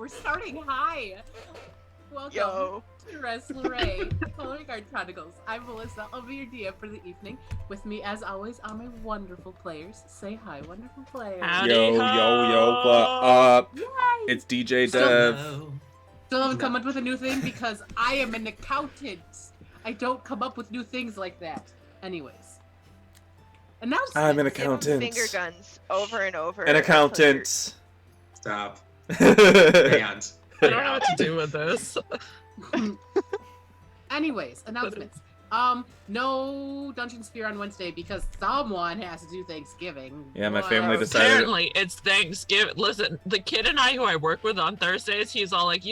We're starting high. Welcome to Rhez, Lorei, Coloring Card Chronicles. I'm Melissa. I'll be your DM for the evening. With me, as always, are my wonderful players. Say hi, wonderful players. Howdy Yo, what up? Yay! It's DJ Dev. Still haven't come up with a new thing because I am an accountant. I don't come up with new things like that. Anyways. Announcements. I'm an accountant. Finger guns over and over. An accountant. Stop. I don't know what to do with this. Anyways, announcements. No Dungeon Sphere on Wednesday because someone has to do Thanksgiving. Yeah, my family decided. Apparently, it's Thanksgiving. Listen, the kid and I who I work with on Thursdays, he's all like,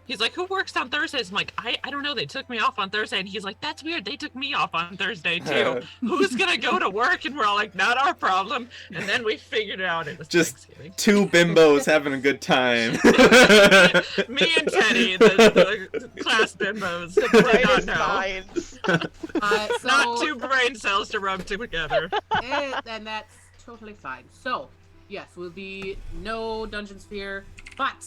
he's like, who works on Thursdays? I'm like, I don't know. They took me off on Thursday. And he's like, that's weird. They took me off on Thursday, too. Who's going to go to work? And we're all like, not our problem. And then we figured out it was Just Thanksgiving. two bimbos having a good time. Me and Teddy, the class bimbos. The did not brightest know. minds. So, Not two brain cells to rub together. and that's totally fine. So, yes, will be no Dungeon Sphere, but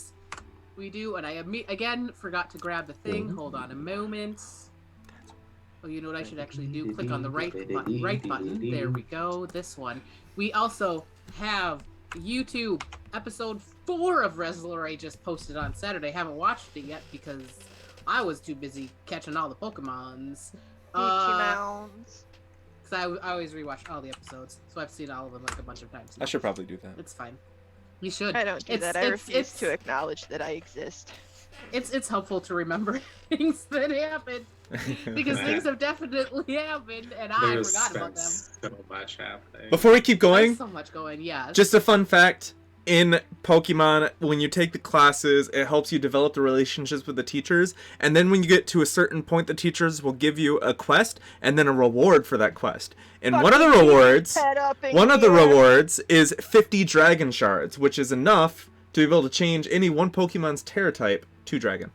we do, and I again forgot to grab the thing. Hold on a moment. Oh, you know what I should actually do? Click on the right button. There we go. This one. We also have YouTube episode 4 of Rhez, Lorei just posted on Saturday. Haven't watched it yet because I was too busy catching all the Pokemons. Because I always rewatch all the episodes, so I've seen all of them like a bunch of times. I should probably do that. It's fine. You should. I don't do that. I refuse to acknowledge that I exist. It's helpful to remember things that happened because things have definitely happened, and I forgot about them. So much happening. Before we keep going, There's so much going. Yeah. just a fun fact. In Pokemon, when you take the classes, it helps you develop the relationships with the teachers. And then when you get to a certain point, the teachers will give you a quest and then a reward for that quest. And one of the rewards is 50 Dragon Shards, which is enough to be able to change any one Pokemon's Terra type to Dragon.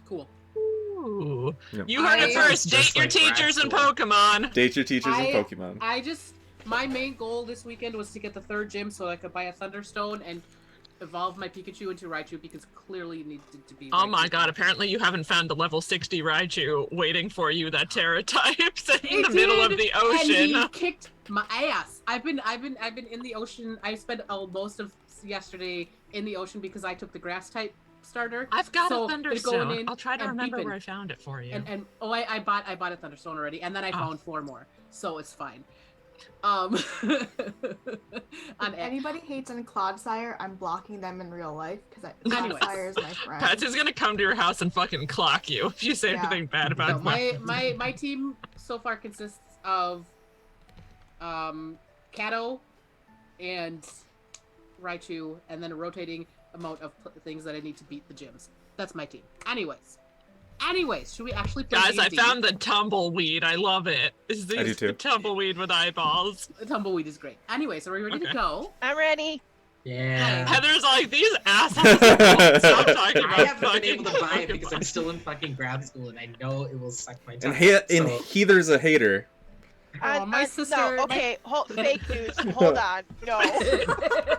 Cool. Ooh. Yep. You heard it first. Date Just your like teachers and Rascal. Pokemon. Date your teachers in Pokemon. My main goal this weekend was to get the 3rd gym so I could buy a Thunderstone and evolve my Pikachu into Raichu because clearly it needed to be. Oh Raichu. my god, apparently you haven't found the level 60 Raichu waiting for you, that Terra type, sitting in the middle of the ocean. And he kicked my ass. I've been in the ocean. I spent most of yesterday in the ocean because I took the grass type starter. I've got So a it's going Thunderstone. in I'll try to and remember beeping. where I found it for you. I bought a Thunderstone already, and then I found 4 more, so it's fine. If anybody hates on Clodsire, I'm blocking them in real life because Clodsire is my friend. Patsy's gonna come to your house and fucking clock you if you say anything bad about my team so far consists of Kato and Raichu, and then a rotating amount of things that I need to beat the gyms. That's my team. Anyways, should we actually play Guys, I D&D? found the tumbleweed. I love it. I do too. The tumbleweed with eyeballs. The tumbleweed is great. Anyways, are we ready to go? I'm ready. Yeah. Heather's like, these assholes won't stop talking I about haven't been fucking able to buy it because Pokemon. I'm still in fucking grad school and I know it will suck my time. And Heather's a hater. My sister. No, okay, fake news. Hold on. No. I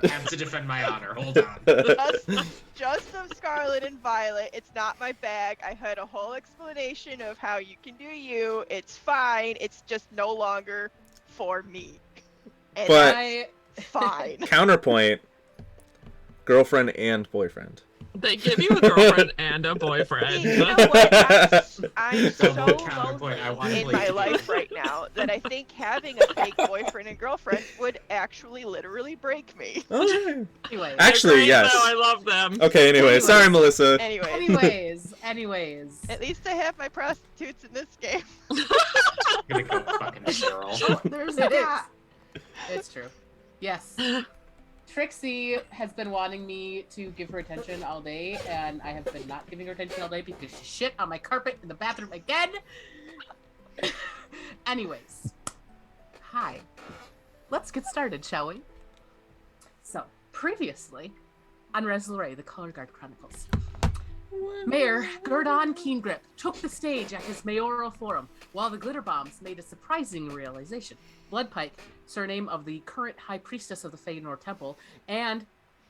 have to defend my honor. Hold on. Just of Scarlet and Violet. It's not my bag. I heard a whole explanation of how you can do you. It's fine. It's just no longer for me. And But- that's fine. Counterpoint, girlfriend and boyfriend. They give you a girlfriend and a boyfriend. You know what? I'm so Double counterpoint, I want lonely to in play my D&D. life right now that I think having a fake boyfriend and girlfriend would actually literally break me. Okay. Anyways. Actually, They're great, yes. though. I love them. Okay, anyway, sorry, Melissa. Anyways. At least I have my prostitutes in this game. I'm gonna go fucking girl. Oh, there's It is. that. It's true. Yes. Trixie has been wanting me to give her attention all day, and I have been not giving her attention all day because she shit on my carpet in the bathroom again. Anyways. Hi. Let's get started, shall we? So, previously on Rhez, Lorei, the Color Guard Chronicles, Mayor Gurdon Keengrip took the stage at his mayoral forum, while the Glitter Bombs made a surprising realization. Bloodpike, surname of the current High Priestess of the Faenor Temple, and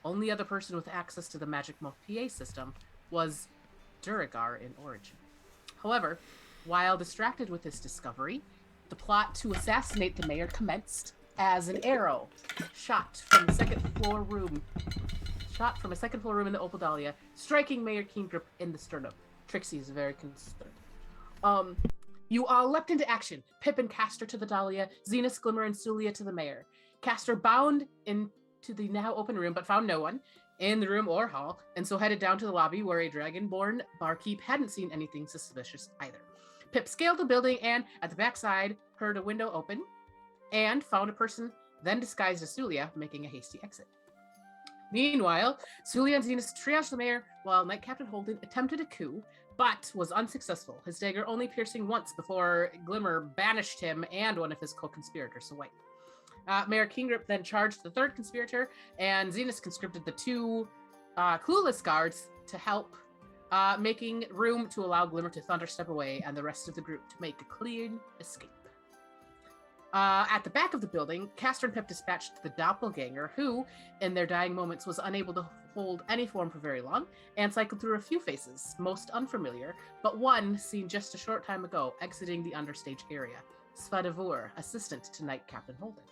Only other person with access to the magic mouth PA system was Duragar in origin. However, while distracted with this discovery, the plot to assassinate the mayor commenced as an arrow shot from a second floor room in the Opal Dahlia, striking Mayor Keengrip in the sternum. Trixie is very concerned. You all leapt into action. Pip and Castor to the Dahlia, Zenus, Glimmer, and Suliya to the mayor. Castor bound into the now open room, but found no one in the room or hall, and so headed down to the lobby where a dragonborn barkeep hadn't seen anything suspicious either. Pip scaled the building and, at the backside, heard a window open and found a person then disguised as Suliya making a hasty exit. Meanwhile, Suliya and Zenus triaged the mayor while Knight Captain Holden attempted a coup, but was unsuccessful, his dagger only piercing once before Glimmer banished him and one of his co-conspirators away. Mayor Keengrip then charged the third conspirator, and Zenus conscripted the two clueless guards to help, making room to allow Glimmer to thunderstep away and the rest of the group to make a clean escape. At the back of the building, Castor and Pip dispatched the doppelganger, who, in their dying moments, was unable to hold any form for very long, and cycled through a few faces, most unfamiliar, but one seen just a short time ago, exiting the understage area. Svadavur, assistant to Knight Captain Holden.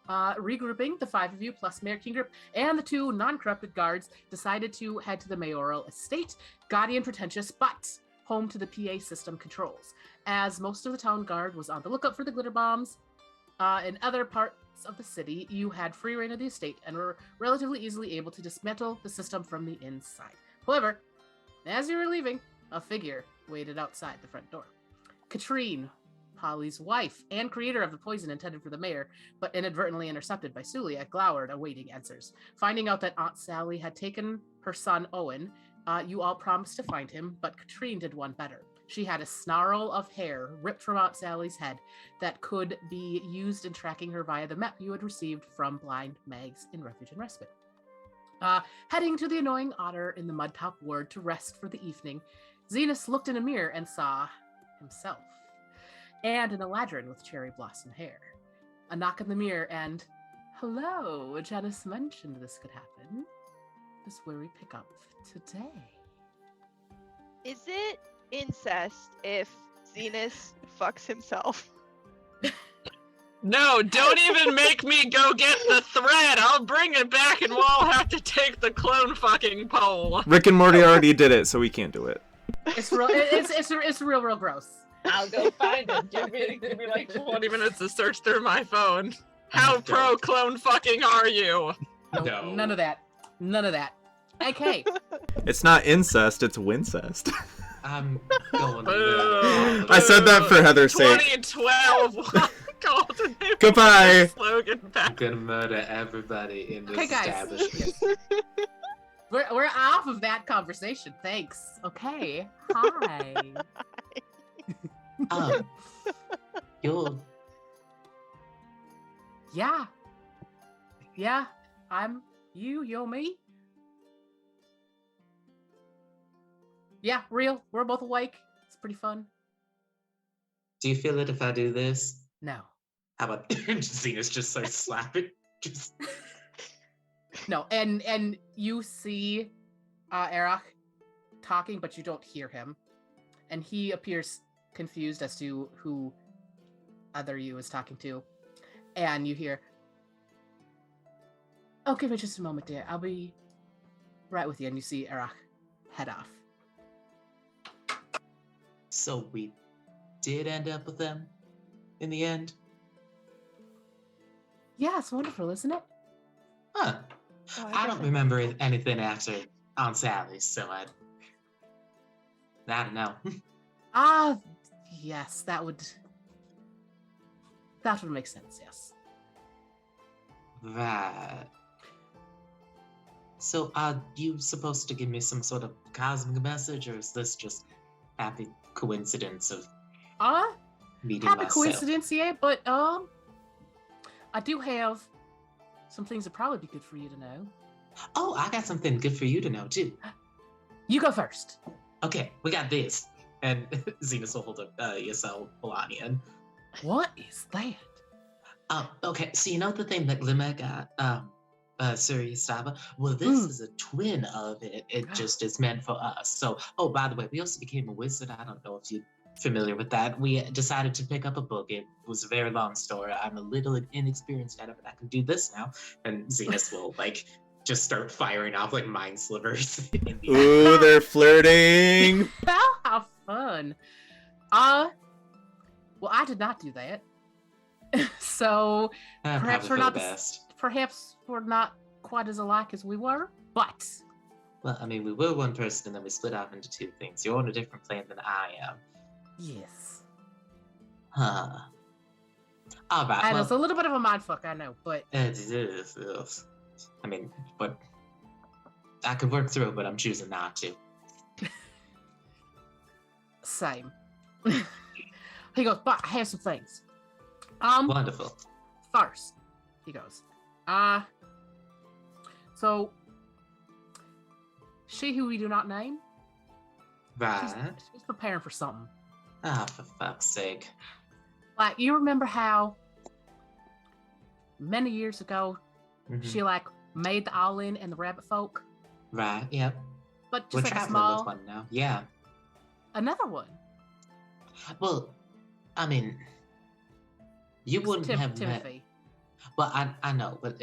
Regrouping, the five of you, plus Mayor Keengrip and the two non-corrupted guards, decided to head to the mayoral estate, gaudy and pretentious, but home to the PA system controls, as most of the town guard was on the lookout for the glitter bombs. In other parts of the city, you had free reign of the estate and were relatively easily able to dismantle the system from the inside. However, as you were leaving, a figure waited outside the front door. Katrine, Polly's wife and creator of the poison intended for the mayor, but inadvertently intercepted by Suliya, glowered, awaiting answers. Finding out that Aunt Sally had taken her son Owen, you all promised to find him, but Katrine did one better. She had a snarl of hair ripped from Aunt Sally's head that could be used in tracking her via the map you had received from blind mags in Refuge and Respite. Heading to the annoying otter in the Mudtop Ward to rest for the evening, Zenus looked in a mirror and saw himself, and an Eladrin with cherry blossom hair. A knock in the mirror and, hello, Janice mentioned this could happen. This is where we pick up today. Is it incest if Zenus fucks himself? No, don't even make me go get the thread. I'll bring it back and we'll all have to take the clone fucking poll. Rick and Morty already did it, so we can't do it. It's real. It's real gross. I'll go find it. Give me like 20 minutes to search through my phone. How pro clone fucking are you? No. None of that. None of that. Okay. It's not incest, it's wincest. I'm going. I said that for Heather's sake. 2012. Goodbye. Slogan I'm back. gonna murder everybody in this Okay, guys. establishment. We're off of that conversation. Thanks. Okay. Hi. You're Yeah. Yeah. I'm you. You're me. Yeah. Real. We're both awake. It's pretty fun. Do you feel it if I do this? No. How about Zenus just starts slapping? Just No. And you see Erach talking, but you don't hear him. And he appears confused as to who other you is talking to. And you hear, oh, give me just a moment, dear. I'll be right with you. And you see Erach head off. so we did end up with them in the end. Yeah, it's wonderful, isn't it? Huh. Oh, I don't remember anything after Aunt Sally's, so I don't know. Yes, that would make sense, yes. Right. So are you supposed to give me some sort of cosmic message, or is this just happy coincidence of meeting Happy myself? coincidence, yeah, but I do have some things that probably be good for you to know. Oh, I got something good for you to know too. You go first. Okay, we got this. And Zenus will hold up ESL Polanian. What is that? Okay, so you know the thing that Glimmer got Suliya Stava. Well, this is a twin of it. It just is meant for us. So, oh, by the way, we also became a wizard. I don't know if you're familiar with that. We decided to pick up a book. It was a very long story. I'm a little inexperienced at it, but I can do this now. And Zenus will, like, just start firing off, like, mind slivers. Ooh, they're flirting. How fun. Well, I did not do that. So, perhaps we're not perhaps we're not quite as alike as we were, but... Well, I mean, we were one person and then we split off into two things. You're on a different plane than I am. Yes. Huh. All right. And it's a little bit of a mindfuck, I know, but... It is. I mean, but... I could work through it, but I'm choosing not to. Same. He goes, but I have some things. Wonderful. First, he goes, so, she who we do not name, Right. she's preparing for something. Ah, for fuck's sake. Like, you remember how many years ago, she, like, made the All-In and the Rabbit Folk? Right, yep. But just We're like a traveling small... with one now, yeah. Another one. Well, I mean, you It's wouldn't have met... Timothy. Well, I know, but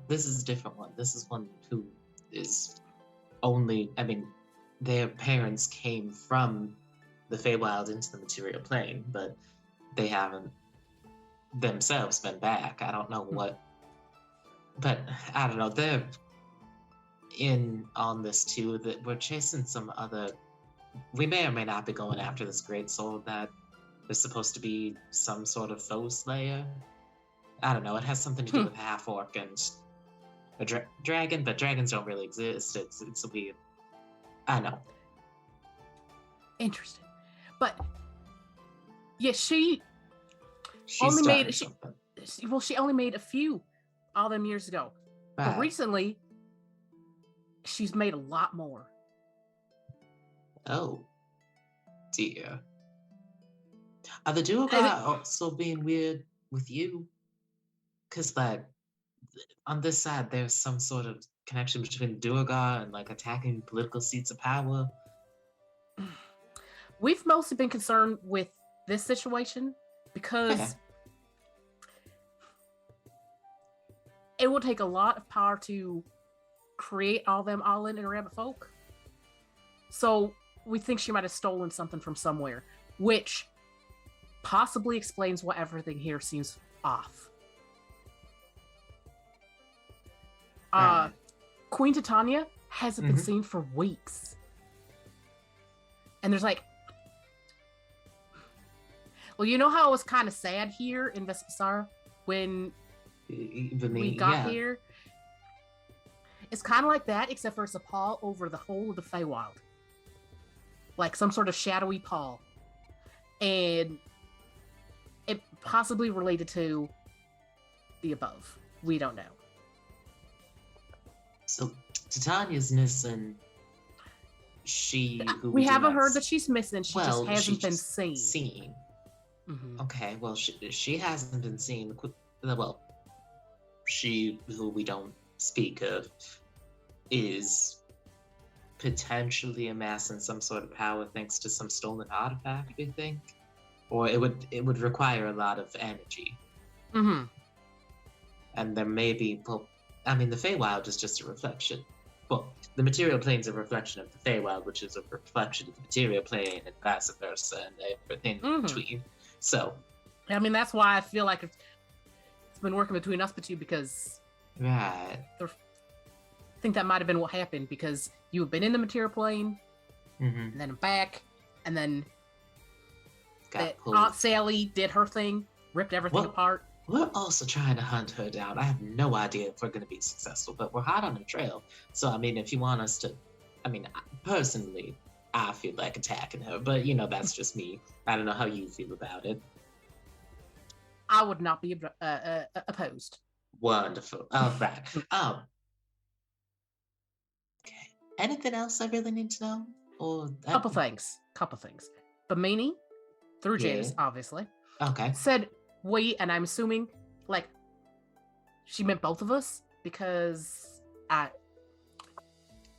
this is a different one. This is one who is only... I mean, their parents came from the Feywild into the material plane, but they haven't themselves been back. I don't know what... But, I don't know, they're in on this too, that we're chasing some other... We may or may not be going after this great soul that is supposed to be some sort of foe slayer. I don't know, it has something to do with half-orc and a dragon, but dragons don't really exist. It's a weird... I know. Interesting. But, yeah, she She's only starting made... something. She only made a few all them years ago. But Right. recently, she's made a lot more. Oh, dear. Are the Duergar also being weird with you? Because, like, on this side, there's some sort of connection between Duergar and, like, attacking political seats of power. We've mostly been concerned with this situation because it will take a lot of power to create all them All-In and Rabbit Folk. So we think she might have stolen something from somewhere, which possibly explains why everything here seems off. Queen Titania hasn't been seen for weeks. And there's like... Well, you know how it was kind of sad here in Vespasar when we got here? It's kind of like that, except for it's a pall over the whole of the Feywild. Like some sort of shadowy pall. And it possibly related to the above. We don't know. So, Titania's missing. We haven't heard that she's missing. She just hasn't she's been just seen. Okay, well, she hasn't been seen. Well, she, who we don't speak of, is potentially amassing some sort of power thanks to some stolen artifact, we think. Or it would require a lot of energy. And there may be, well, I mean, the Feywild is just a reflection. Well, the material plane's a reflection of the Feywild, which is a reflection of the material plane, and vice versa, and everything in between. So, I mean, that's why I feel like it's been working between us two, because right. I think that might have been what happened, because you've been in the material plane, and then back, and then Aunt Sally did her thing, ripped everything apart. We're also trying to hunt her down. I have no idea if we're going to be successful, but we're hot on the trail. So, I mean, if you want us to... I mean, personally, I feel like attacking her, but, you know, that's just me. I don't know how you feel about it. I would not be opposed. Wonderful. All right. Okay. Anything else I really need to know? Or Couple things. Bamini, through James, obviously, okay, said we, and I'm assuming, like, she meant both of us, because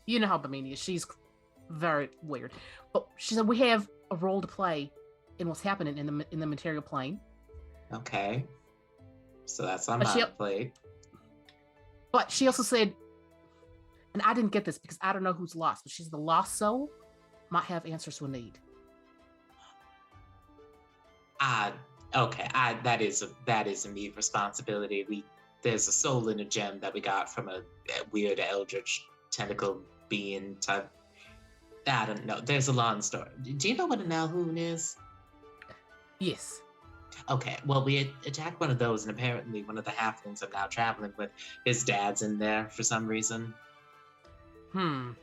you know how Bamini is. She's very weird. But she said we have a role to play in what's happening in the material plane. Okay. So that's on But my plate. But she also said, and I didn't get this because I don't know who's lost, but she's the lost soul might have answers we need. Okay. That is a me responsibility. There's a soul in a gem that we got from a weird eldritch tentacle being type. I don't know. There's a long story. Do you know what an Alhoon is? Yes. Okay, well, we attacked one of those, and apparently one of the halflings I'm now traveling with, his dad's in there for some reason. Well,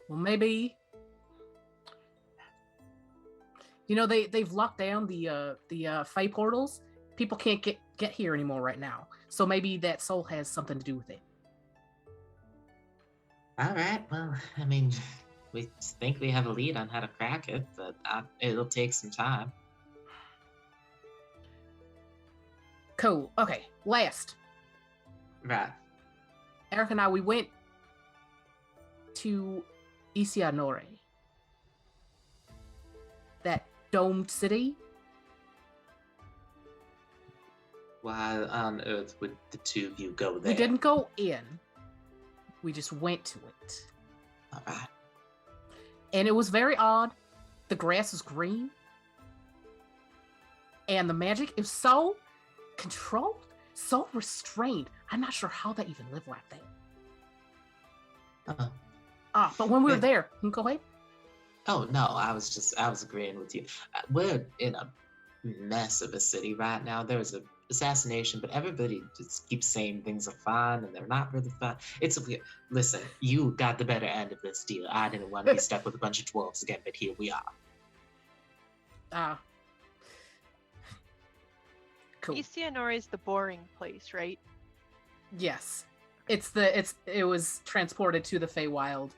maybe. You know, they've locked down the Fae portals. People can't get here anymore right now. So maybe that soul has something to do with it. All right, well, I mean, we think we have a lead on how to crack it, but it'll take some time. Cool. Okay, last. Right. Eric and I, we went to Isianore. That domed city. Why on earth would the two of you go there? We didn't go in. We just went to it. All right. And it was very odd. The grass was green. And the magic is so controlled, so restrained. I'm not sure how they even live like that. But when we were there, go ahead. Oh no, I was agreeing with you. We're in a mess of a city right now. There's an assassination, but everybody just keeps saying things are fine and they're not really fine. It's a weird. Listen, you got the better end of this deal. I didn't want to be stuck with a bunch of dwarves again, but here we are. Cool. Isianore is the boring place, right? Yes. It was transported to the Feywild.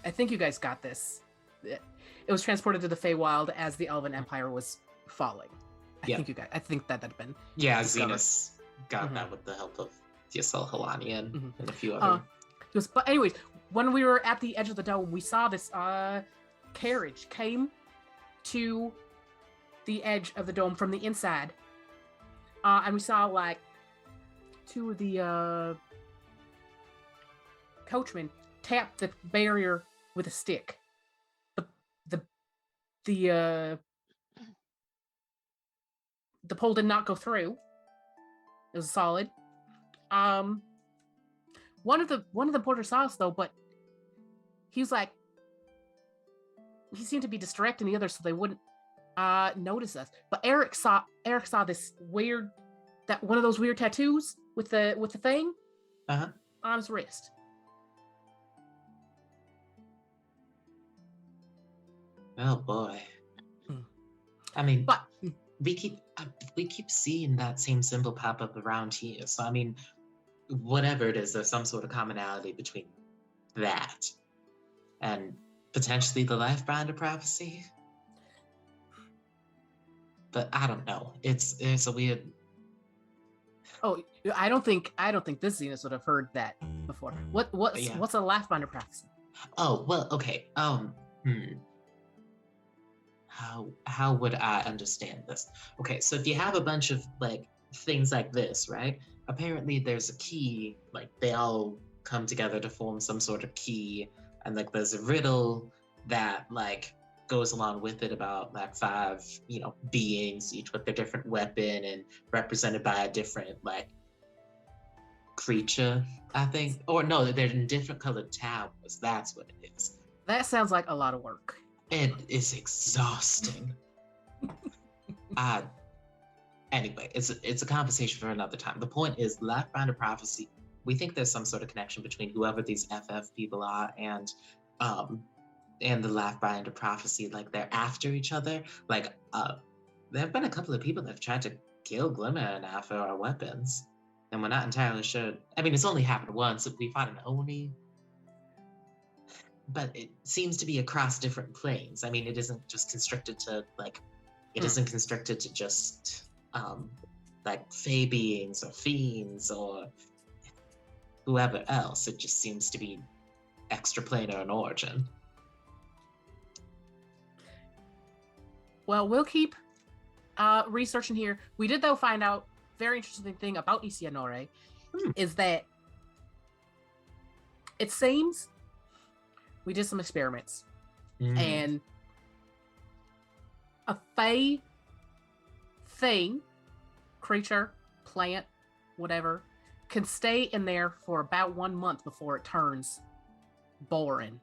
I think you guys got this. It was transported to the Feywild as the Elven Empire was falling. I think that had been. Yeah, discovered. Zenus got that with the help of Yasel Halanian and a few other. But anyways, when we were at the edge of the dome, we saw this carriage came to the edge of the dome from the inside, and we saw like two of the coachmen tap the barrier with a stick. The pole did not go through. It was solid. One of the porters saw us though, but he was like, he seemed to be distracting the others so they wouldn't notice us. But Eric saw this weird, that one of those weird tattoos with the thing on his wrist. Oh boy. I mean, but we keep seeing that same symbol pop up around here. So I mean, whatever it is, there's some sort of commonality between that and potentially the Lifebinder prophecy. But I don't know. It's a weird. Oh, I don't think this Zenus would have heard that before. What's a Lifebinder prophecy? Oh well, okay. How would I understand this? Okay, so if you have a bunch of like things like this, right? Apparently there's a key, like they all come together to form some sort of key, and like there's a riddle that like goes along with it about like 5, beings, each with their different weapon and represented by a different like creature, I think. Or no, they're in different colored towers. That's what it is. That sounds like a lot of work. It is exhausting. Anyway, it's a conversation for another time. The point is, Lifebinder prophecy. We think there's some sort of connection between whoever these FF people are and the Lifebinder prophecy. Like they're after each other. Like there have been a couple of people that have tried to kill Glimmer and I for our weapons, and we're not entirely sure. I mean, it's only happened once. We fought an Oni. But it seems to be across different planes. I mean, it isn't just constricted to like, it isn't constricted to just like fey beings or fiends or whoever else. It just seems to be extraplanar in origin. Well, we'll keep researching here. We did, though, find out very interesting thing about Lorei is that it seems we did some experiments and a fey thing, creature, plant, whatever, can stay in there for about 1 month before it turns boring.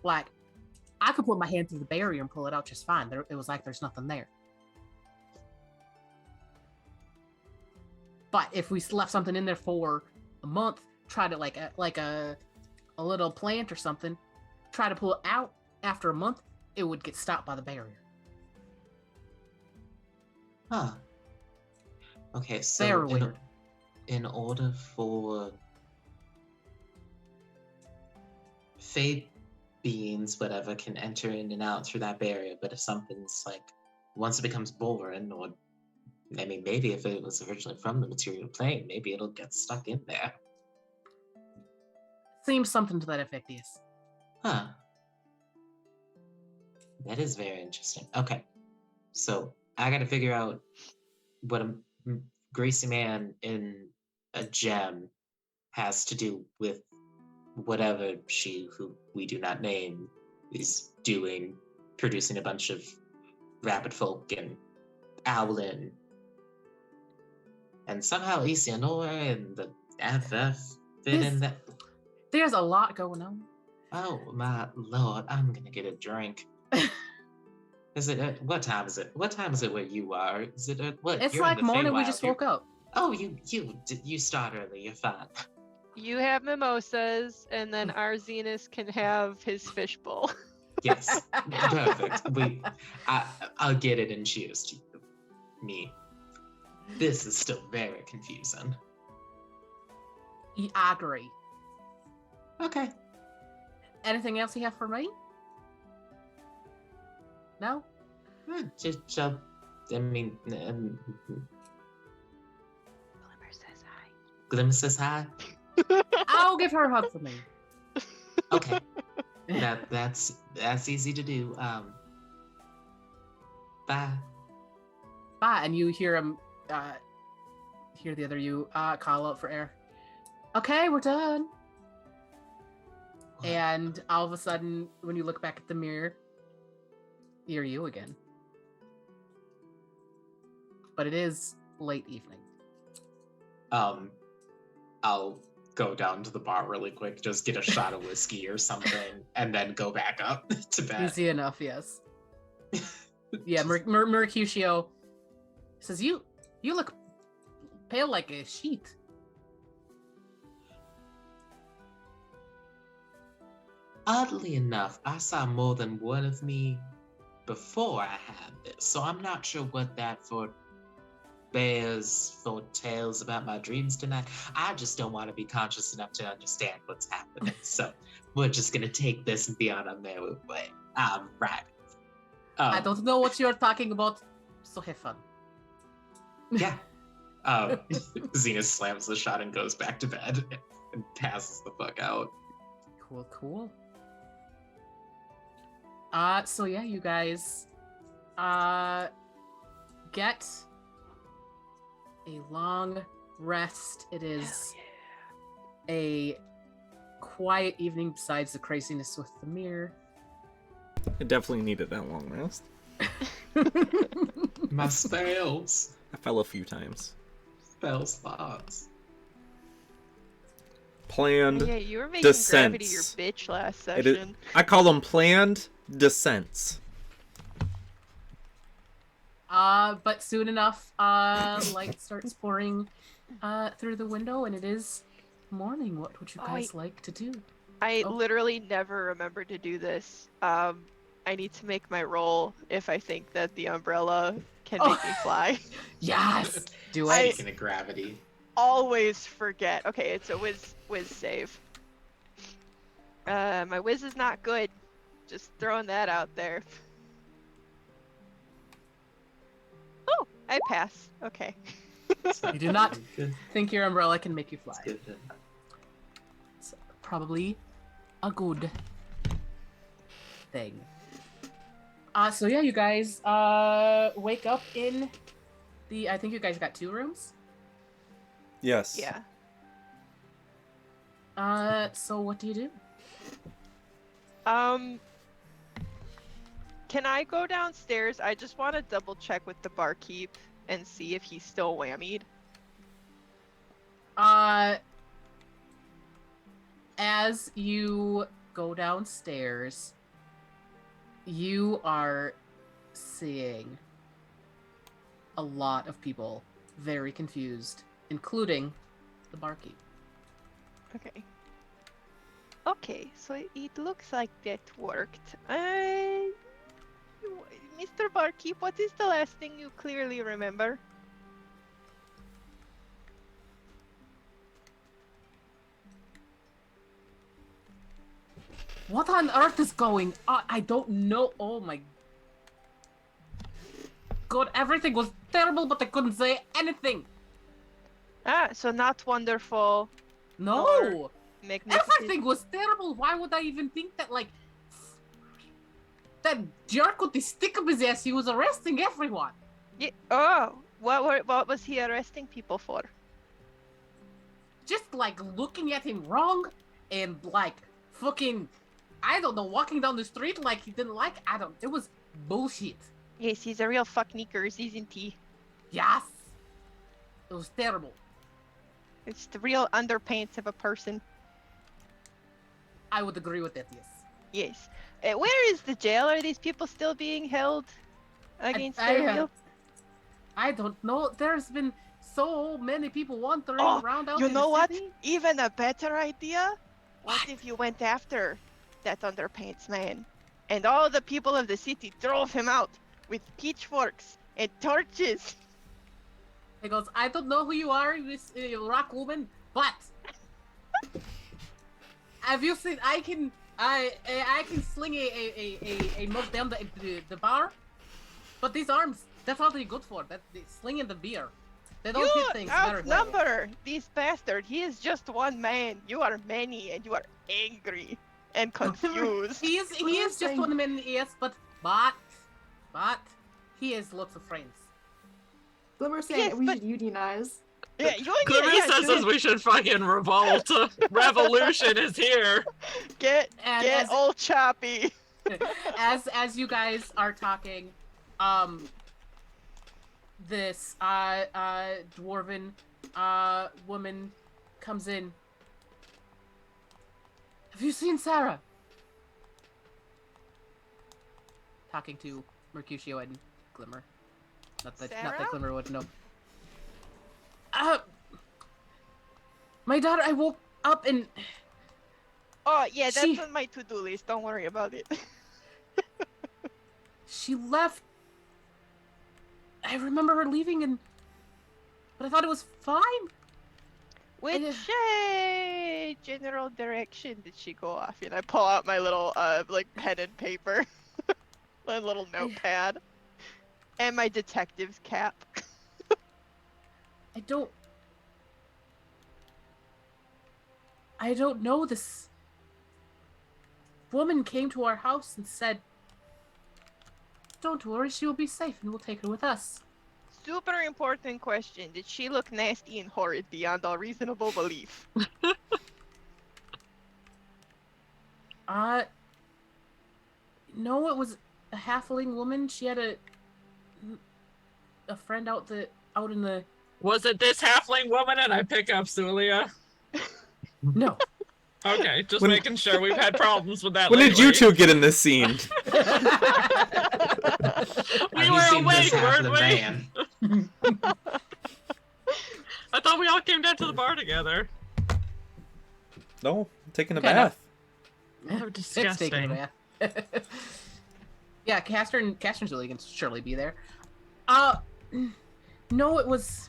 Like, I could put my hand through the barrier and pull it out just fine. It was like there's nothing there. But if we left something in there for a month, tried it like a little plant or something, try to pull it out after a month, it would get stopped by the barrier. Huh. Okay, so Very weird. In order for fey beings, whatever, can enter in and out through that barrier, but if something's like, once it becomes boring, or I mean, maybe if it was originally from the material plane, maybe it'll get stuck in there. Seems something to that effect, yes. Huh. That is very interesting. Okay, so I gotta figure out what a greasy man in a gem has to do with whatever she, who we do not name, is doing, producing a bunch of rapid folk and owlin. And somehow Isianora and the FF fit in that. There's a lot going on. Oh my lord, I'm gonna get a drink. Is it, what time is it? What time is it where you are? Is it, what? It's You're like in the morning, we Feywild. just woke up. Oh, you start early, you're fine. You have mimosas, and then our Zenus can have his fishbowl. Yes, perfect. I'll get it and cheers to you. Me. This is still very confusing. I agree. Okay. Anything else you have for me? No? Just, I mean, Glimmer says hi. Glimmer says hi. I'll give her a hug for me. Okay. That's easy to do. Bye. Bye. And you hear him, hear the other you call out for air. Okay, we're done. And all of a sudden, when you look back at the mirror, you're you again. But it is late evening. I'll go down to the bar really quick, just get a shot of whiskey or something, and then go back up to bed. Easy enough, yes. Yeah, Mercutio says, you look pale like a sheet. Oddly enough, I saw more than one of me before I had this, so I'm not sure what that foretells about my dreams tonight. I just don't want to be conscious enough to understand what's happening, so we're just gonna take this and be on our merry way. Right. I don't know what you're talking about, so have fun. Yeah. Zenus slams the shot and goes back to bed and passes the fuck out. Cool. So yeah, you guys get a long rest. It is a quiet evening besides the craziness with the mirror. I definitely needed that long rest. My spells. I fell a few times. Spell slots. Planned Yeah, you were making descents. gravity your bitch last session. I call them planned descents. But soon enough, light starts pouring through the window, and it is morning. What would you guys like to do? I literally never remember to do this. I need to make my roll if I think that the umbrella can make me fly. Yes! Do it. Speaking of gravity. Always forget. Okay, it's a whiz save. My whiz is not good. Just throwing that out there. I pass. Okay. You do not Good. think your umbrella can make you fly. That's good. It's probably a good thing. So yeah, you guys wake up in the. I think you guys got 2 rooms. Yes. Yeah. So what do you do? Can I go downstairs? I just want to double check with the barkeep and see if he's still whammied. As you go downstairs, you are seeing a lot of people very confused, including the barkeep. Okay. Okay, so it looks like that worked. Mr. Barkeep, what is the last thing you clearly remember? What on earth is going on? I don't know. Oh my god, everything was terrible, but I couldn't say anything. Ah, so not wonderful. No! Magnificent. Everything was terrible. Why would I even think that, like, that jerk with the stick up his ass, he was arresting everyone. Yeah. Oh, what was he arresting people for? Just, like, looking at him wrong and, like, fucking, I don't know, walking down the street like he didn't like, it was bullshit. Yes, he's a real fucknickers, isn't he? Yes. It was terrible. It's the real underpants of a person. I would agree with that, yes. Yes. Where is the jail? Are these people still being held against their will? I don't know. There's been so many people wandering Oh, around out you in know the what? city. Even a better idea? What What? if you went after that underpants man and all the people of the city drove him out with pitchforks and torches? He goes, I don't know who you are, this rock woman, but have you seen? I can sling a mug down the bar, but these arms, that's all they're good for. That slinging the beer, they don't hit You things very well. outnumber this bastard. He is just one man. You are many, and you are angry and confused. He is just one man, yes, but he has lots of friends. Glimmer saying Yes, we but- should unionize. Yeah, Glimmer says we should fucking revolt. Revolution is here. get And as- old choppy. as you guys are talking, this dwarven woman comes in. Have you seen Sarah? Talking to Mercutio and Glimmer. Not that Sarah? Glimmer would know. My daughter, I woke up and Oh yeah, that's She- on my to-do list. Don't worry about it. she left. I remember her leaving, but I thought it was fine. Which general direction did she go off in? I pull out my little like pen and paper, my little notepad, and my detective's cap. I don't know. This woman came to our house and said, "Don't worry, she will be safe, and we'll take her with us." Super important question. Did she look nasty and horrid beyond all reasonable belief? No, it was a halfling woman. She had a friend out in the. Was it this halfling woman? And I pick up Suliya. No. Okay, just When- making sure. We've had problems with that When did you lately. two get in this scene? We Have you were seen awake, this half of the weren't we? van? I thought we all came down to the bar together. No, I'm taking a Okay, bath. Oh, It's taking disgusting. a bath. Yeah, Castor and Julie can surely be there. No, it was.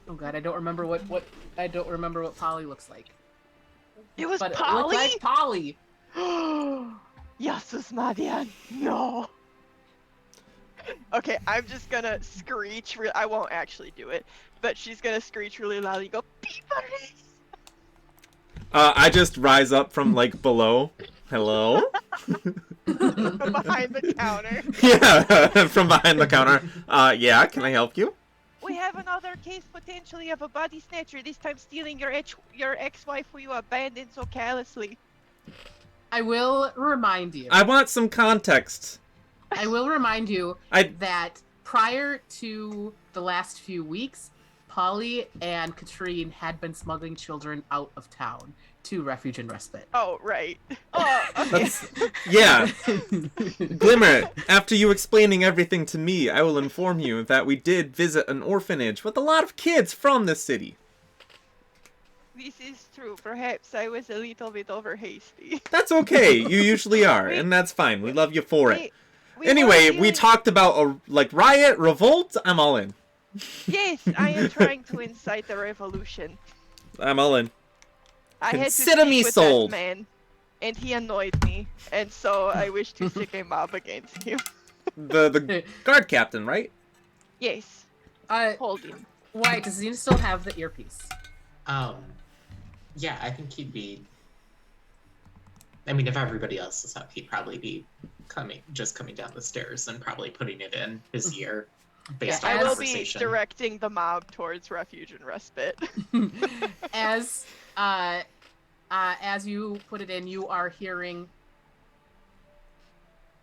Oh god, I don't remember what Polly looks like. It was But it Polly. looked like Polly. Yasus Madian. No. Okay, I'm just gonna screech. I won't actually do it, but she's gonna screech really loudly. Go, Pipperin! I just rise up from like below. Hello? From behind the counter. Yeah, from behind the counter. Yeah, can I help you? We have another case potentially of a body snatcher. This time stealing your ex-wife who you abandoned so callously. I will remind you. I want some context. I will remind you that prior to the last few weeks, Polly and Katrine had been smuggling children out of town to Refuge and Respite. Oh, right. Oh, okay. Yeah. Glimmer, after you explaining everything to me, I will inform you that we did visit an orphanage with a lot of kids from the city. This is true. Perhaps I was a little bit over hasty. That's okay. You usually are, and that's fine. We love you for it. We Anyway, were we talked about a riot, revolt. I'm all in. Yes, I am trying to incite a revolution. I'm all in. I had to Consider speak me with sold. that man, and he annoyed me, and so I wish to stick a mob against him. The guard captain, right? Yes, hold him. Wyatt, does Zenus still have the earpiece? Yeah, I think he'd be. I mean, if everybody else is up, he'd probably be coming down the stairs and probably putting it in his ear based on I will be conversation. directing the mob towards Refuge and Respite. As you put it in, you are hearing,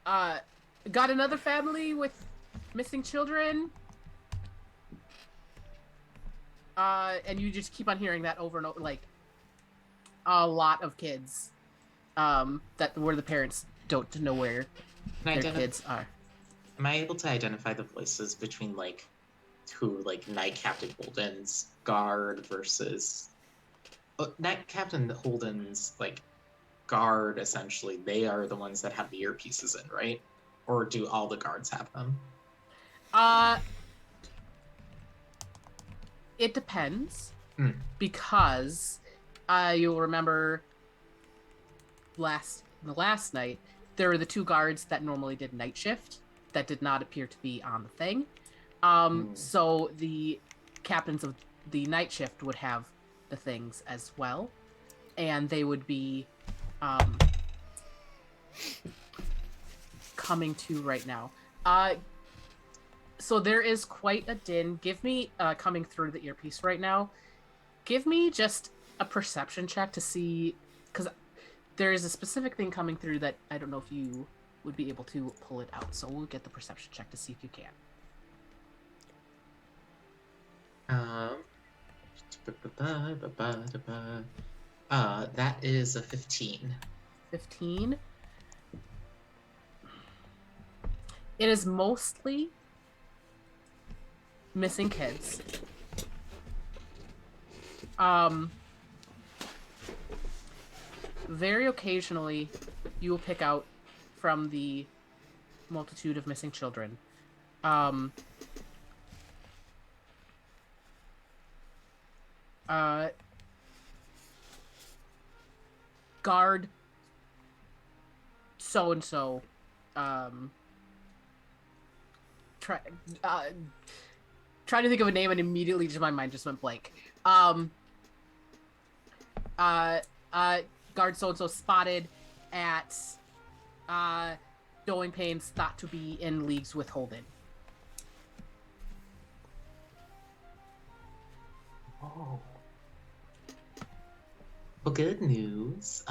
got another family with missing children? And you just keep on hearing that over and over, like, a lot of kids, where the parents don't know where their kids are. Am I able to identify the voices between, like, who, like, Knight Captain Holden's guard versus... Knight Captain Holden's, like, guard, essentially, they are the ones that have the earpieces in, right? Or do all the guards have them? It depends, because you'll remember the last night, there were the two guards that normally did night shift that did not appear to be on the thing. So the captains of the night shift would have the things as well, and they would be coming to right now. So there is quite a din. Give me, coming through the earpiece right now, give me just a perception check to see, because there is a specific thing coming through that I don't know if you would be able to pull it out. So we'll get the perception check to see if you can. That is a 15. 15. It is mostly missing kids. Very occasionally, you will pick out from the multitude of missing children. Guard so-and-so, trying to think of a name and immediately just my mind just went blank. Guard so-and-so spotted at Doing Pains, thought to be in leagues with Holden. Oh. Well, good news.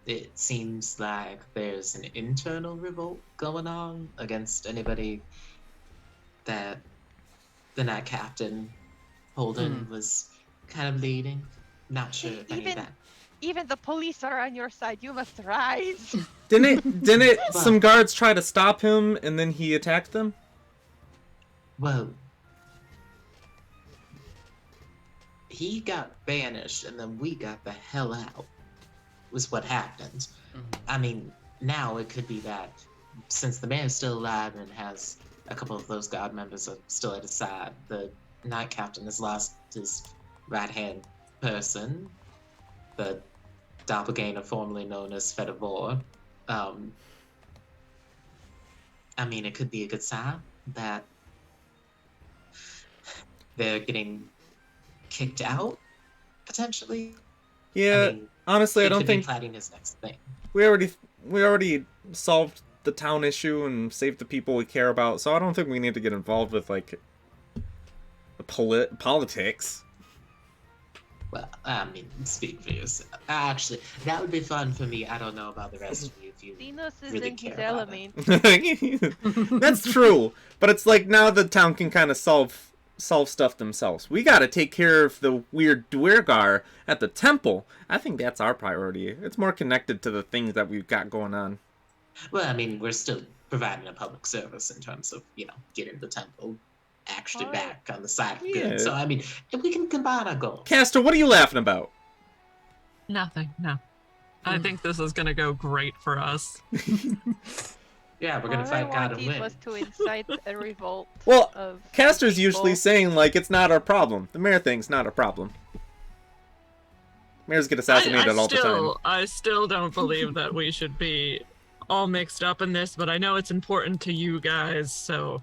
It seems like there's an internal revolt going on against anybody that the Night Captain Holden was kind of leading. Not sure if any of that. Even the police are on your side. You must rise. Didn't some guards try to stop him and then he attacked them? Well, he got banished and then we got the hell out, was what happened. I mean, now it could be that since the man is still alive and has a couple of those guard members are still at his side, the Night Captain has lost his right-hand person, the doppelganger formerly known as Fedivore. I mean, it could be a good sign that they're getting kicked out, potentially. Yeah, I mean, honestly, I they don't could be think planning his next thing. we already solved the town issue and saved the people we care about, so I don't think we need to get involved with like politics. Well, I mean, speak for yourself. Actually, that would be fun for me. I don't know about the rest of you if you Zenus is really in care his about it. element. That's true, but it's like now the town can kind of solve stuff themselves. We gotta take care of the weird Duergar at the temple. I think that's our priority. It's more connected to the things that we've got going on. Well, I mean, we're still providing a public service in terms of, getting the temple actually Right. back on the side of Yeah. good. So, I mean, if we can combine our goals. Castor, what are you laughing about? Nothing. No. I think this is gonna go great for us. Yeah, we're gonna All fight I God and wanted win. was to incite a revolt. Well, of Castor's people. usually saying like it's not our problem. The mayor thing's not a problem. Mayors get assassinated all the time. I still don't believe that we should be all mixed up in this, but I know it's important to you guys, so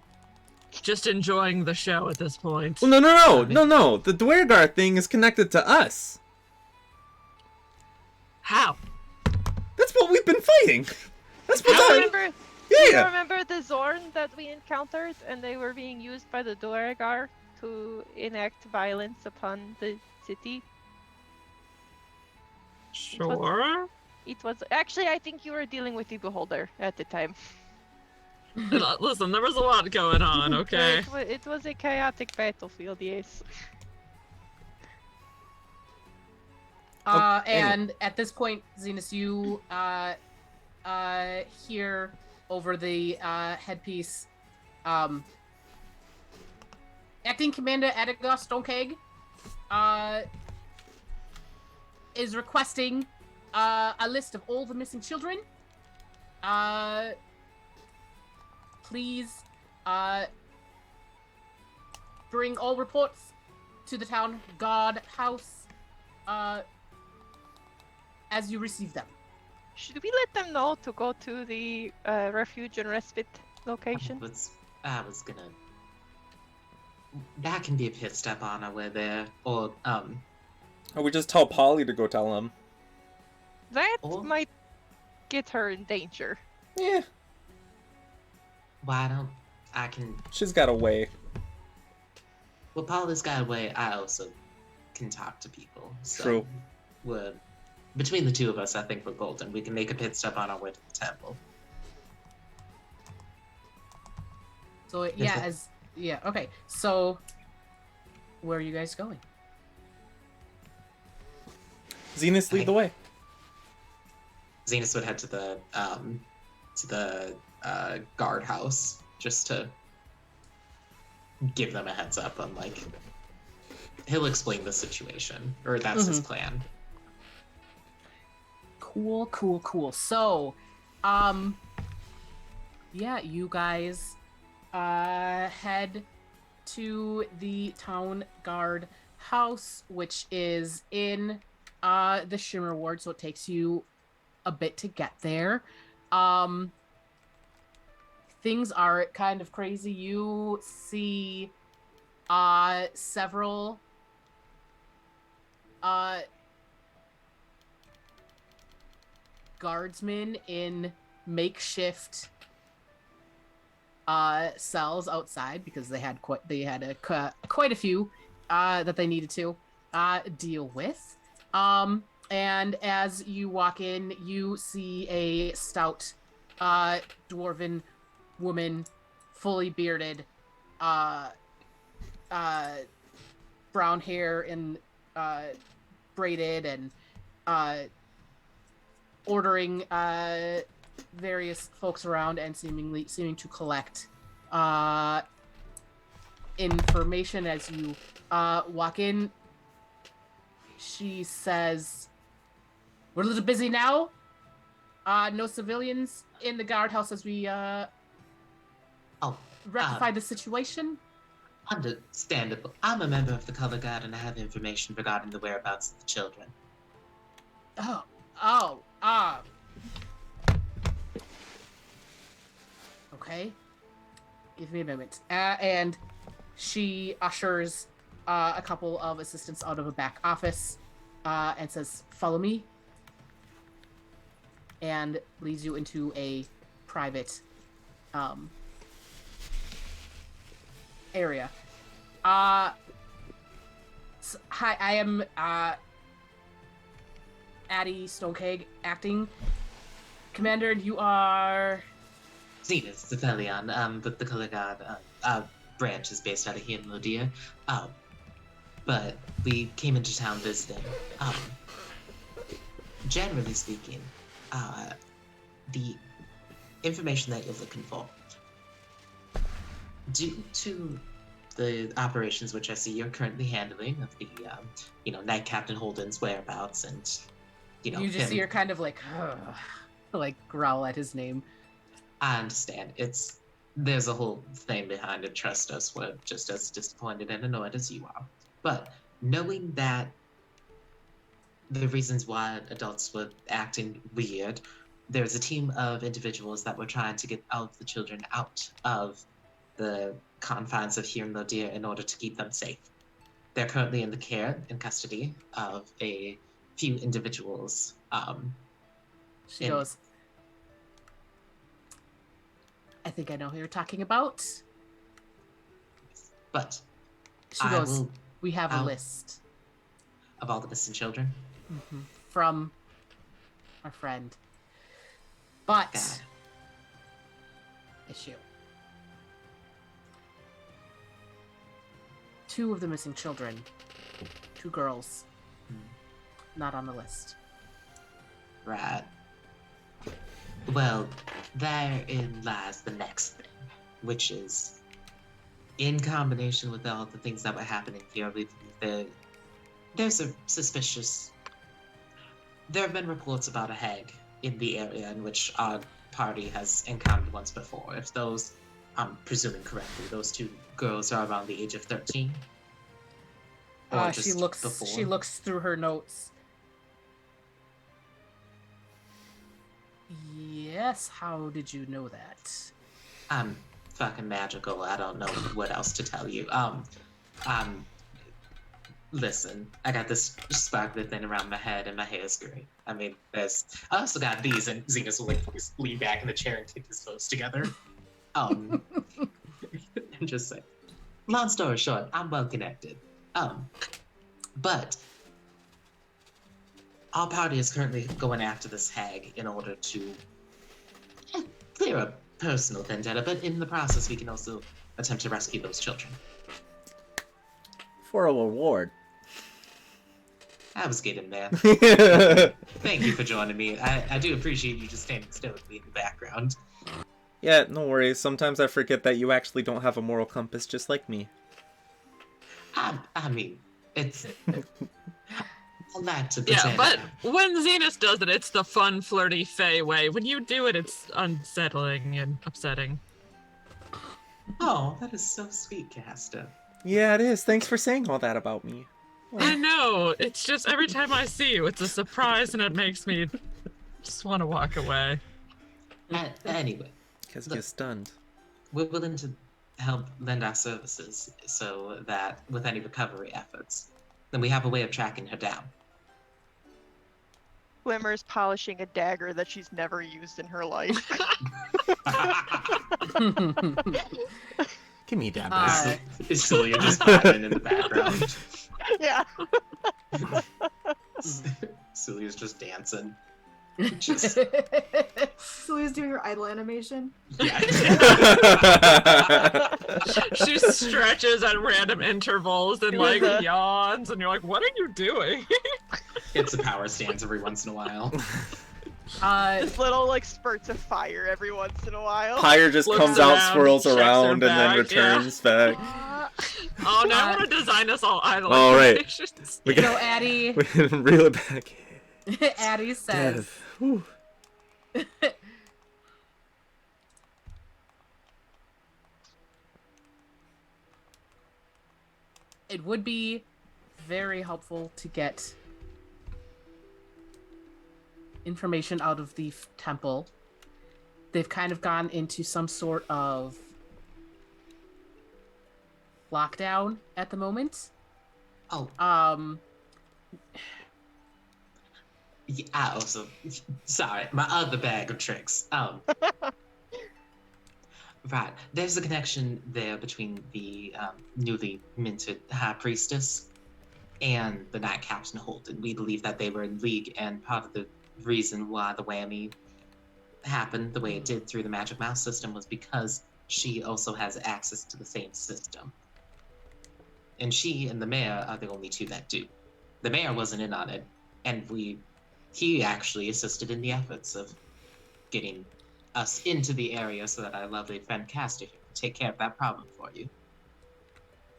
just enjoying the show at this point. Well, no. The Duergar thing is connected to us. How? That's what we've been fighting. That's Do you what remember? Do you Yeah. remember the Zorn that we encountered, and they were being used by the Duergar to enact violence upon the city? Sure. It was actually, I think you were dealing with the Beholder at the time. Listen, there was a lot going on, okay? It was a chaotic battlefield, yes. And at this point, Zenus, you hear over the headpiece, Acting Commander Adiga Stonekeg is requesting a list of all the missing children. Please bring all reports to the town guard house as you receive them. Should we let them know to go to the refuge and respite location? I was gonna. That can be a pit step on our way there, or Or we just tell Polly to go tell him. That Or- might get her in danger. Yeah, why don't I can? she's got a way. Well, Paula's got a way. I also can talk to people. So True. We're between the two of us. I think we're golden. We can make a pit stop on our way to the temple. So okay. So where are you guys going? Zenus, lead the way. Zenus would head to the guardhouse just to give them a heads up on he'll explain the situation, or that's his plan. Cool. So, you guys head to the town guard house, which is in the Shimmer Ward, so it takes you a bit to get there. Things are kind of crazy. You see several guardsmen in makeshift cells outside because they had quite a few that they needed to deal with. And as you walk in, you see a stout dwarven woman, fully bearded, brown hair and braided, and ordering various folks around and seeming to collect information as you walk in. She says, "We're a little busy now. No civilians in the guardhouse as we rectify the situation." Understandable. I'm a member of the Color Guard and I have information regarding the whereabouts of the children. Okay. Give me a moment. And she ushers a couple of assistants out of a back office and says, "Follow me," and leads you into a private area. Hi, I am Addie Stonekeg, acting commander, and you are... Zenus, the Felion, but the color guard branch is based out of here in Lodia. But we came into town visiting. Generally speaking, the information that you're looking for, due to the operations which I see you're currently handling of the, Knight Captain Holden's whereabouts and, You just see her kind of like, like growl at his name. I understand. There's a whole thing behind it. Trust us, we're just as disappointed and annoyed as you are. But knowing that the reasons why adults were acting weird, there's a team of individuals that were trying to get all of the children out of the confines of here in Lodia in order to keep them safe. They're currently in the care and custody of a few individuals. She goes, "I think I know who you're talking about." But she goes, "We have a list of all the missing children from our friend. But God. Issue. 2 of the missing children, 2 girls, not on the list." Right. Well, therein lies the next thing, which is, in combination with all the things that were happening here, there's a suspicious... There have been reports about a hag in the area in which our party has encountered once before. If those, I'm presuming correctly, those 2 girls are around the age of 13? Or She looks through her notes. Yes, how did you know that? I'm fucking magical. I don't know what else to tell you. Listen, I got this sparkly thing around my head and my hair's green. I mean, I also got these, and Zenus will lean back in the chair and take his toes together. And just say, long story short, I'm well connected. But our party is currently going after this hag in order to clear a personal vendetta, but in the process, we can also attempt to rescue those children. For a reward. I was getting there. Thank you for joining me. I do appreciate you just standing still with me in the background. Yeah, no worries. Sometimes I forget that you actually don't have a moral compass just like me. I mean, it's... I like to Yeah, pretend. but when Zenus does it, it's the fun, flirty, Fae way. When you do it, it's unsettling and upsetting. Oh, that is so sweet, Castor. Yeah, it is. Thanks for saying all that about me. I know. It's just every time I see you, it's a surprise and it makes me just want to walk away. Anyway. Because you're stunned. We're willing to help lend our services so that with any recovery efforts, then we have a way of tracking her down. Glimmer's polishing a dagger that she's never used in her life. Give me that. Is Suliya just vibing in the background? Yeah. Suliya's just dancing. Just... Suliya's doing her idle animation. Yeah. She stretches at random intervals and like yawns, and you're like, "What are you doing?" Hits the power stance every once in a while. Just little like spurts of fire every once in a while. Pyre just Looks comes out, around, swirls checks her around, and then bag, returns back. Oh, now I want to design us all idle. All right. animations. We So can Addie, we can reel it back. Addie says, Death. Whew. it would be very helpful to get information out of the temple. They've kind of gone into some sort of lockdown at the moment. Oh, yeah, I also, sorry, my other bag of tricks. Right, there's a connection there between the newly minted High Priestess and the Knight Captain Holden. We believe that they were in league, and part of the reason why the whammy happened the way it did through the Magic Mouse system was because she also has access to the same system. And she and the mayor are the only two that do. The mayor wasn't in on it, and he actually assisted in the efforts of getting us into the area so that our lovely friend Castor here could take care of that problem for you.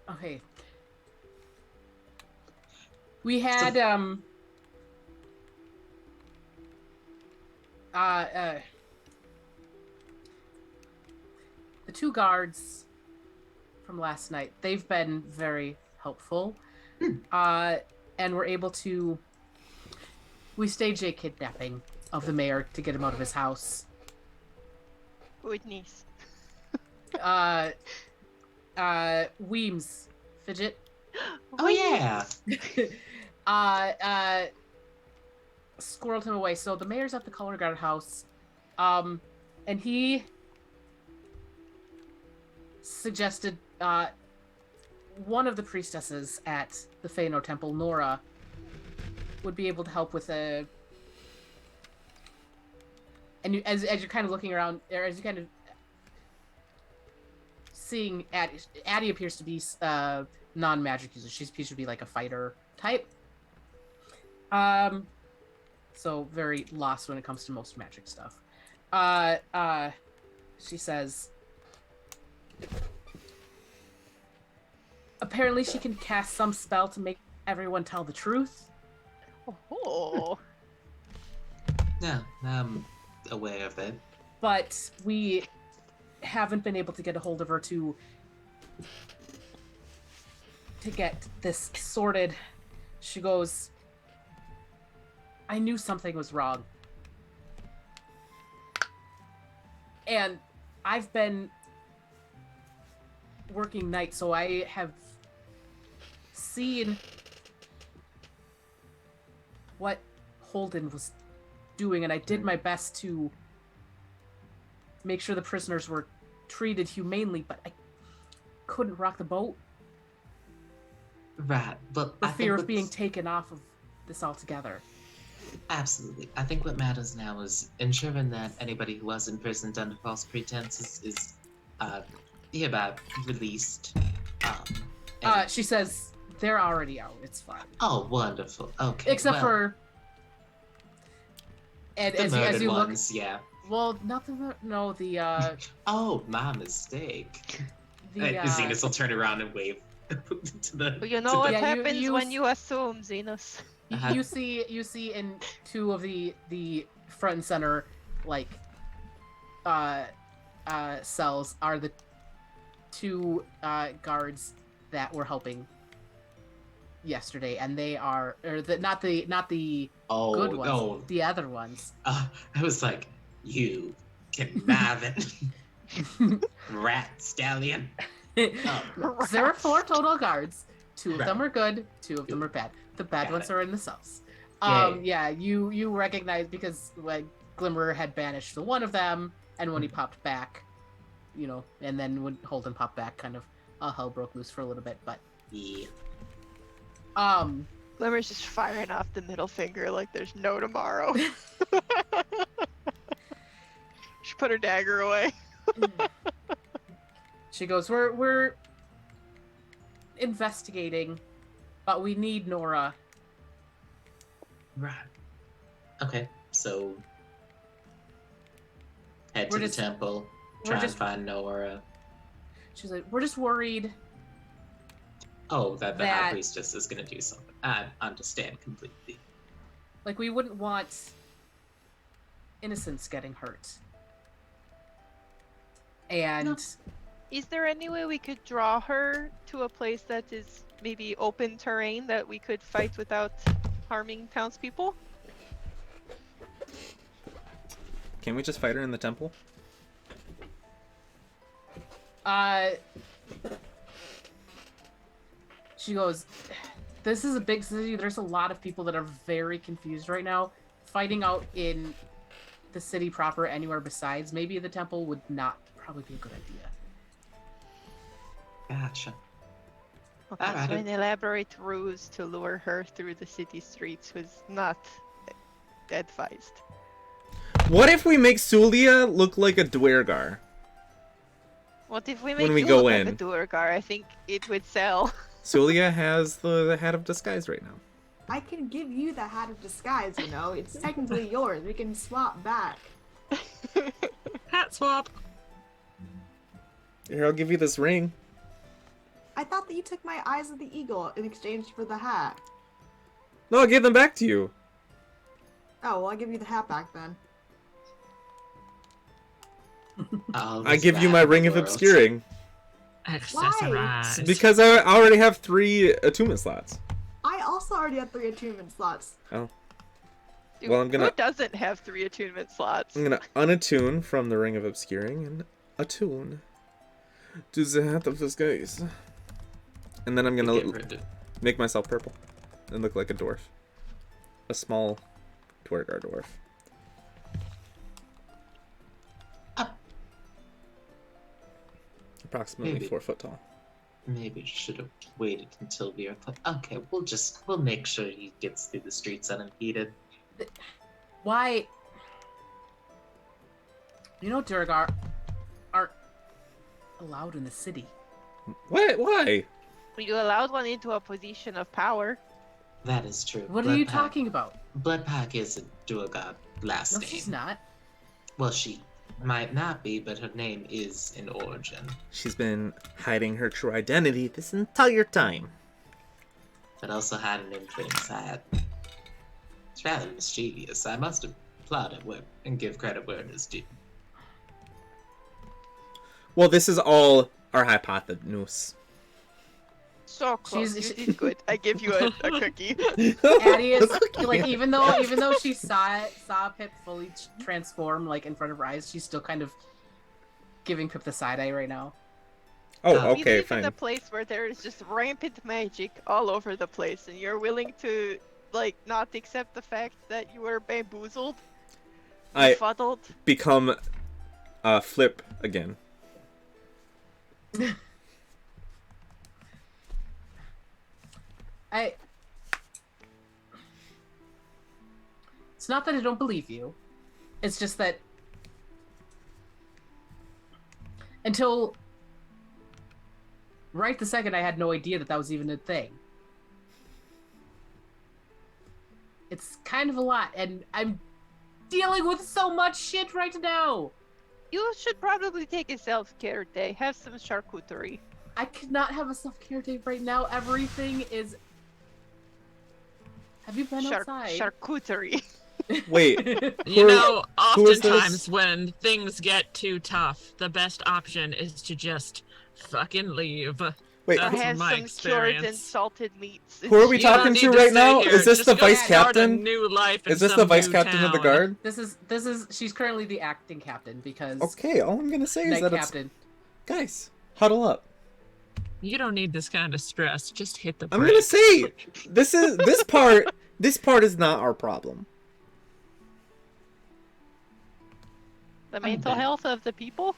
Okay. We had the two guards from last night. They've been very helpful. And we're able to staged a kidnapping of the mayor to get him out of his house. Goodness. Weems, Fidget. Oh yeah! Squirreled him away. So the mayor's at the color guard house. And he suggested one of the priestesses at the Faenor Temple, Nora, would be able to help with a... And you, as you're kind of looking around, or as you kind of seeing Addie appears to be non-magic user. She appears to be like a fighter type. So very lost when it comes to most magic stuff. She says, apparently she can cast some spell to make everyone tell the truth. Oh. Yeah, I'm aware of it. But we haven't been able to get a hold of her to get this sorted. She goes, I knew something was wrong. And I've been working nights, so I have seen what Holden was doing, and I did my best to make sure the prisoners were treated humanely, but I couldn't rock the boat. Right, but For I fear think of being taken off of this altogether. Absolutely. I think what matters now is ensuring that anybody who was imprisoned under false pretenses is hereby released. She says they're already out. It's fine. Oh, wonderful. Okay. Except for, and the as you look, ones, yeah. well, nothing. No, the Oh, my mistake. the Zenus will turn around and wave to the. But you know what Yeah, happens when you assume, Zenus. you see in two of the front and center like cells are the two guards that were helping yesterday, and they are not the good ones, Oh. the other ones. I was like, you conniving rat stallion. Oh. There are 4 total guards. 2 of Right. them are good, 2 of them are bad. The bad Got ones it. are in the cells. Yay. Yeah, you recognize because like Glimmer had banished the one of them, and when he popped back, and then when Holden popped back, kind of hell broke loose for a little bit. But Yeah. Glimmer's just firing off the middle finger like there's no tomorrow. She put her dagger away. she goes, "We're investigating, but we need Nora." Right. Okay, so head We're to just- the temple, we're try and just- find Nora. She's like, "We're just worried." Oh, that the High That- Priestess is gonna do something. I understand completely. Like, we wouldn't want innocents getting hurt. And Is there any way we could draw her to a place that is maybe open terrain that we could fight without harming townspeople? Can we just fight her in the temple? She goes, this is a big city. There's a lot of people that are very confused right now. Fighting out in the city proper, anywhere besides maybe the temple, would not probably be a good idea. Gotcha. Okay, Alright. so an elaborate ruse to lure her through the city streets was not advised. What if we make Suliya look like a Dwergar? What if we When make we you go look in. like a Duergar? I think it would sell. Suliya has the hat of disguise right now. I can give you the hat of disguise, you know. It's technically yours. We can swap back. Hat swap. Here, I'll give you this ring. I thought that you took my eyes of the eagle in exchange for the hat. No, I'll give them back to you. Oh, well, I'll give you the hat back then. I give you my ring of obscuring. Accessorize. Because I already have 3 attunement slots. I also already have 3 attunement slots. Oh. Dude, Well, I'm gonna- Who doesn't have 3 attunement slots? I'm gonna unattune from the ring of obscuring and attune to the hat of disguise. And then I'm gonna make myself purple and look like a dwarf. A small Dwergar dwarf. Approximately Maybe. 4 foot tall. Maybe we should have waited until we are. Okay, we'll make sure he gets through the streets unimpeded. Why? You know, Durgar aren't allowed in the city. What? Why? You allowed one into a position of power. That is true. What are you talking about? Bloodpack is a Duergar last No, name. she's not. Well, she might not be, but her name is in origin. She's been hiding her true identity this entire time. But also had an in plain sight. It's rather mischievous. I must applaud it and give credit where it is due. Well, this is all our hypotenuse. So close. She's- You did good. I give you a cookie. Addie is like, even though she saw Pip fully transform like in front of her eyes, she's still kind of giving Pip the side eye right now. Oh, We We okay, live in fine. a place where there is just rampant magic all over the place, and you're willing to like not accept the fact that you were bamboozled, I befuddled. become Flip again. It's not that I don't believe you. It's just that until right the second I had no idea that was even a thing. It's kind of a lot, and I'm dealing with so much shit right now. You should probably take a self-care day. Have some charcuterie. I could not have a self-care day right now. Everything is. Have you been outside? Charcuterie. Wait, You know, who is this? oftentimes when things get too tough, the best option is to just fucking leave. wait. Or That's have my some cured and experience. salted meats. Who are we You don't talking need to to right stay now? here. Is this Just the go vice start a captain? new life in Is this some the vice new captain of the town. guard? This is she's currently the acting captain because Okay, all I'm gonna say is night that captain. guys, huddle up. You don't need this kind of stress. Just hit the I'm brakes. gonna say this part. This part is not our problem. The mental health of the people.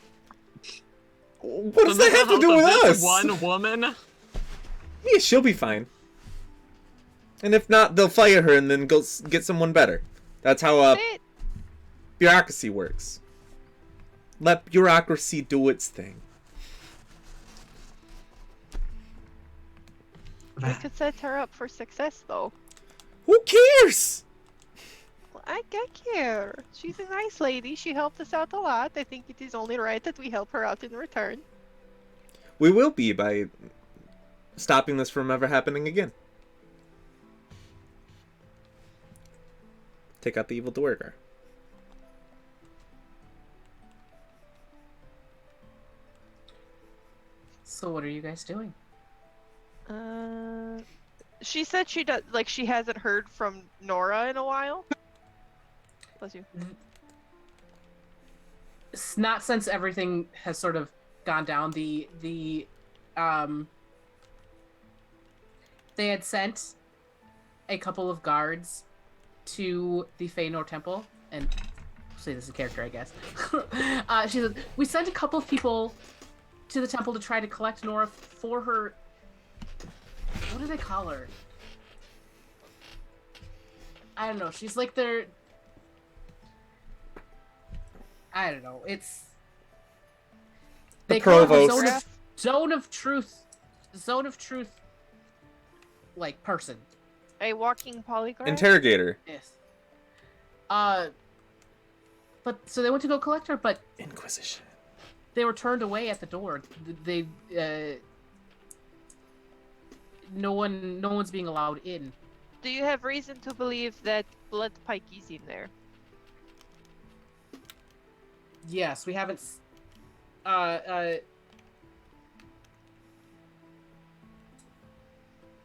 What does that have to do with us? One woman. Yeah, she'll be fine. And if not, they'll fire her and then go get someone better. That's how Sit. bureaucracy works. Let bureaucracy do its thing. We could set her up for success, though. Who cares? Well, I care. She's a nice lady. She helped us out a lot. I think it is only right that we help her out in return. We will be by stopping this from ever happening again. Take out the evil Dwergar. So what are you guys doing? She said she does. Like she hasn't heard from Nora in a while. Bless you. It's not since everything has sort of gone down. The they had sent a couple of guards to the Faenor Temple, and say this is a character, I guess. She said, we sent a couple of people to the temple to try to collect Nora for her... What do they call her? I don't know. She's like their... I don't know. It's... They call it the zone of truth. Zone of truth, like, person. A walking polygraph? Interrogator. Yes. But so they went to go collect her, but Inquisition. they were turned away at the door. They no one's being allowed in. Do you have reason to believe that Blood Pike is in there? Yes, we haven't.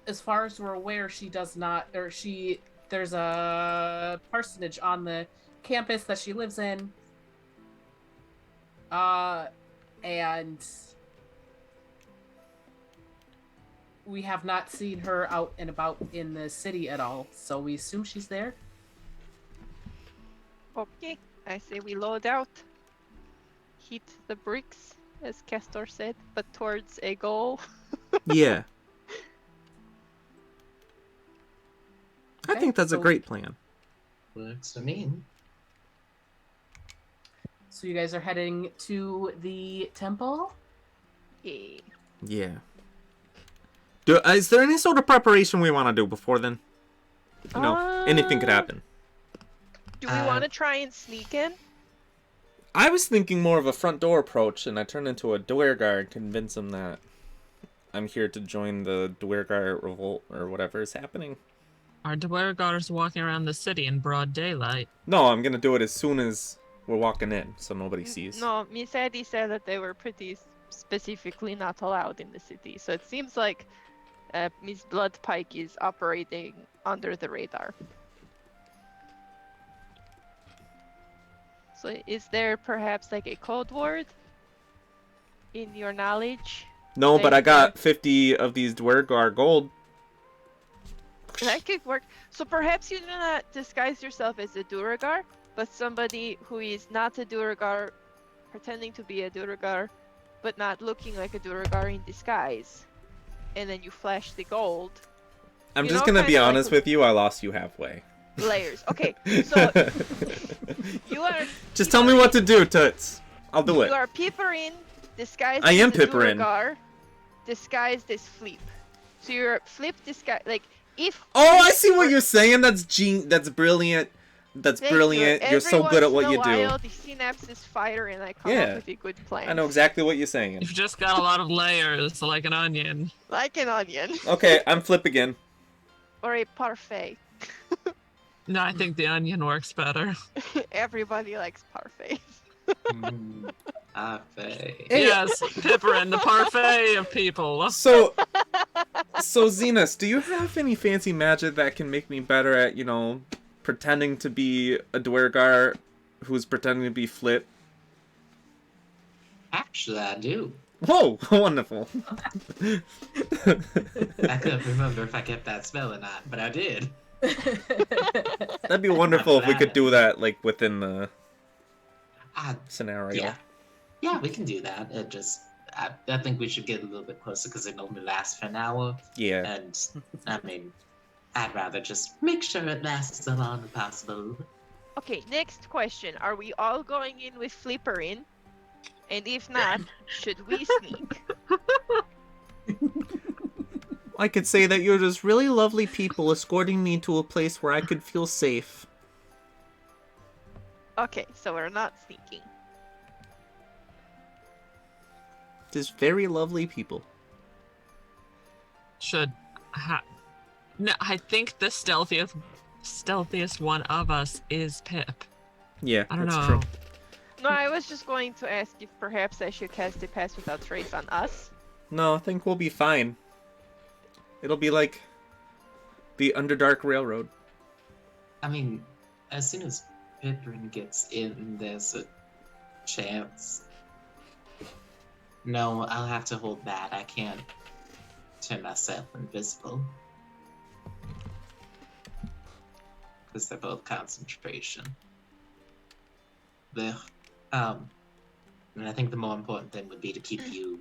As far as we're aware, she does not, or she. There's a parsonage on the campus that she lives in. And we have not seen her out and about in the city at all, so we assume she's there. Okay, I say we load out. Hit the bricks, as Castor said, but towards a goal. Yeah. I Okay, think that's a so- great plan. Works for me. So you guys are heading to the temple? Yeah. Yeah. Is there any sort of preparation we want to do before then? You know, anything could happen. Do we want to try and sneak in? I was thinking more of a front door approach, and I turn into a Duergar, convince them that I'm here to join the Duergar revolt or whatever is happening. Are Duergars walking around the city in broad daylight? No, I'm gonna do it as soon as we're walking in, so nobody sees. No, Miss Eddie said that they were pretty specifically not allowed in the city, so it seems like Miss Bloodpike is operating under the radar. So is there perhaps like a code word in your knowledge? No, but I Like, got 50 of these Duergar gold. That could work. So perhaps you do not disguise yourself as a Duergar, but somebody who is not a Duergar, pretending to be a Duergar, but not looking like a Duergar in disguise. And then you flash the gold. I'm You just know, gonna be kinda like honest with you, I lost you halfway. Layers. Okay, so you are. Just tell me what to do, Toots. I'll do You it. are Pipperin, disguised I am as a Pipperin. Duergar, disguised as Fleep. So you're Flip disguised, like, if... Oh, I see what you're saying. That's That's brilliant. That's Thank brilliant. you. You're so good at what Every you once in a do. while, the synapses fire and I come Yeah. up with a good plan. I know exactly what you're saying. You've just got a lot of layers, like an onion. Like an onion. Okay, I'm Flip again. Or a parfait. No, I think the onion works better. Everybody likes parfait. Parfait. Hey. Yes, Pipperin, the parfait of people. So Zenus, do you have any fancy magic that can make me better at, you know, pretending to be a Duergar who's pretending to be Flip? Actually, I do. Whoa, wonderful. I couldn't remember if I kept that spell or not, but I did. That'd be wonderful if we could do that, like, within the Ah, scenario. yeah. Yeah, we can do that. It just, I think we should get a little bit closer because it only lasts for an hour. Yeah. And, I mean, I'd rather just make sure it lasts as long as possible. Okay, next question. Are we all going in with Flipperin? And if not, should we sneak? I could say that you're just really lovely people escorting me to a place where I could feel safe. Okay, so we're not sneaking. Just very lovely people. No, I think the stealthiest one of us is Pip. Yeah, I don't that's know. true. No, I was just going to ask if perhaps I should cast a Pass Without Trace on us. No, I think we'll be fine. It'll be like the Underdark Railroad. I mean, as soon as Pipperin gets in, there's a chance. No, I'll have to hold that. I can't turn myself invisible. because they're both concentration. And I think the more important thing would be to keep you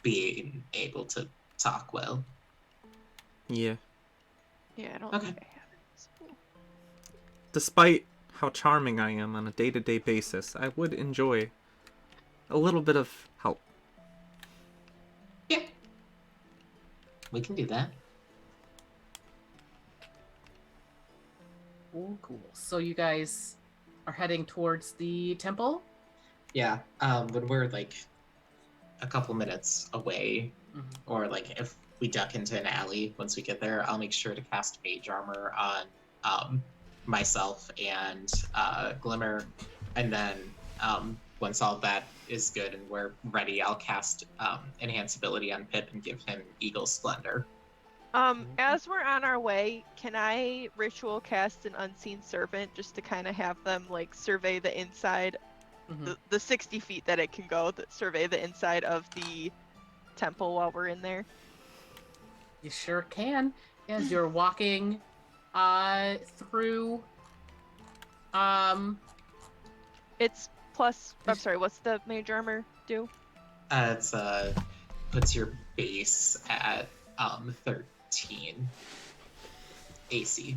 being able to talk well. Yeah. Yeah, I don't Okay. think I have it. Despite how charming I am on a day-to-day basis, I would enjoy a little bit of help. Yeah. We can do that. Cool. So you guys are heading towards the temple? Yeah. When we're like a couple minutes away, or like if we duck into an alley once we get there, I'll make sure to cast mage armor on myself and Glimmer, and then once all that is good and we're ready, I'll cast enhance ability on Pip and give him Eagle Splendor. As we're on our way, can I ritual cast an unseen servant just to kind of have them like survey the inside, the 60 feet that it can go, that survey the inside of the temple while we're in there? You sure can. As you're walking through It's plus, I'm sorry, what's the mage armor do? It's puts your base at 13 AC.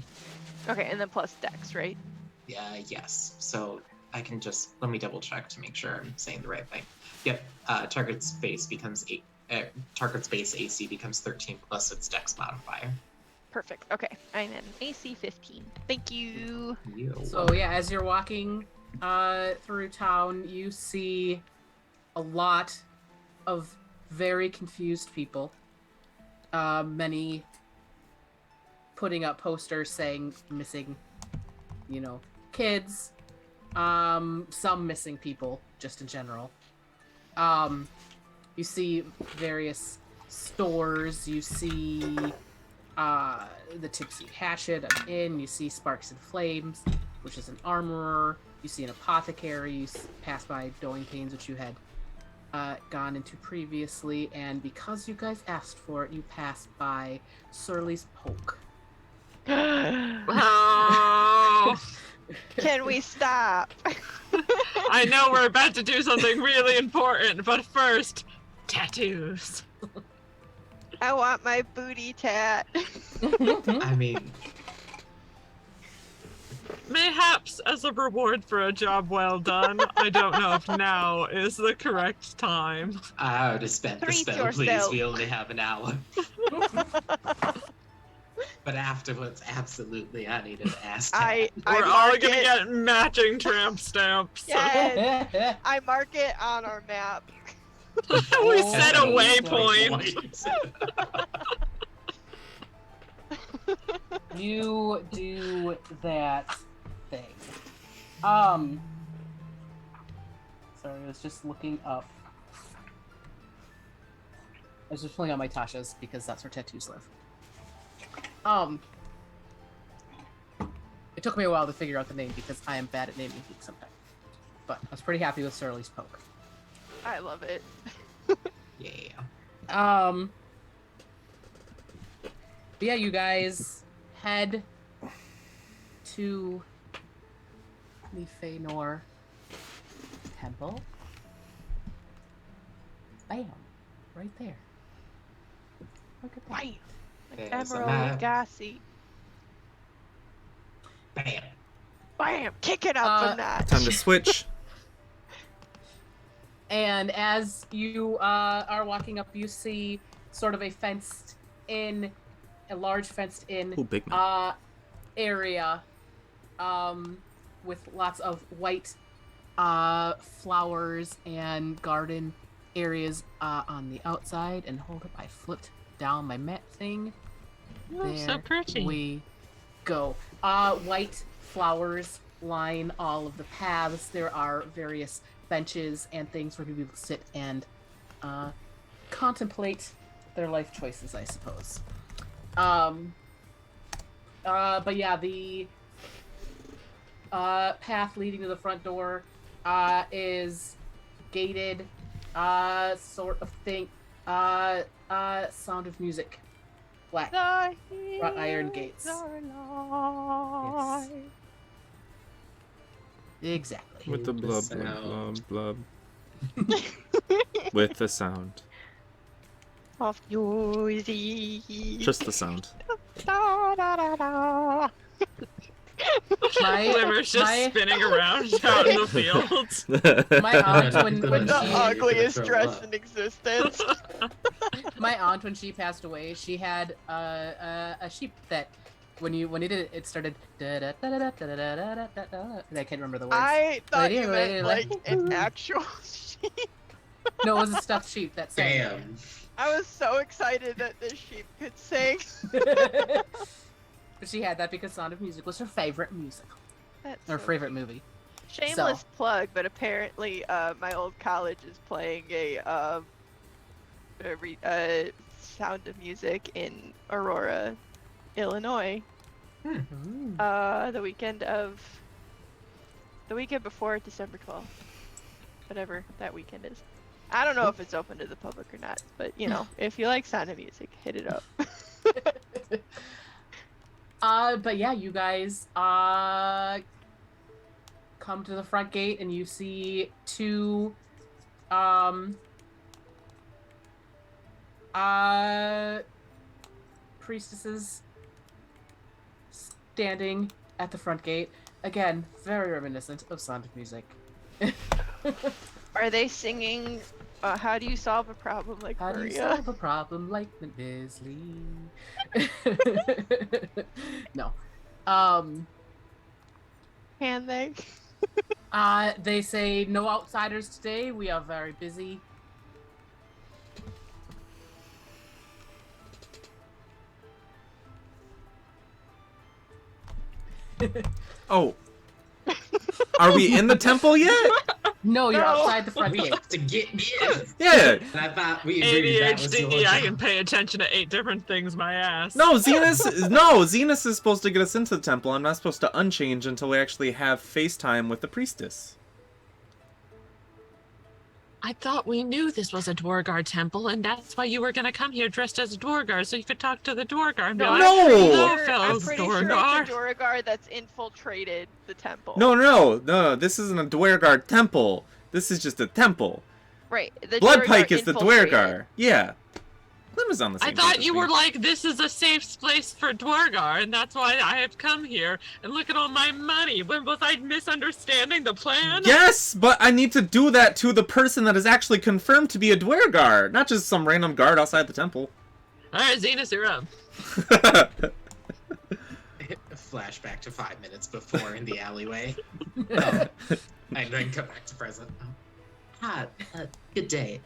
Okay, and then plus dex, right? Yeah, yes. So I can just let me double check to make sure I'm saying the right thing. Yep. Target's base AC becomes 13 plus its dex modifier. Perfect. Okay, I'm in AC 15. Thank you. So yeah, as you're walking through town, you see a lot of very confused people. Many putting up posters saying missing, kids. Some missing people, just in general. You see various stores. You see the Tipsy Hatchet, an inn. You see Sparks and Flames, which is an armorer. You see an apothecary. You pass by Doing Pains, which you had gone into previously, and because you guys asked for it, you passed by Surly's Poke. Oh, Can we stop? I know we're about to do something really important, but first, tattoos. I want my booty tat. I mean, Mayhaps as a reward for a job well done. I don't know if now is the correct time. I already spent the Treat spell, please. yourself. We only have an hour. But afterwards, absolutely, I need an ass tat. We're all gonna get matching tramp stamps. Yes. I mark it on our map. We set a Oh, waypoint. You do that thing. Sorry, I was just looking up. I was just pulling out my Tasha's because that's where tattoos live. It took me a while to figure out the name because I am bad at naming things sometimes. But I was pretty happy with Surly's Poke. I love it. Yeah. But yeah, you guys head to the Faenor Temple. Bam! Right there. Look at that. Bam! There's a Emerald map. Gassy. Bam. Bam! Kick it up a notch. Time to switch. And as you are walking up, you see sort of a large fenced-in Ooh, big man. area with lots of white flowers and garden areas on the outside. And hold up, I flipped down my map thing. Oh, so pretty. We go. White flowers line all of the paths. There are various benches and things for people to sit and contemplate their life choices, I suppose. But yeah, the path leading to the front door is gated, sort of thing. Sound of Music black The wrought iron hills gates. are alive. Exactly. With the The blub, blub, sound. blub, blub. With the sound. Of Yuri. Just the sound. Da, da, da, da. Glimmer's just spinning around out in the fields. My aunt, when Glimmer's The she, you're gonna ugliest throw dress up. in existence. my aunt, when she passed away, she had a sheep that, when you did it, it started. And I can't remember the words. I thought you Lady, meant lady, like an actual sheep. No, it was a stuffed sheep that sang. Damn. I was so excited that this sheep could sing. But she had that because Sound of Music was her favorite musical, That's or so favorite movie. Shameless plug, but apparently my old college is playing a Sound of Music in Aurora, Illinois. The weekend before December 12th. Whatever that weekend is. I don't know if it's open to the public or not, but you know, if you like Sound of Music, hit it up. But yeah, you guys come to the front gate and you see two priestesses standing at the front gate. Again, very reminiscent of Sound of Music. Are they singing How Do You Solve a Problem Like How do you Maria? solve a problem like Bisley? No. Can they? They say no outsiders today. We are very busy. Oh. Are we in the temple yet? No, you're No. outside the front We gate. have to get in. Yeah. And I thought we agreed that was your ADHD, I job. can pay attention to 8 different things, my ass. No, Zenus is supposed to get us into the temple. I'm not supposed to unchange until we actually have FaceTime with the priestess. I thought we knew this was a Dwargar temple, and that's why you were gonna come here dressed as a Dwargar, so you could talk to the Dwargar and be like, No! "Hello, I'm fellow pretty sure Dwargar." it's a Dwargar that's infiltrated the temple. No, this isn't a Dwargar temple. This is just a temple. Right. The Bloodpike Dwargar is the infiltrated. Dwargar. Yeah. Glimmer's on the same I page thought as you me. were like, this is a safe place for Dwargar, and that's why I have come here. And look at all my money. When was I misunderstanding the plan? Yes, but I need to do that to the person that is actually confirmed to be a Dwargar, not just some random guard outside the temple. All right, Zenus, you're up. Flashback to 5 minutes before in the alleyway. And then come back to present. Hi, good day.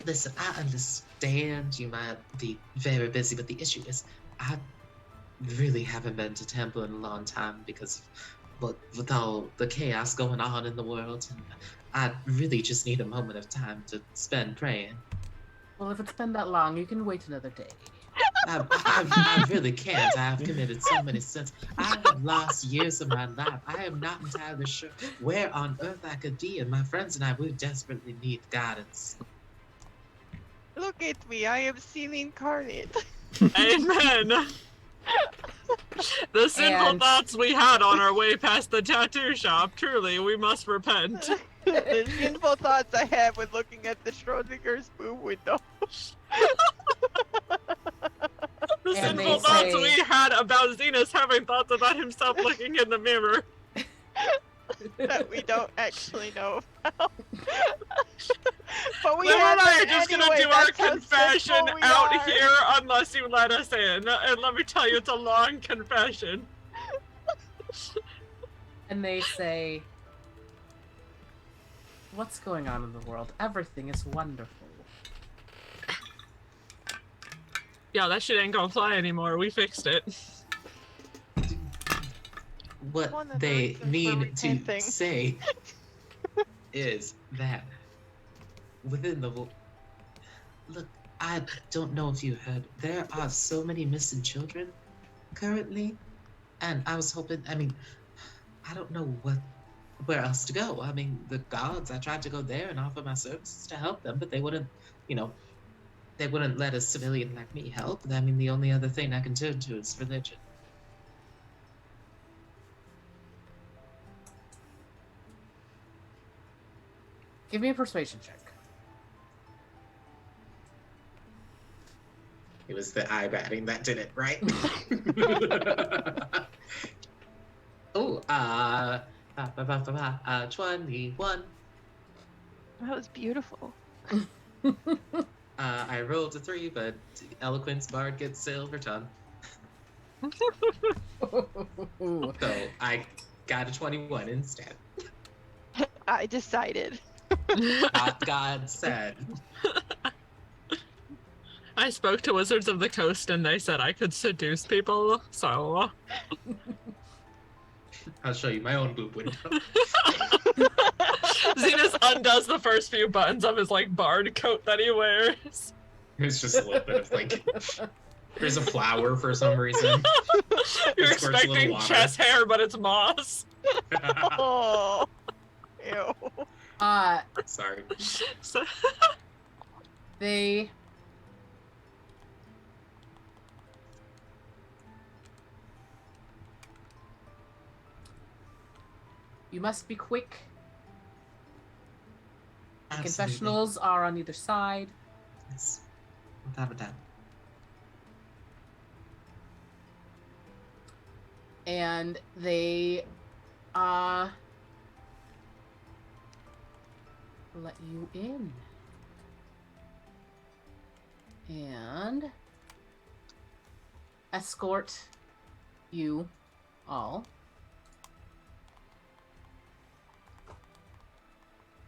Listen, I understand you might be very busy, but the issue is I really haven't been to temple in a long time because with all the chaos going on in the world, and I really just need a moment of time to spend praying. Well, if it's been that long, you can wait another day. I really can't. I have committed so many sins. I have lost years of my life. I am not entirely sure where on earth I could be, and my friends and I, we desperately need guidance. Look at me, I am seen incarnate. Amen. The sinful And- thoughts we had on our way past the tattoo shop, truly, we must repent. The sinful thoughts I had when looking at the Schrodinger's boob window. The And they sinful thoughts say- we had about Zenus having thoughts about himself looking in the mirror. That we don't actually know about. But we Glimmer have and I are them just anyway, gonna do our that's how confession simple we out are. here unless you let us in. And let me tell you, it's a long confession. And they say, what's going on in the world? Everything is wonderful. Yeah, that shit ain't gonna fly anymore. We fixed it. What One of they the reasons mean for to repenting. say is that within the look, I don't know if you heard, there are so many missing children currently, and I was hoping, I mean, I don't know where else to go. I mean, the gods, I tried to go there and offer my services to help them, but they wouldn't, they wouldn't let a civilian like me help. I mean, the only other thing I can turn to is religion. Give me a persuasion check. It was the eye batting that did it, right? Oh, 21. That was beautiful. I rolled a 3, but Eloquence Bard gets silver tongue. So I got a 21 instead. I decided. God said. I spoke to Wizards of the Coast and they said I could seduce people, so... I'll show you my own boob window. Zenus undoes the first few buttons of his, like, bard coat that he wears. It's just a little bit of, like... There's a flower for some reason. You're It squirts a little expecting water. chest hair, but it's moss. Oh. Ew. Sorry. So... They... You must be quick. The Absolutely. confessionals are on either side. Yes. Without a doubt. And they let you in. And escort you all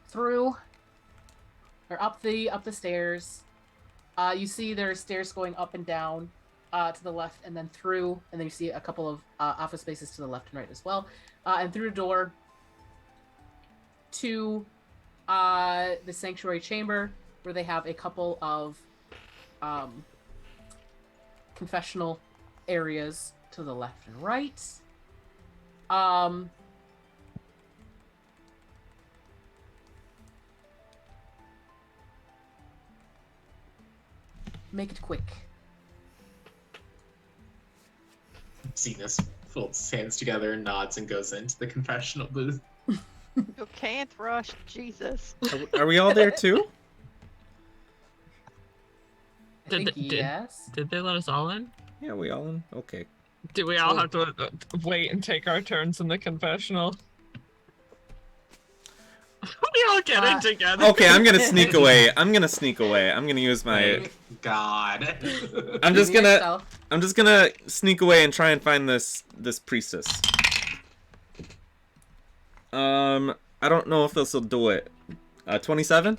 through or up the stairs. You see there are stairs going up and down to the left and then through, and then you see a couple of office spaces to the left and right as well, and through a door to the sanctuary chamber where they have a couple of confessional areas to the left and right. Make it quick. Zenus folds his hands together and nods and goes into the confessional booth. You can't rush, Jesus. Are we all there too? I think yes. Did they let us all in? Yeah, we all in? Okay. Do we all have to wait and take our turns in the confessional? We all get in together. Okay, I'm gonna sneak away. I'm gonna use my... Thank God. I'm just gonna sneak away and try and find this priestess. I don't know if this will do it. 27?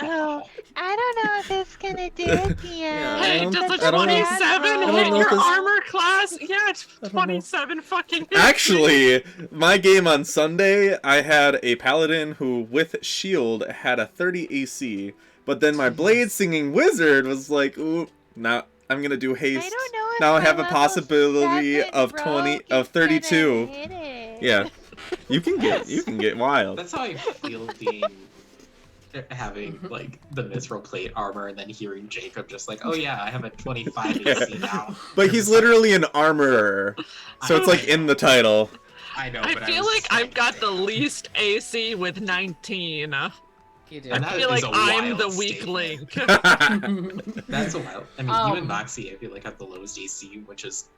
Oh, I don't know if it's gonna do it, Tia. Hey, does a I don't know. 27 I don't hit know if your this- armor class? Yeah, it's 27 fucking hits. Actually, my game on Sunday, I had a paladin who, with shield, had a 30 AC. But then my blade singing wizard was like, ooh, now I'm gonna do haste. I don't know if Now I my have a level possibility 7 of rogue is 32. gonna hit it. Yeah, you can get wild. That's how I feel having like the mithril plate armor and then hearing Jacob just like, oh yeah, I have a 25 AC now. But he's literally an armorer, so it's like in the title. I know, I but feel was like I've got the least AC with 19. You do. And I that feel like is a I'm the wild weak statement. link. That's a wild. I mean, you and Moxie, I feel like have the lowest AC, which is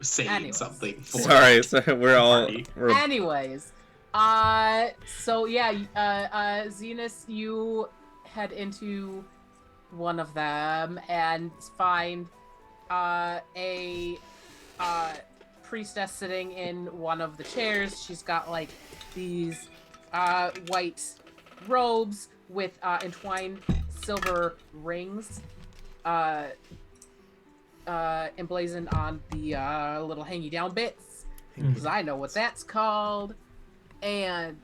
saying Anyways. something. For Sorry, we're all party. Anyways, so yeah, Zenus, you head into one of them and find a priestess sitting in one of the chairs. She's got like these white robes with entwined silver rings emblazoned on the little hangy down bits, because I know what that's called. And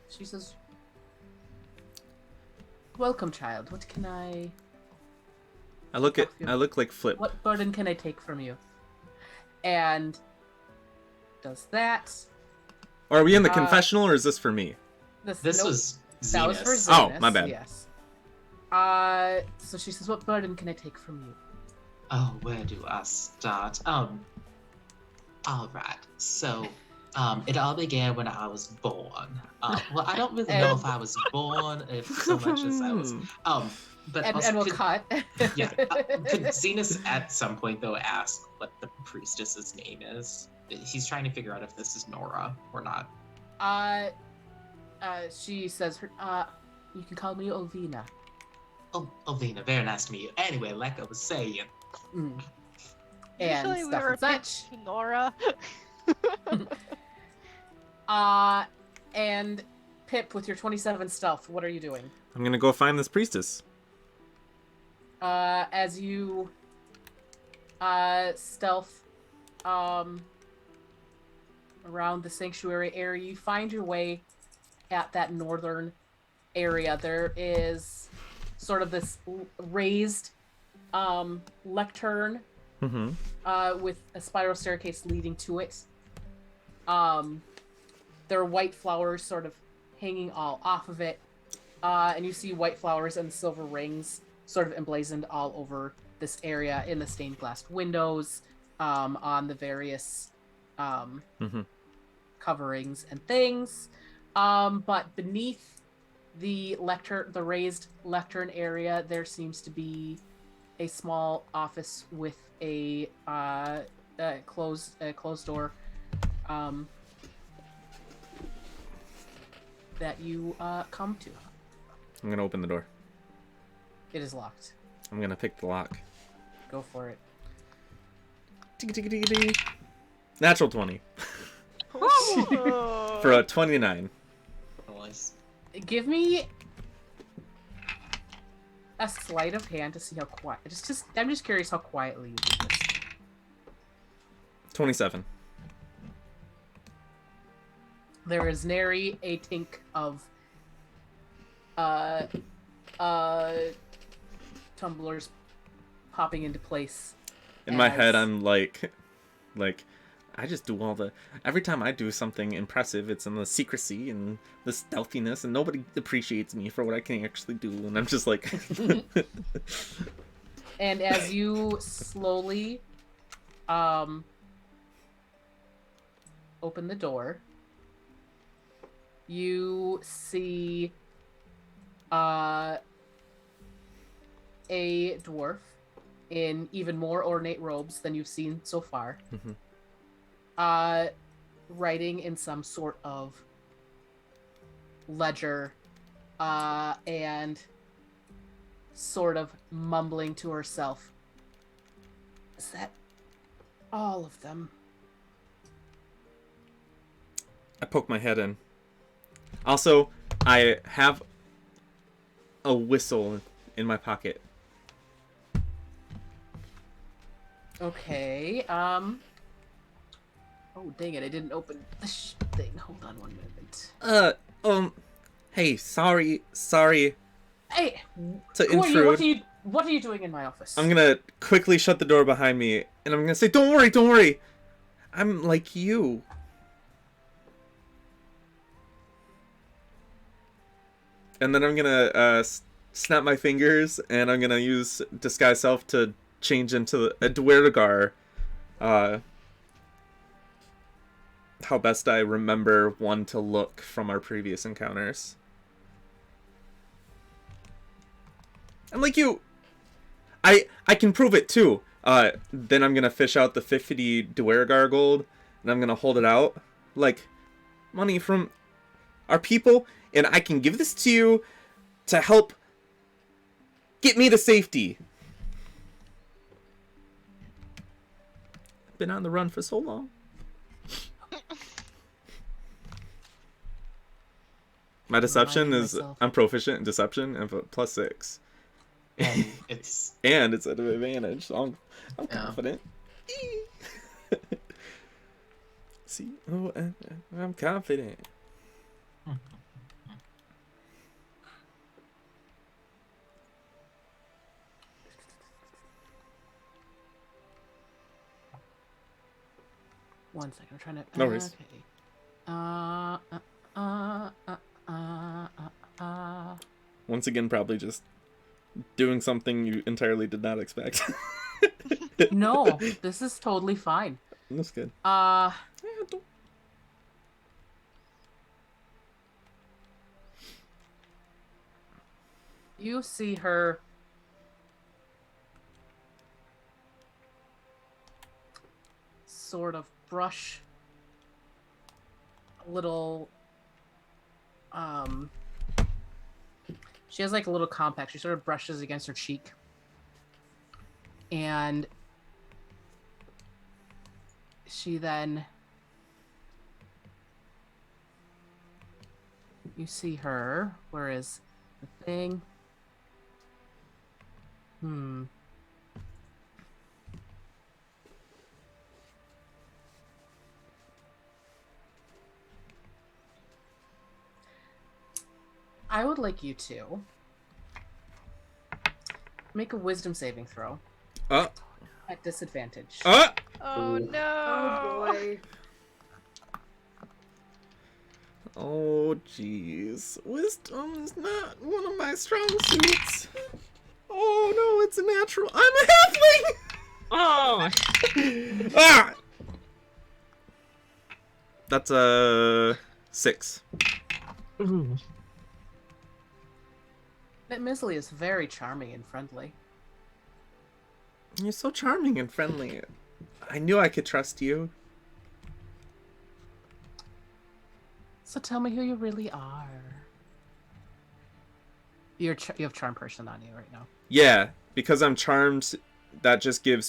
she says, welcome, child. What can I look like Flip. what burden can I take from you? And does that. Or are we in the confessional, or is this for me? This nope, was that was for Zenus. Oh, Zenus, my bad. Yes. So she says, "What burden can I take from you?" Oh, where do I start? All right. So, it all began when I was born. Well, I don't really know if I was born, if so much as I was. But also, And we'll could, cut. yeah, could Zenus at some point though ask what the priestess's name is? He's trying to figure out if this is Nora or not. She says, "You can call me Olvina." Oh, Alvina, very nice to meet you. Anyway, like I was saying. Mm. And Usually we stuff were and such. to Nora. And Pip, with your 27 stealth, what are you doing? I'm gonna go find this priestess. As you stealth around the sanctuary area, you find your way at that northern area. There is sort of this raised lectern with a spiral staircase leading to it. There are white flowers sort of hanging all off of it, and you see white flowers and silver rings sort of emblazoned all over this area in the stained glass windows, on the various coverings and things. But beneath the raised lectern area, there seems to be a small office with a closed door that you come to. I'm gonna open the door. It is locked. I'm gonna pick the lock. Go for it. Natural 20 Oh. for a 29. Nice. Give me a sleight of hand to see how quiet. I'm just curious how quietly you do this. 27. There is nary a tink of tumblers popping into place. In my head, as- I'm like, I just do all the. Every time I do something impressive, it's in the secrecy and the stealthiness, and nobody appreciates me for what I can actually do. And I'm just like. And as you slowly open the door, you see a dwarf in even more ornate robes than you've seen so far, writing in some sort of ledger, and sort of mumbling to herself. Is that all of them? I poke my head in. Also, I have a whistle in my pocket. Okay, oh dang it, I didn't open the thing. Hold on one moment. Hey, sorry Hey, to who are you? intrude. What are you doing in my office? I'm gonna quickly shut the door behind me, and I'm gonna say, don't worry. I'm like you. And then I'm gonna snap my fingers, and I'm gonna use disguise self to change into a Dwergar. How best I remember one to look from our previous encounters. I'm like you. I can prove it too. Then I'm gonna fish out the 50 Dwergar gold, and I'm gonna hold it out like money from our people, and I can give this to you to help get me to safety. I've been on the run for so long. My deception is I'm proficient in deception and +6. And it's And it's at an advantage, so I'm confident. See, I'm confident. One second, I'm trying to. No worries. Okay. Uh, uh, uh, uh, uh. Once again, probably just doing something you entirely did not expect. No, this is totally fine. That's good. You see her sort of brush a little, she has like a little compact. She sort of brushes against her cheek. And she then, you see her, where is the thing? I would like you to make a wisdom saving throw at disadvantage. Oh no! Oh boy. Oh, jeez. Wisdom is not one of my strong suits. Oh, no, it's a natural. I'm a halfling! Oh, Ah! That's a 6. ooh. That Misley is very charming and friendly. You're so charming and friendly. I knew I could trust you. So tell me who you really are. You have charm person on you right now. Yeah, because I'm charmed, that just gives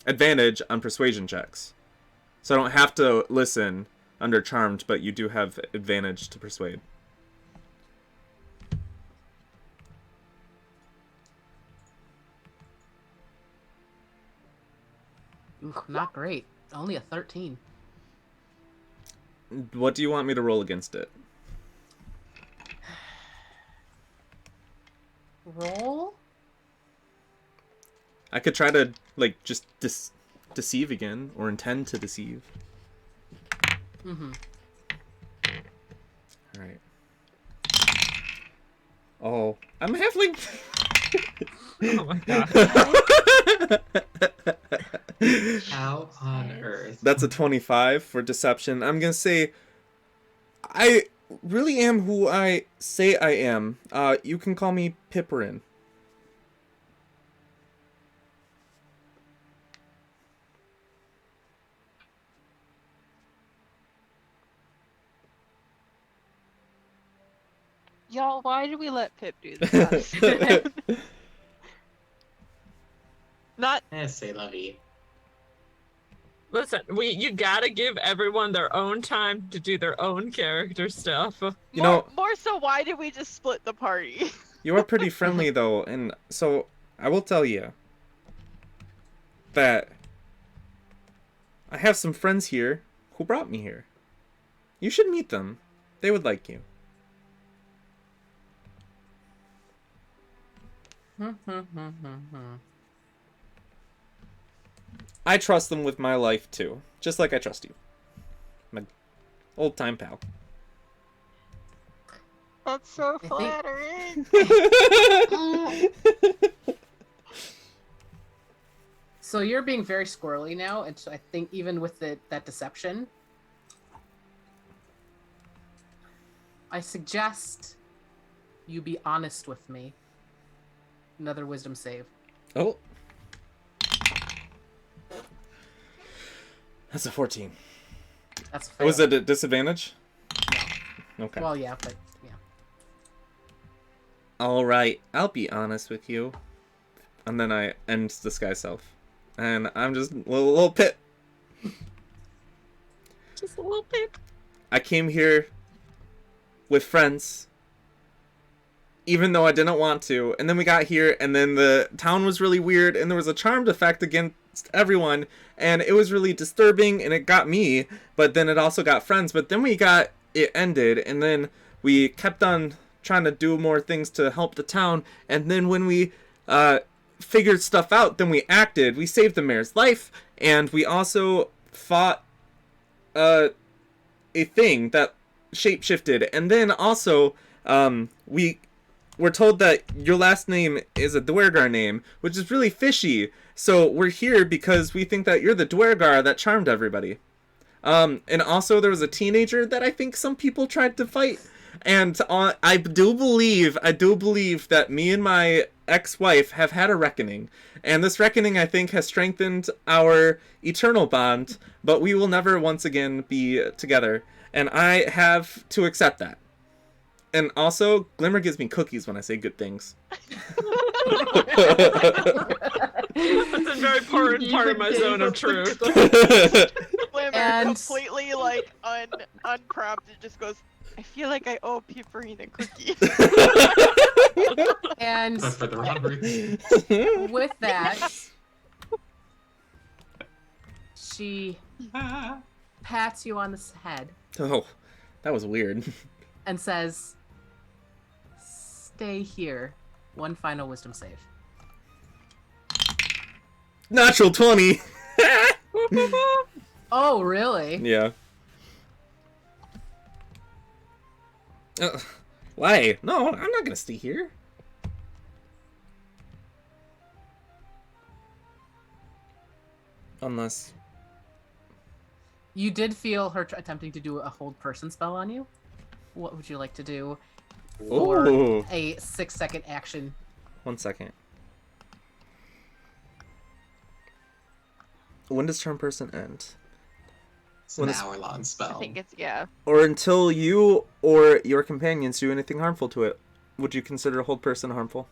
advantage on persuasion checks. So I don't have to listen under charmed, but you do have advantage to persuade. Ooh, not great. Only a 13. What do you want me to roll against it? Roll? I could try to, like, just deceive again, or intend to deceive. Mm-hmm. Alright. Oh, I'm a halfling! Oh my god. How on earth? That's a 25 for deception. I'm gonna say, I really am who I say I am. You can call me Pipperin. Y'all, why did we let Pip do this? Not Say lovey. Listen, you gotta give everyone their own time to do their own character stuff. You know, more so. Why did we just split the party? you are pretty friendly though, and so I will tell you that I have some friends here who brought me here. You should meet them. They would like you. I trust them with my life too, just like I trust you. My old time pal. That's so think- flattering. So you're being very squirrely now, and so I think even with that deception, I suggest you be honest with me. Another wisdom save. Oh. That's a 14. That's fair. Was it a disadvantage? Okay. Well, yeah, but yeah. Alright, I'll be honest with you. And then I end disguise self. And I'm just a little Pip. Just a little bit. I came here with friends, even though I didn't want to. And then we got here, and then the town was really weird, and there was a charmed effect against everyone, and it was really disturbing, and it got me, but then it also got friends. But then it ended, and then we kept on trying to do more things to help the town, and then when we figured stuff out, then we acted. We saved the mayor's life, and we also fought a thing that shape-shifted, and then also we were told that your last name is a Duergar name, which is really fishy. So we're here because we think that you're the Duergar that charmed everybody. And also there was a teenager that I think some people tried to fight. And I do believe that me and my ex-wife have had a reckoning. And this reckoning, I think, has strengthened our eternal bond, but we will never once again be together. And I have to accept that. And also, Glimmer gives me cookies when I say good things. That's a very important part of my zone of truth. Glimmer And- completely like unprompted just goes, I feel like I owe Pipperin a cookie. And But for the wrong reason. with that, she pats you on the head Oh, that was weird. and says, "Stay here. One final wisdom save." Natural 20! Oh, really? Yeah. Why? No, I'm not gonna stay here. Unless... You did feel her attempting to do a hold person spell on you. What would you like to do? Or Ooh. a 6-second action. 1 second. When does turn person end? It's When an it's- hour-long I spell. think it's, yeah. Or until you or your companions do anything harmful to it. Would you consider hold person harmful?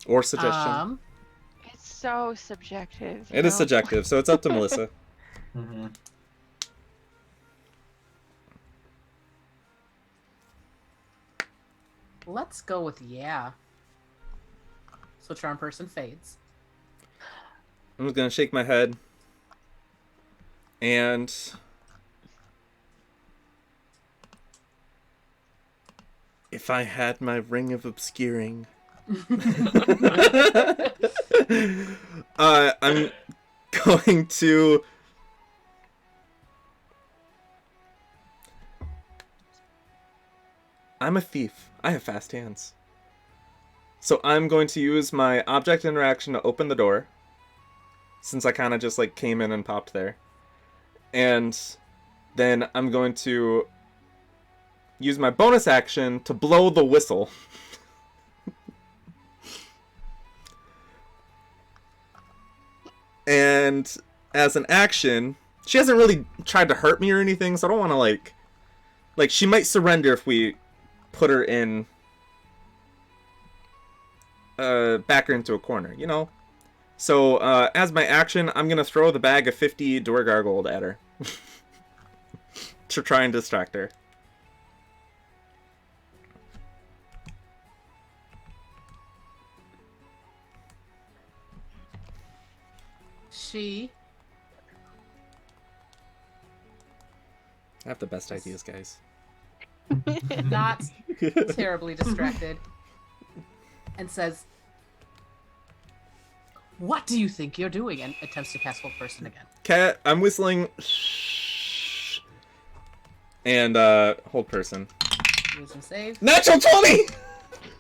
Or suggestion? It's so subjective. It is subjective, so it's up to Melissa. Mm-hmm. Let's go with yeah. So charm person fades. I'm just gonna shake my head. And... if I had my ring of obscuring... I'm going to... I'm a thief. I have fast hands. So I'm going to use my object interaction to open the door. Since I kind of just like came in and popped there. And then I'm going to use my bonus action to blow the whistle. And as an action, she hasn't really tried to hurt me or anything, so I don't want to like she might surrender if we put her in back her into a corner, you know? So, as my action, I'm gonna throw the bag of 50 Duergar gold at her. To try and distract her. She I have the best ideas, guys. not terribly distracted and says, "What do you think you're doing?" and attempts to cast hold person again. Cat, I'm whistling. And, hold person. Wisdom save. Natural 20!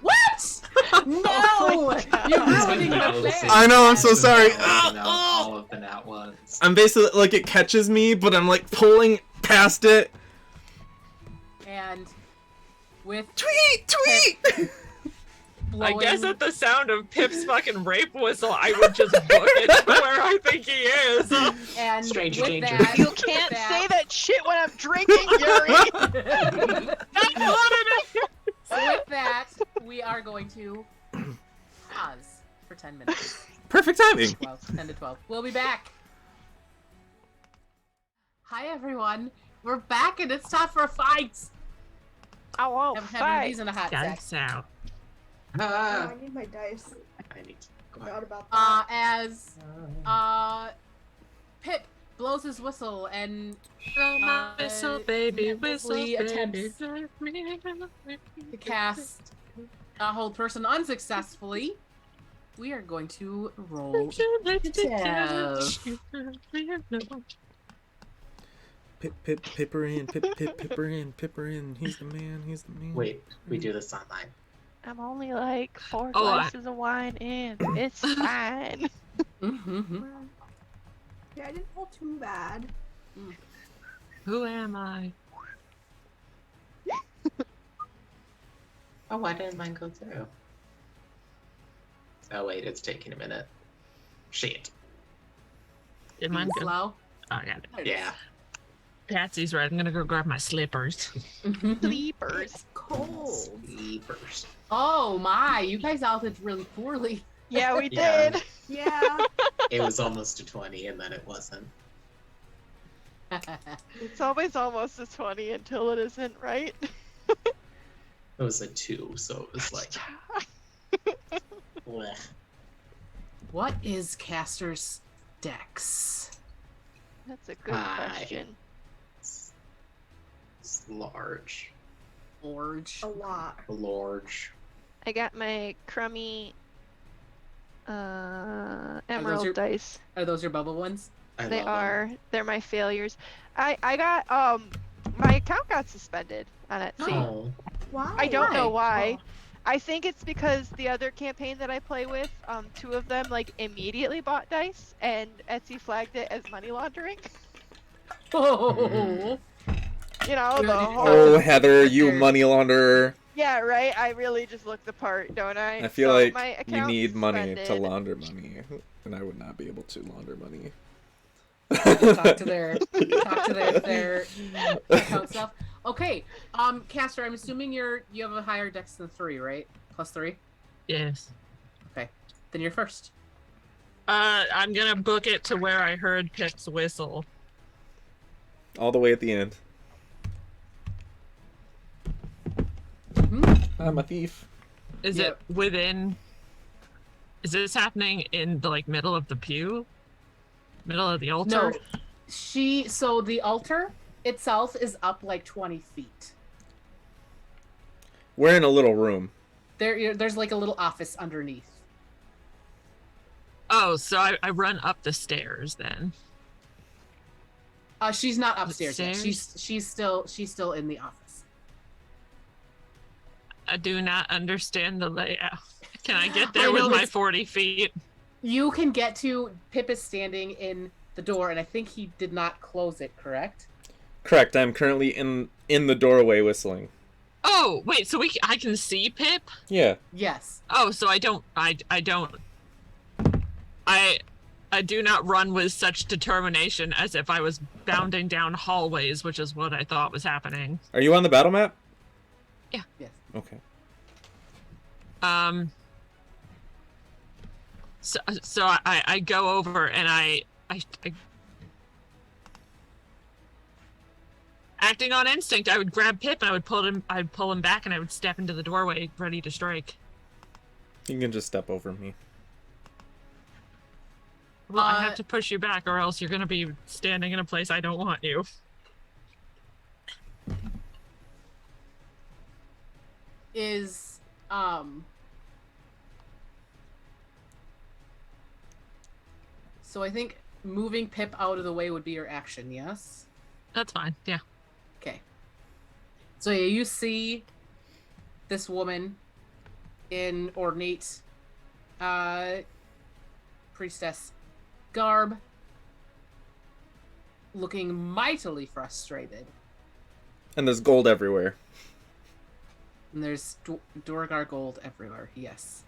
What? No! Oh my You're God. ruining the Analysis. plan. I know, I'm so sorry. All of the nat ones. I'm basically, like, it catches me, but I'm, like, pulling past it. And with Tweet! I guess blowing- at the sound of Pip's fucking rape whistle, I would just book it to where I think he is. and Stranger with danger. that, You can't say that shit when I'm drinking, Yuri! So with that, we are going to pause for 10 minutes. Perfect timing. 10 to 12. We'll be back. Hi everyone. We're back and it's time for a fight. Oh, whoa, Haven't had these in a hot sec. That's out. Oh, Ah, I need my dice. I need to go Forgot ahead. about that. As Pip blows his whistle and Whistle, baby, whistle, Lee baby. attempts to cast hold person unsuccessfully. we are going to roll dev. Pipperin, Pipperin. He's the man. He's the man. Wait, we do this online. I'm only like 4 Oh, glasses of wine in. It's fine. Mm-hmm. Yeah, I didn't roll too bad. Who am I? Oh, why didn't mine go through? Oh wait, it's taking a minute. Shit. Did mine go? Slow. Oh, I got it. There it is. Yeah. Patsy's right. I'm gonna go grab my slippers. Sleepers. Cold. Sleepers. Oh my, you guys all did really poorly. Yeah, we Yeah. did. Yeah. It was almost a 20 and then it wasn't. It's always almost a 20 until it isn't, right? It was a 2, so it was like bleh. What is Castor's dex? That's a good Hi. question. It's large. Orge. A lot. Large. I got my crummy your- emerald dice. Are those your bubble ones? I They love 'em. are. They're my failures. I got my account got suspended on Etsy. Oh. Why? I don't know why. Oh. I think it's because the other campaign that I play with, 2 of them like immediately bought dice, and Etsy flagged it as money laundering. Oh. You know, the Yeah, whole. Oh, Heather, you money launderer. Yeah, right. I really just look the part, don't I? I feel So like my you account's need money to suspended. launder money, and I would not be able to launder money. Talk to their account stuff. Okay, Castor, I'm assuming you have a higher dex than 3, right? +3? Yes. Okay. Then you're first. I'm gonna book it to where I heard Pip's whistle. All the way at the end. I'm a thief. Is Yeah. it within? Is this happening in the like middle of the pew? Middle of the altar? No. So the altar itself is up like 20 feet. We're in a little room. There's like a little office underneath. Oh, so I run up the stairs then. She's not upstairs yet. Upstairs? She's still in the office. I do not understand the layout. Can I get there I know, with my it's- 40 feet? You can get to Pip is standing in the door, and I think he did not close it, correct? Correct. I'm currently in the doorway whistling. Oh, wait, so I can see Pip? Yeah. Yes. Oh, so I do not run with such determination as if I was bounding down hallways, which is what I thought was happening. Are you on the battle map? Yes. Okay. So I go over and I acting on instinct, I would grab Pip and I'd pull him back and I would step into the doorway ready to strike. You can just step over me. Well, I have to push you back or else you're gonna be standing in a place I don't want you. Is so I think moving Pip out of the way would be your action, yes? That's fine, yeah. Okay. So yeah, you see this woman in ornate priestess garb looking mightily frustrated. And there's gold everywhere. And there's Dorgar gold everywhere, yes.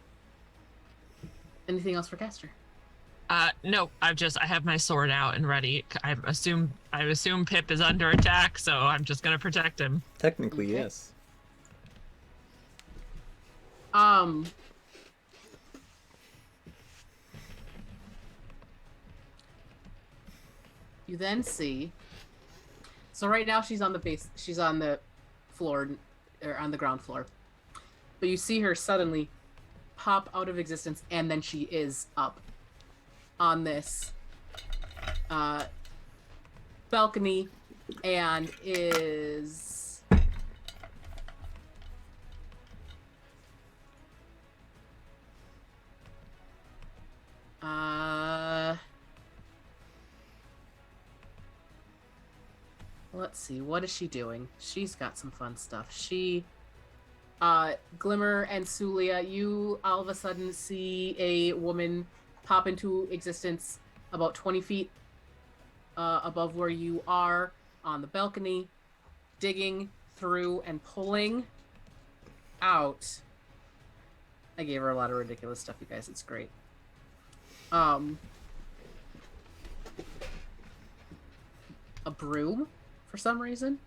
Anything else for Castor? No, I have my sword out and ready. I assume Pip is under attack, so I'm just gonna protect him. Technically, Okay. yes. You then see. So right now she's on the base. She's on the floor, or on the ground floor. But you see her suddenly pop out of existence, and then she is up on this balcony, and is Let's see, what is she doing? She's got some fun stuff. Glimmer and Suliya, you all of a sudden see a woman pop into existence about 20 feet above where you are on the balcony, digging through and pulling out. I gave her a lot of ridiculous stuff, you guys. It's great. A broom, for some reason.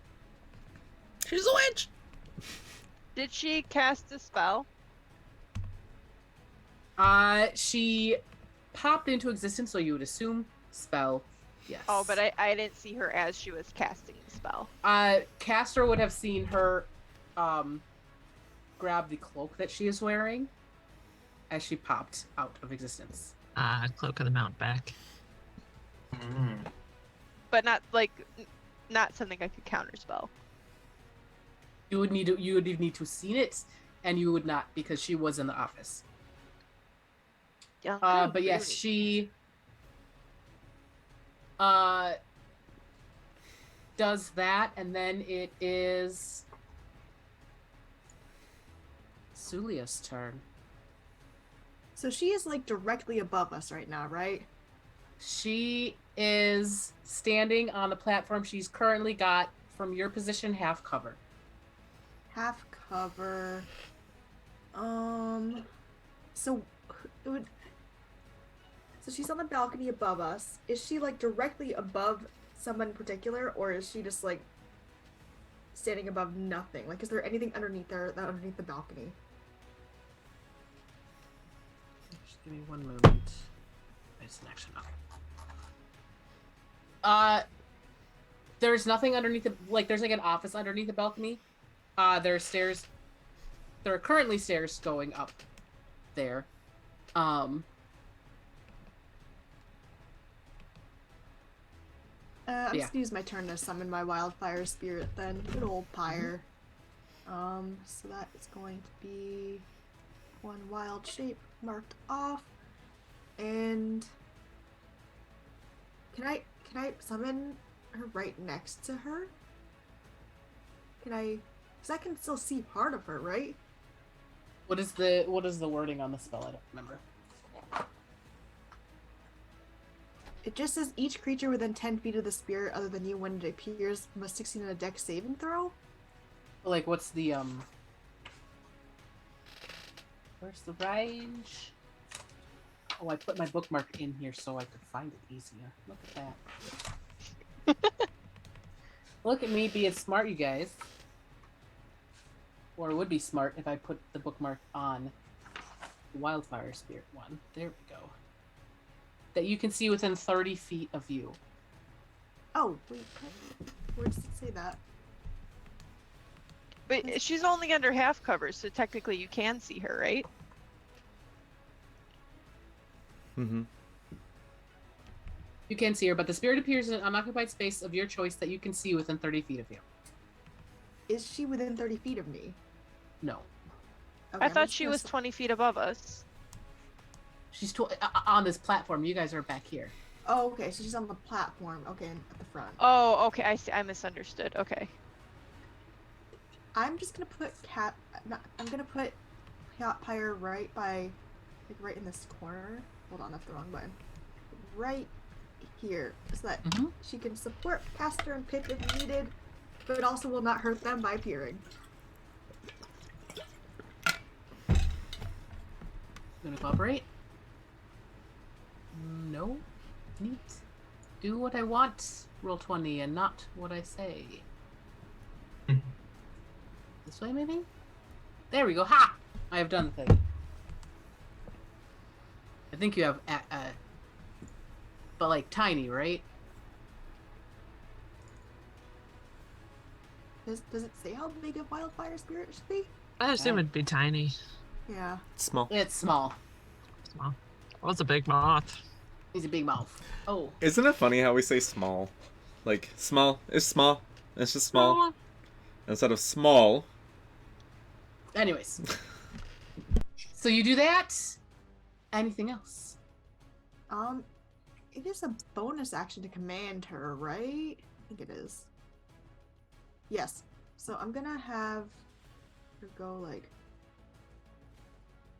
She's a witch! Did she cast a spell? She popped into existence, so you would assume spell. Yes. Oh, but I didn't see her as she was casting the spell. Castor would have seen her grab the cloak that she is wearing as she popped out of existence. Cloak of the Mountebank. But not something I could counterspell. You would need to have seen it, and you would not, because she was in the office. Yeah. But yes, she does that, and then it is Suliya's turn. So she is like directly above us right now, right? She is standing on the platform. She's currently got, from your position, half cover. Half cover. So it would. So she's on the balcony above us. Is she like directly above someone in particular, or is she just like standing above nothing? Like, is there anything underneath her, underneath the balcony? Just give me one moment. It's an action up. There's nothing underneath the, like, there's like an office underneath the balcony. There are stairs. There are currently stairs going up there. I'm Yeah. just gonna use my turn to summon my wildfire spirit then. Good old pyre. So that is going to be one wild shape marked off. And can I summon her right next to her? Can I? Because I can still see part of her, right? What is the wording on the spell? I don't remember. It just says each creature within 10 feet of the spirit other than you when it appears must succeed in a dex saving throw. Like, what's the where's the range? Oh, I put my bookmark in here so I could find it easier. Look at that. Look at me being smart, you guys. Or it would be smart if I put the bookmark on the Wildfire Spirit one. There we go. That you can see within 30 feet of you. Oh, wait. Where does it say that? But she's only under half cover, so technically you can see her, right? Mm-hmm. You can see her, but the spirit appears in an unoccupied space of your choice that you can see within 30 feet of you. Is she within 30 feet of me? No. Okay, I I'm thought just she gonna was 20 feet above us. She's on this platform. You guys are back here. Oh, okay, so she's on the platform. Okay, at the front. Oh, okay, I see. I misunderstood. Okay. I'm just gonna put I'm gonna put Pyre right by, like, right in this corner. Hold on, that's the wrong button. Right here, so that she can support Castor and Pip if needed, but also will not hurt them by peering. Gonna cooperate? No. Neat. Do what I want, roll 20, and not what I say. This way, maybe? There we go. Ha! I have done the thing. I think you have, but like tiny, right? Does it say how big a wildfire spirit should be? I assume it'd be tiny. Yeah. Small. It's small. Small. What's a big moth? He's a big mouth. Oh. Isn't it funny how we say small? Like, small is small. It's just small. Instead of small. Anyways. So you do that. Anything else? It is a bonus action to command her, right? I think it is. Yes. So I'm gonna have her go like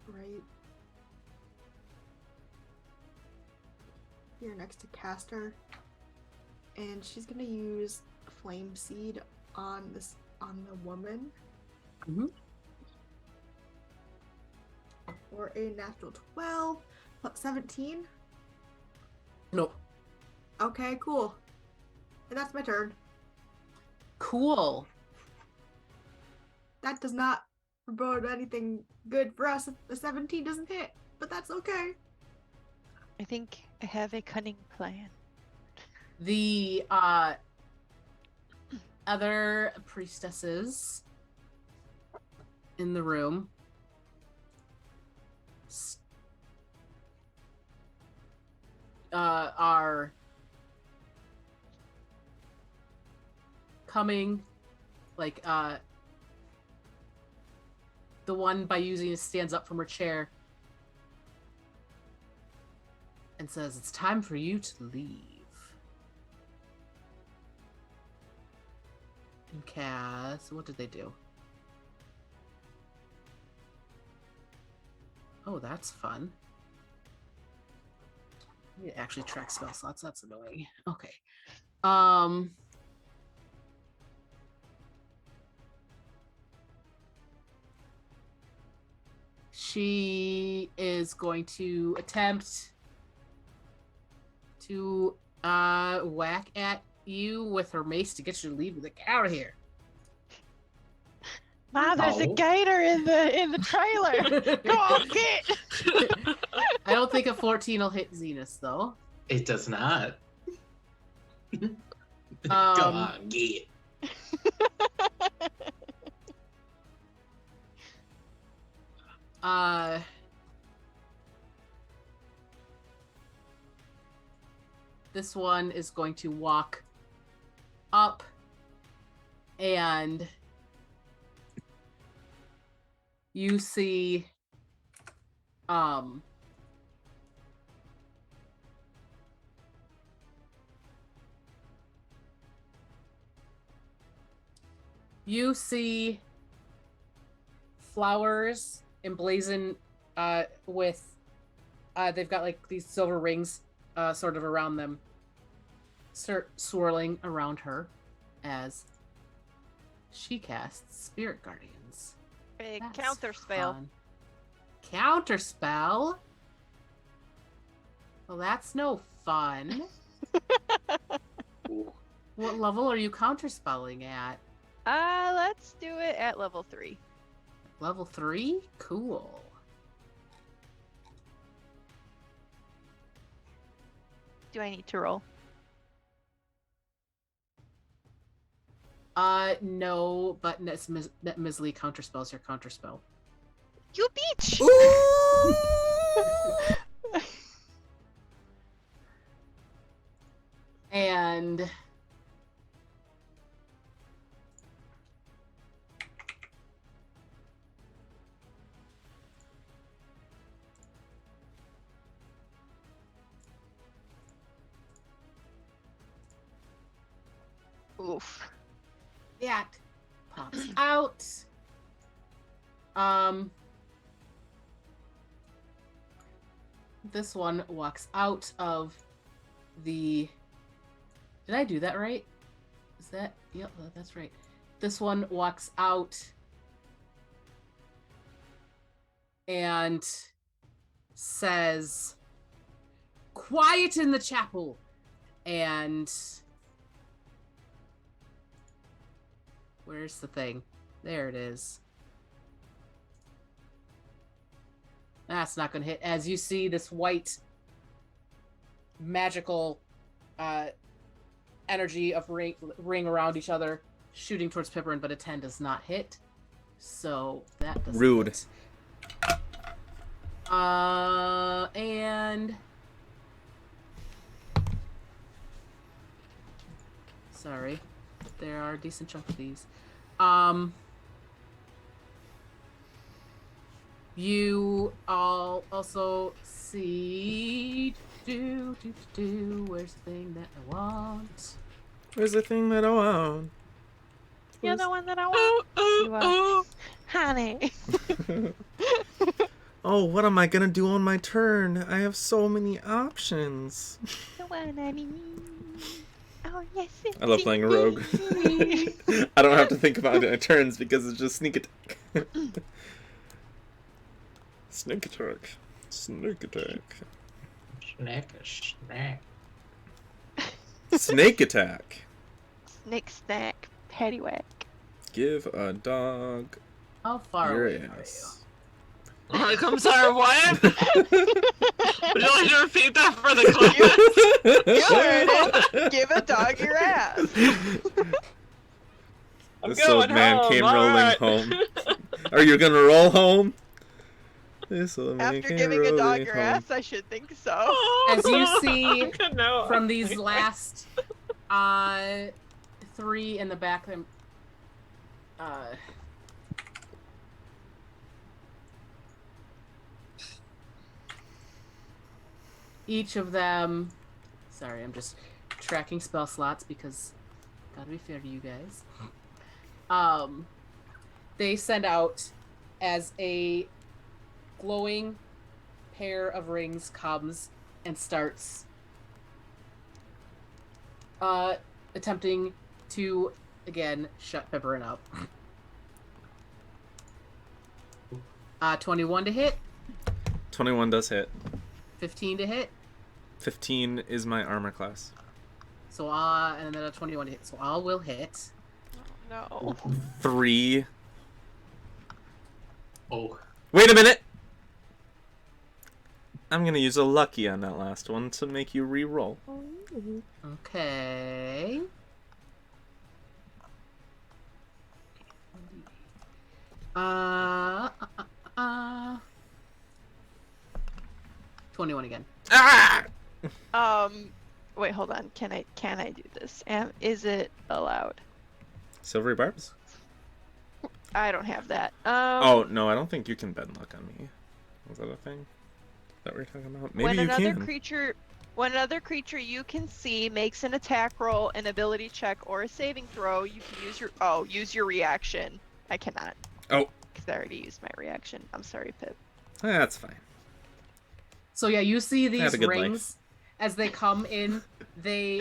right here next to Castor, and she's gonna use Flame Seed on the woman. Mhm. For a natural 12, 17. Nope. Okay, cool. And that's my turn. Cool. That does not forebode anything good for us if the 17 doesn't hit, but that's okay. I think I have a cunning plan. The other priestesses in the room are coming, like the one by using it stands up from her chair and says, "It's time for you to leave." And Cass, what did they do? Oh, that's fun. We actually track spell slots. That's annoying. Okay. She is going to attempt to whack at you with her mace to get you to leave the out of here. Mom, there's a No. gator in the trailer. Go on, get. I don't think a 14 will hit Zenus though. It does not. Come Um, on, get. This one is going to walk up and you see you see flowers emblazoned with they've got like these silver rings sort of around them start swirling around her as she casts Spirit Guardians. Big That's counter spell. fun. Counter spell? Well, that's no fun. What level are you counterspelling at? Let's do it at level 3. Level 3? Cool. Do I need to roll? No, but that Misley counterspells your counterspell. You bitch! And Oof. that pops out. This one walks out of the... Did I do that right? Is that... Yep, that's right. This one walks out and says, "Quiet in the chapel!" And... Where's the thing? There it is. That's not going to hit. As you see this white magical energy of ring around each other shooting towards Pipperin, but a 10 does not hit. So that doesn't Rude. hit. And... Sorry. There are a decent chunk of these. You all also see... Where's the thing that I want? Where's the thing that I want? You're the one that I want. You are. Honey. Oh, what am I gonna do on my turn? I have so many options. The one I need. Oh, yes. I love playing a rogue. I don't have to think about it in turns because it's just sneak attack. Sneak attack. Sneak attack. Snack. Snake attack. Snake snack. Paddywhack. Give a dog How far your away are ass. Alright, I'm sorry, Wyatt. Would you like to repeat that for the class? You heard it. Give a dog your ass. I'm This old going man home, came alright. rolling home. Are you gonna roll home? This old man After came giving a dog rolling your home. ass, I should think so. As you see No. from these last 3 in the back them each of them, sorry, I'm just tracking spell slots because gotta be fair to you guys. They send out as a glowing pair of rings comes and starts attempting to again shut Pipperin up. 21 to hit, 21 does hit. 15 to hit, 15 is my armor class. so and then a 21 to hit, so all will hit. No. 3. Oh. Wait a minute! I'm gonna use a lucky on that last one to make you re-roll. Okay. 21 again. Ah! Wait, hold on. Can I do this? Is it allowed? Silvery barbs? I don't have that. Oh, no, I don't think you can bend luck on me. Was that a thing that we're talking about? Maybe when you another can. another creature you can see makes an attack roll, an ability check, or a saving throw, you can use your reaction. I cannot. Oh. Because I already used my reaction. I'm sorry, Pip. That's fine. So yeah, you see had these a good rings as they come in, they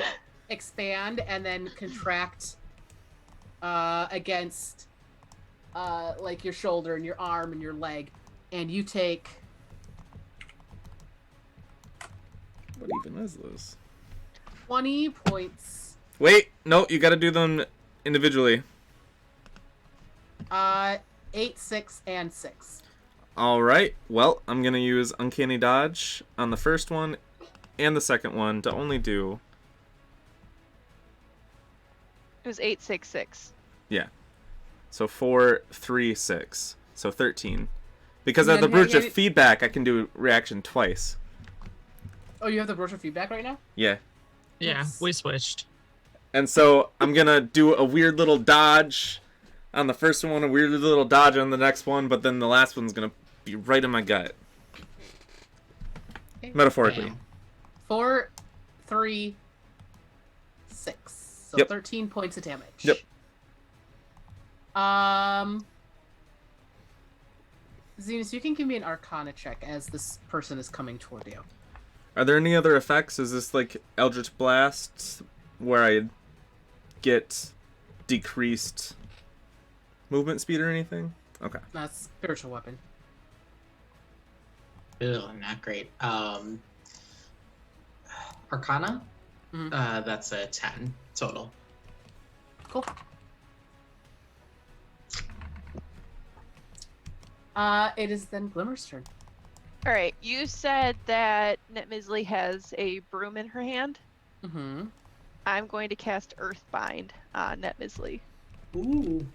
expand and then contract against like your shoulder and your arm and your leg, and you take What even is this? 20 points. Wait, no, you gotta do them individually. 8, 6, and 6. Alright, well, I'm gonna use Uncanny Dodge on the first one and the second one to only do... It was 866. Yeah. So 4, 3, 6. So 13. Because And at the then Brooch of hang- Feedback, I can do reaction twice. Oh, you have the brush of feedback right now? Yeah. Yeah, we switched. And so I'm gonna do a weird little dodge on the first one, a weird little dodge on the next one, but then the last one's gonna be right in my gut. Metaphorically. Bam. 4, 3, 6. So Yep. 13 points of damage. Yep. Zenus, you can give me an Arcana check as this person is coming toward you. Are there any other effects? Is this like Eldritch Blast, where I get decreased movement speed or anything? Okay. That's spiritual weapon. Ugh, not great. Arcana? Mhm. That's a 10 total. Cool. It is then Glimmer's turn. All right, you said that Netmisley has a broom in her hand. Mm-hmm. I'm going to cast Earthbind on Netmisley. Ooh.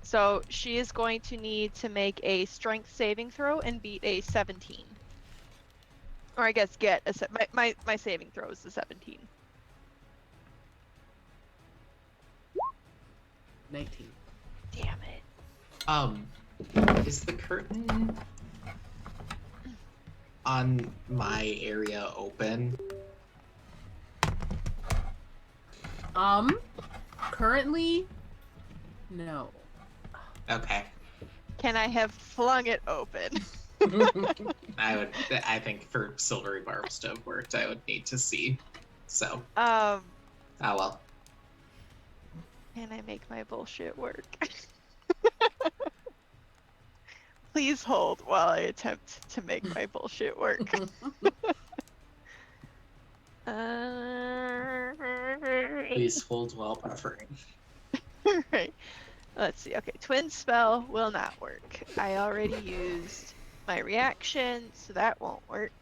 So she is going to need to make a strength saving throw and beat a 17. Or I guess get a my saving throw is the 17. 19. Damn it. Is the curtain on my area open? Currently, No. Okay. Can I have flung it open? I think for silvery barbs to have worked, I would need to see. So, Um, oh well. can I make my bullshit work? Please hold while I attempt to make my bullshit work. Please hold while buffering. Right. Let's see. Okay, twin spell will not work. I already used my reaction, so that won't work.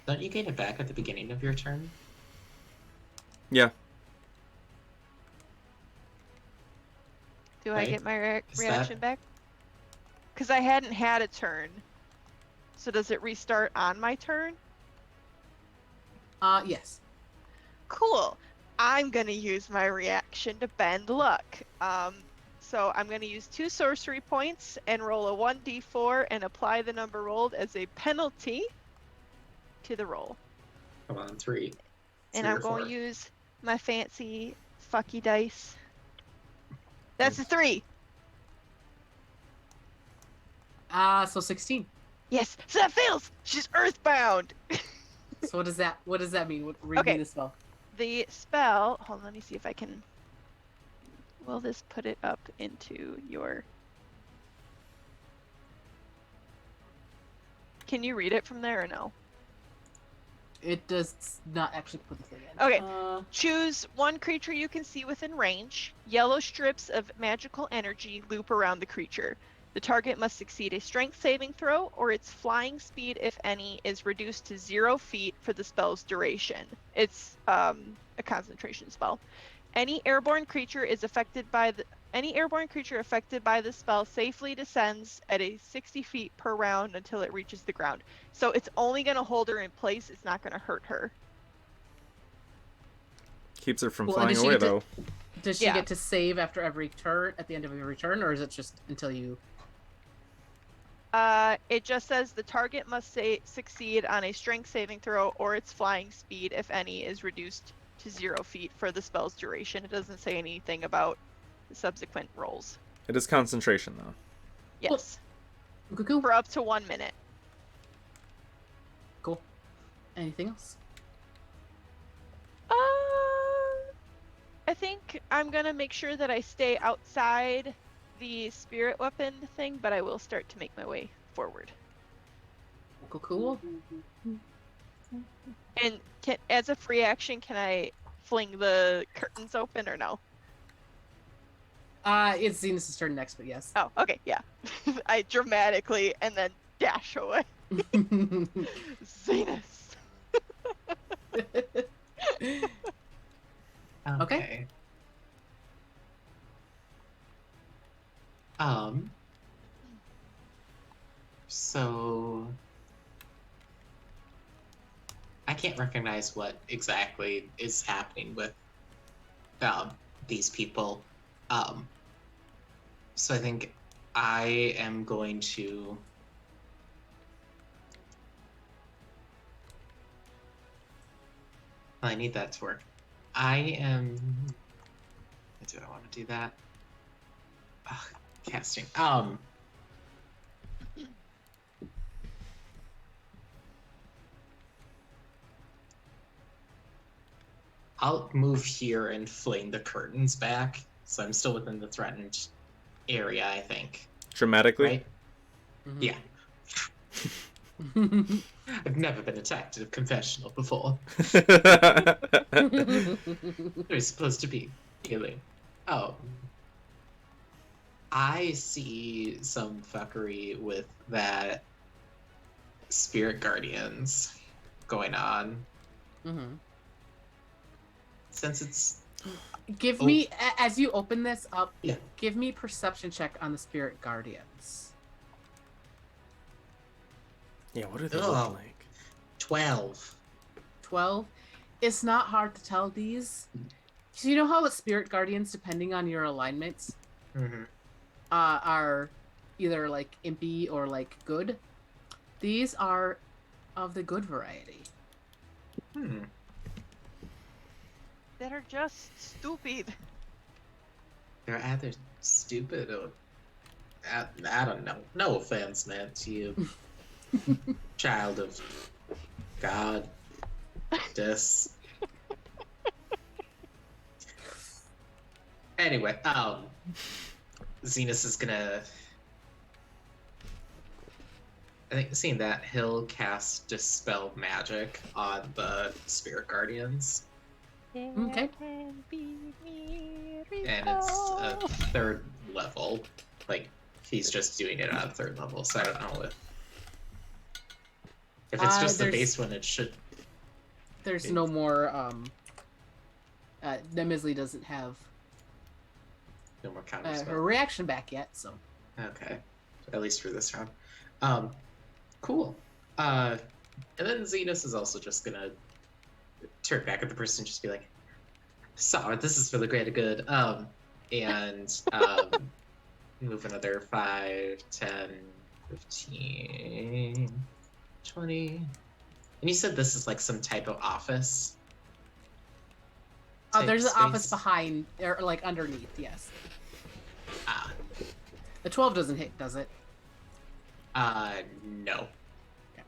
Don't you get it back at the beginning of your turn? Yeah. Do I Right. get my Is reaction that- back? Because I hadn't had a turn. So does it restart on my turn? Yes. Cool. I'm gonna use my reaction to bend luck. So I'm gonna use 2 sorcery points and roll a 1d4 and apply the number rolled as a penalty to the roll. Come on, 3. And 3 I'm or going 4. to use my fancy fucky dice. That's a 3. So 16. Yes. So that fails. She's earthbound. So what does that mean? Read Okay. me the spell. The spell. Hold on. Let me see if I can. Will this put it up into your? Can you read it from there or no? It does not actually put the thing in. Okay. Choose one creature you can see within range. Yellow strips of magical energy loop around the creature. The target must succeed a strength saving throw, or its flying speed, if any, is reduced to 0 feet for the spell's duration. It's a concentration spell. Any airborne creature affected by the spell safely descends at a 60 feet per round until it reaches the ground. So it's only going to hold her in place. It's not going to hurt her. Keeps her from Well, and flying does she away, get to- though. Does she Yeah. get to save after every turn, at the end of every turn, or is it just until you? It just says the target must succeed on a strength saving throw, or its flying speed, if any, is reduced to 0 feet for the spell's duration. It doesn't say anything about the subsequent rolls. It is concentration, though. Yes. Cool. For up to 1 minute. Cool. Anything else? I think I'm gonna make sure that I stay outside the spirit weapon thing, but I will start to make my way forward. Cool. And as a free action, can I fling the curtains open or no? It's Zenus' turn next, but yes. Oh, okay, yeah. I dramatically and then dash away. Zenus. Okay. So I can't recognize what exactly is happening with these people. So I think I am going to I need that to work. Do I want to do that? Ugh, casting. I'll move here and fling the curtains back, so I'm still within the threatened area, I think. Dramatically? Right? Mhm. Yeah. I've never been attacked at a confessional before. They're supposed to be healing. Oh. I see some fuckery with that spirit guardians going on. Mhm. Since it's Give Oh. me, as you open this up, Yeah. give me perception check on the spirit guardians. Yeah, what do they Ugh. look like? 12. 12. It's not hard to tell these. So you know how with spirit guardians, depending on your alignments, Mm-hmm. are either like impy or like good. These are of the good variety. That are just stupid. they're either stupid or I don't know. No offense, man, to you, child of God. This. Anyway, Zenus is gonna. I think seeing that he'll cast Dispel Magic on the Spirit Guardians. Okay. And it's a 3rd level. Like, he's just doing it on 3rd level, so I don't know if it's just the base one, it should. There's no more, Nemisley doesn't have No more counter spell. her reaction back yet, so. Okay. At least for this round. Cool. And then Zenus is also just gonna turn back at the person and just be like, sorry, this is for the greater good. And move another 5, 10, 15, 20. And you said this is like some type of office? Oh, there's an space? office behind, or like underneath, yes. Ah. The 12 doesn't hit, does it? No. Okay.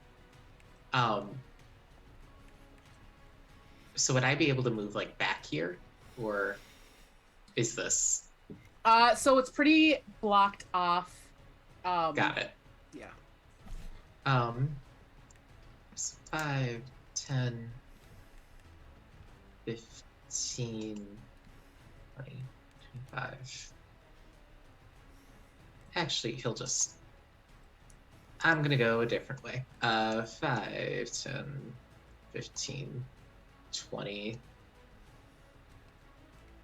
So would I be able to move like back here, or is this? So it's pretty blocked off. Got it. Yeah. So 5, 10, 15, 20, 25. Actually, he'll just. I'm gonna go a different way. 5, 10, 15, 20.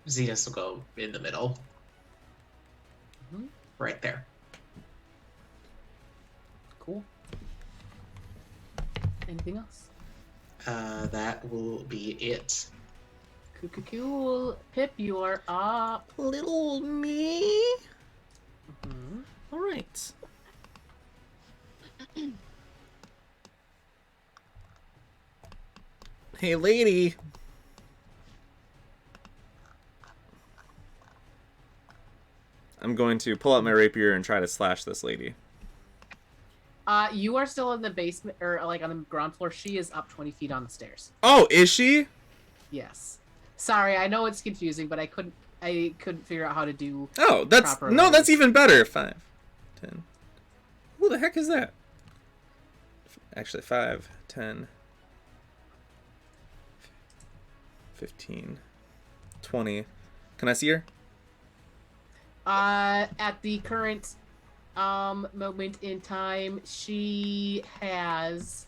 Zenus will go in the middle. Mhm. Right there. Cool. Anything else? That will be it. Cool. Pip, you are up. Little me. Mhm. All right. Hey, lady. I'm going to pull out my rapier and try to slash this lady. You are still in the basement, or like on the ground floor. She is up 20 feet on the stairs. Oh, is she? Yes. Sorry, I know it's confusing, but I couldn't figure out how to do. Oh, that's properly. no, that's even better. 5, 10. Who the heck is that? Actually, 5, 10, 15, 20. Can I see her? At the current moment in time, she has,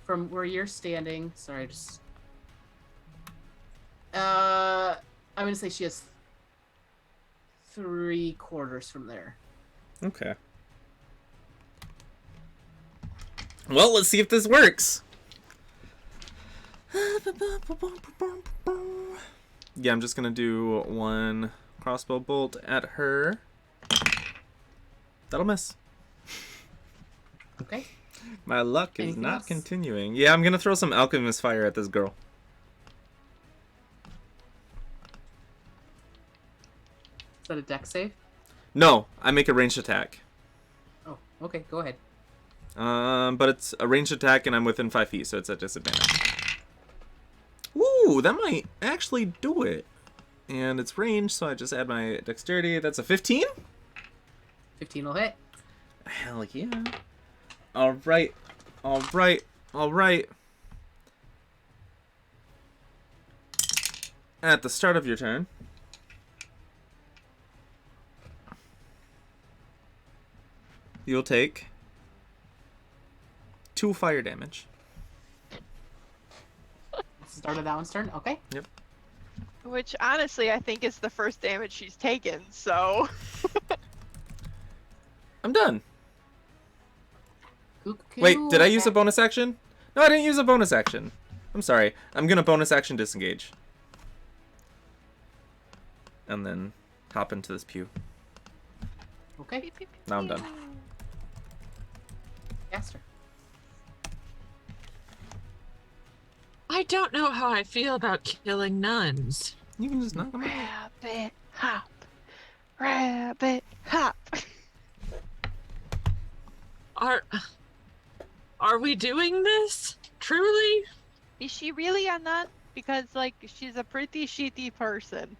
from where you're standing, sorry, just I'm gonna say she has 3/4 from there. Okay. Well, let's see if this works. Yeah, I'm just gonna do 1 crossbow bolt at her. That'll miss. Okay. My luck is Anything not else? continuing. Yeah, I'm gonna throw some alchemist fire at this girl. Is that a dex save? No, I make a ranged attack. Oh, okay, go ahead. But it's a ranged attack and I'm within 5 feet, so it's at disadvantage. Ooh, that might actually do it. And it's ranged, so I just add my dexterity. That's a 15? 15 will hit. Hell yeah. Alright. Alright. Alright. At the start of your turn, you'll take 2 fire damage. Start of that one's turn. Okay. Yep. Which honestly, I think is the first damage she's taken. So I'm done. Cuckoo. Wait, did I use a bonus action? No, I didn't use a bonus action. I'm sorry. I'm gonna bonus action disengage. And then hop into this pew. Okay. Now I'm done. Castor. I don't know how I feel about killing nuns. You can just knock them out. grab it, hop. Rabbit hop. Are we doing this? Truly? Is she really or not? Because, like, she's a pretty shitty person.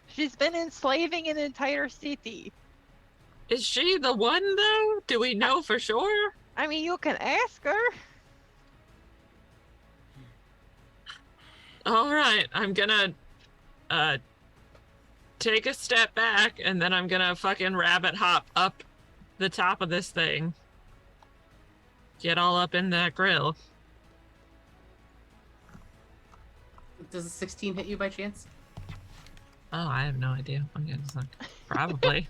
She's been enslaving an entire city. Is she the one, though? Do we know for sure? I mean, you can ask her. All right, I'm gonna take a step back, and then I'm gonna fucking rabbit hop up the top of this thing. Get all up in that grill. Does a 16 hit you by chance? Oh, I have no idea. I'm gonna suck. Probably.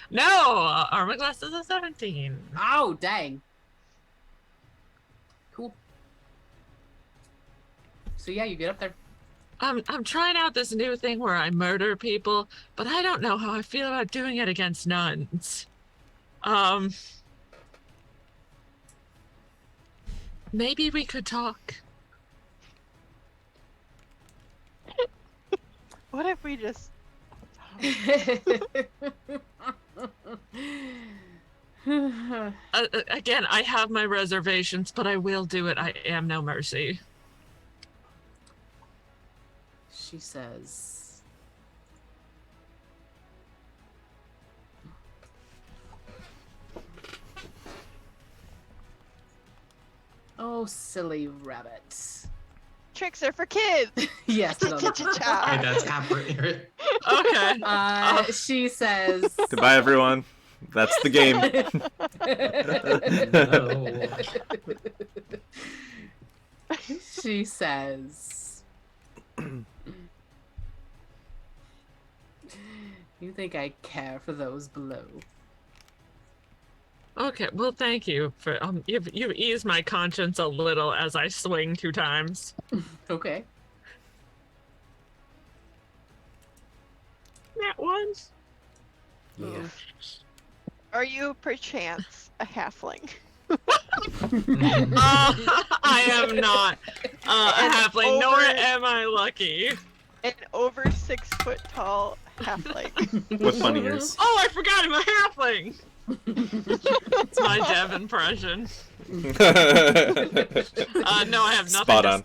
No! Armor class is a 17. Oh, dang. Cool. So yeah, you get up there. I'm trying out this new thing where I murder people, but I don't know how I feel about doing it against nuns. Maybe we could talk. What if we just... Again, I have my reservations, but I will do it. I am no mercy. She says, "Oh, silly rabbit." Tricks are for kids. Yes. No, no. Hey, that's Pipperin. Okay. She says, Goodbye, everyone. That's the game. She says, "You think I care for those below?" Okay, well, thank you for you've eased my conscience a little as I swing 2 times. Okay. That one. Yeah. Are you perchance a halfling? I am not a halfling, nor am I lucky. An over 6 foot tall halfling. With funny ears. Oh, I forgot I'm a halfling. It's my Dev impression. No, I have nothing Spot to on.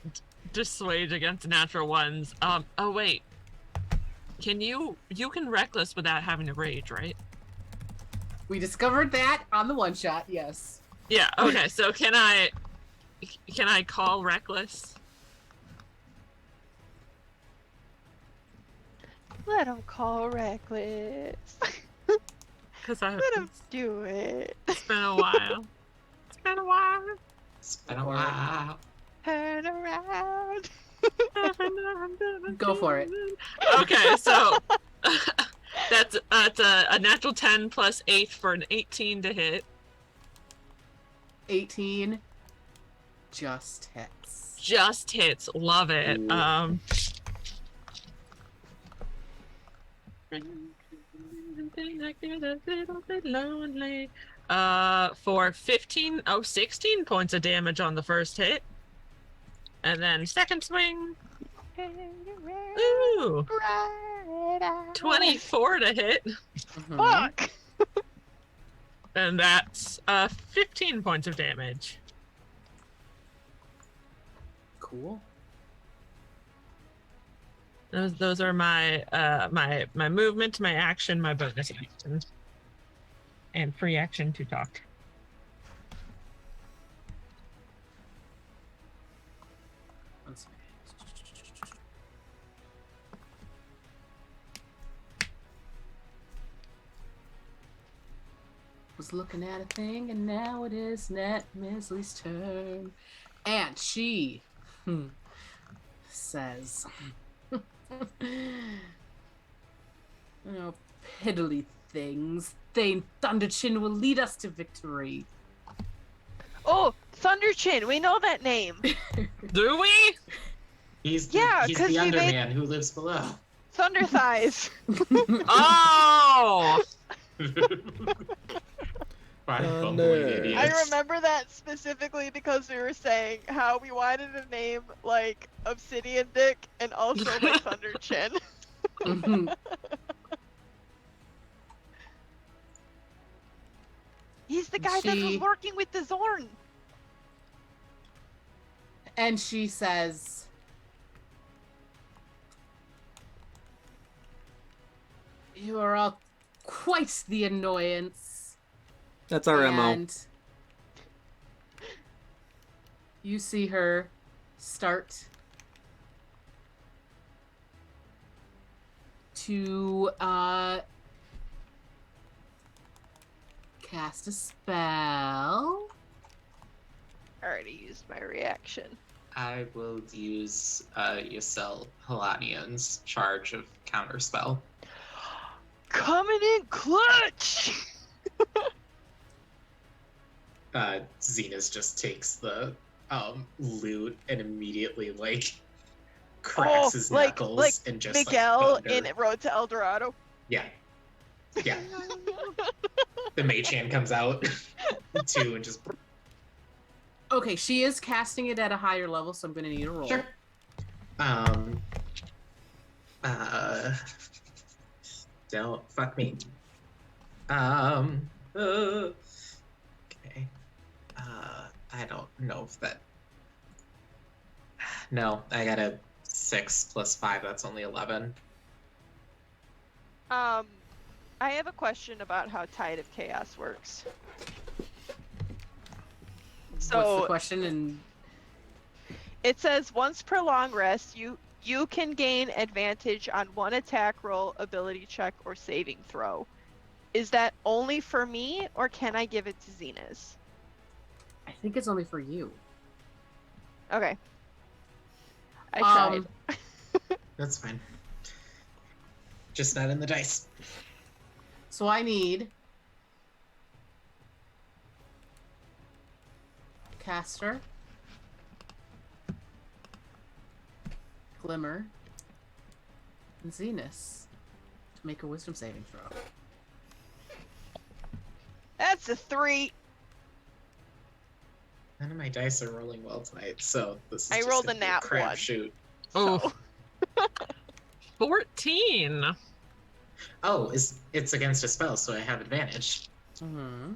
dissuade against natural ones. Oh wait. Can you can reckless without having to rage, right? We discovered that on the one shot. Yes. Yeah, okay, so can I call reckless? Let him call reckless. Because Let him do it. it's been a while. It's been a while. It's been a while. Turn around. Go for it. Okay, so that's a natural 10 plus 8 for an 18 to hit. 18 just hits. Just hits. Love it. Ooh. Lonely. For 16 points of damage on the first hit. And then second swing. Ooh. 24 to hit. Mhm. Fuck. And that's 15 points of damage. Cool. Those are my my movement, my action, my bonus action. And free action to talk. One second. Was looking at a thing, and now it is Nat Misley's turn. And she says, "Oh, piddly things. Thane Thunderchin will lead us to victory." Oh, Thunderchin. We know that name. Do we? He's Yeah, he's 'cause the we made- Underman who lives below. Thunder thighs. Oh! Five bumbling Thunder. idiots. I remember that specifically because we were saying how we wanted a name like Obsidian Dick and also like Thunder Chin. Mhm. He's the guy that was She- working with the Zorn. And she says, "You are all quite the annoyance." That's our MO. And you see her start to cast a spell. I already used my reaction. I will use Yasel Halanian's charge of counterspell. Coming in clutch! Zenus just takes the loot and immediately like cracks his knuckles like and just Miguel like, in thunder. Road to El Dorado. Yeah. Yeah. The mage hand comes out too and just Okay, she is casting it at a higher level, so I'm gonna need a roll. sure. Don't fuck me. Okay. I don't know if that. No, I got a 6 plus 5. That's only 11. I have a question about how Tide of Chaos works. What's So the question? And it says once per long rest, you can gain advantage on one attack roll, ability check, or saving throw. Is that only for me, or can I give it to Zenus? I think it's only for you. Okay. I tried. That's fine. Just not in the dice. So I need Castor, Glimmer, and Zenus to make a wisdom saving throw. That's a 3. None of my dice are rolling well tonight, so this is I just rolled gonna a be nat crap 1. shoot. Oh. 14. Oh, it's against a spell, so I have advantage. Mm-hmm.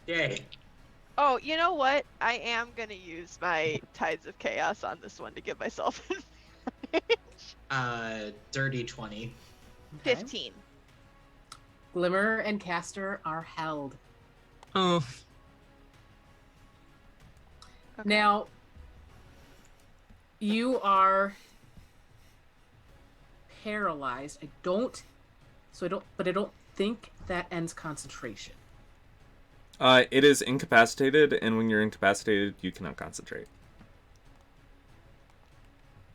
Yay. Oh, you know what? I am gonna use my Tides of Chaos on this one to give myself Dirty 20. 15. Glimmer and Castor are held. Oh. Okay. Now, you are paralyzed. I don't think that ends concentration. It is incapacitated, and when you're incapacitated, you cannot concentrate.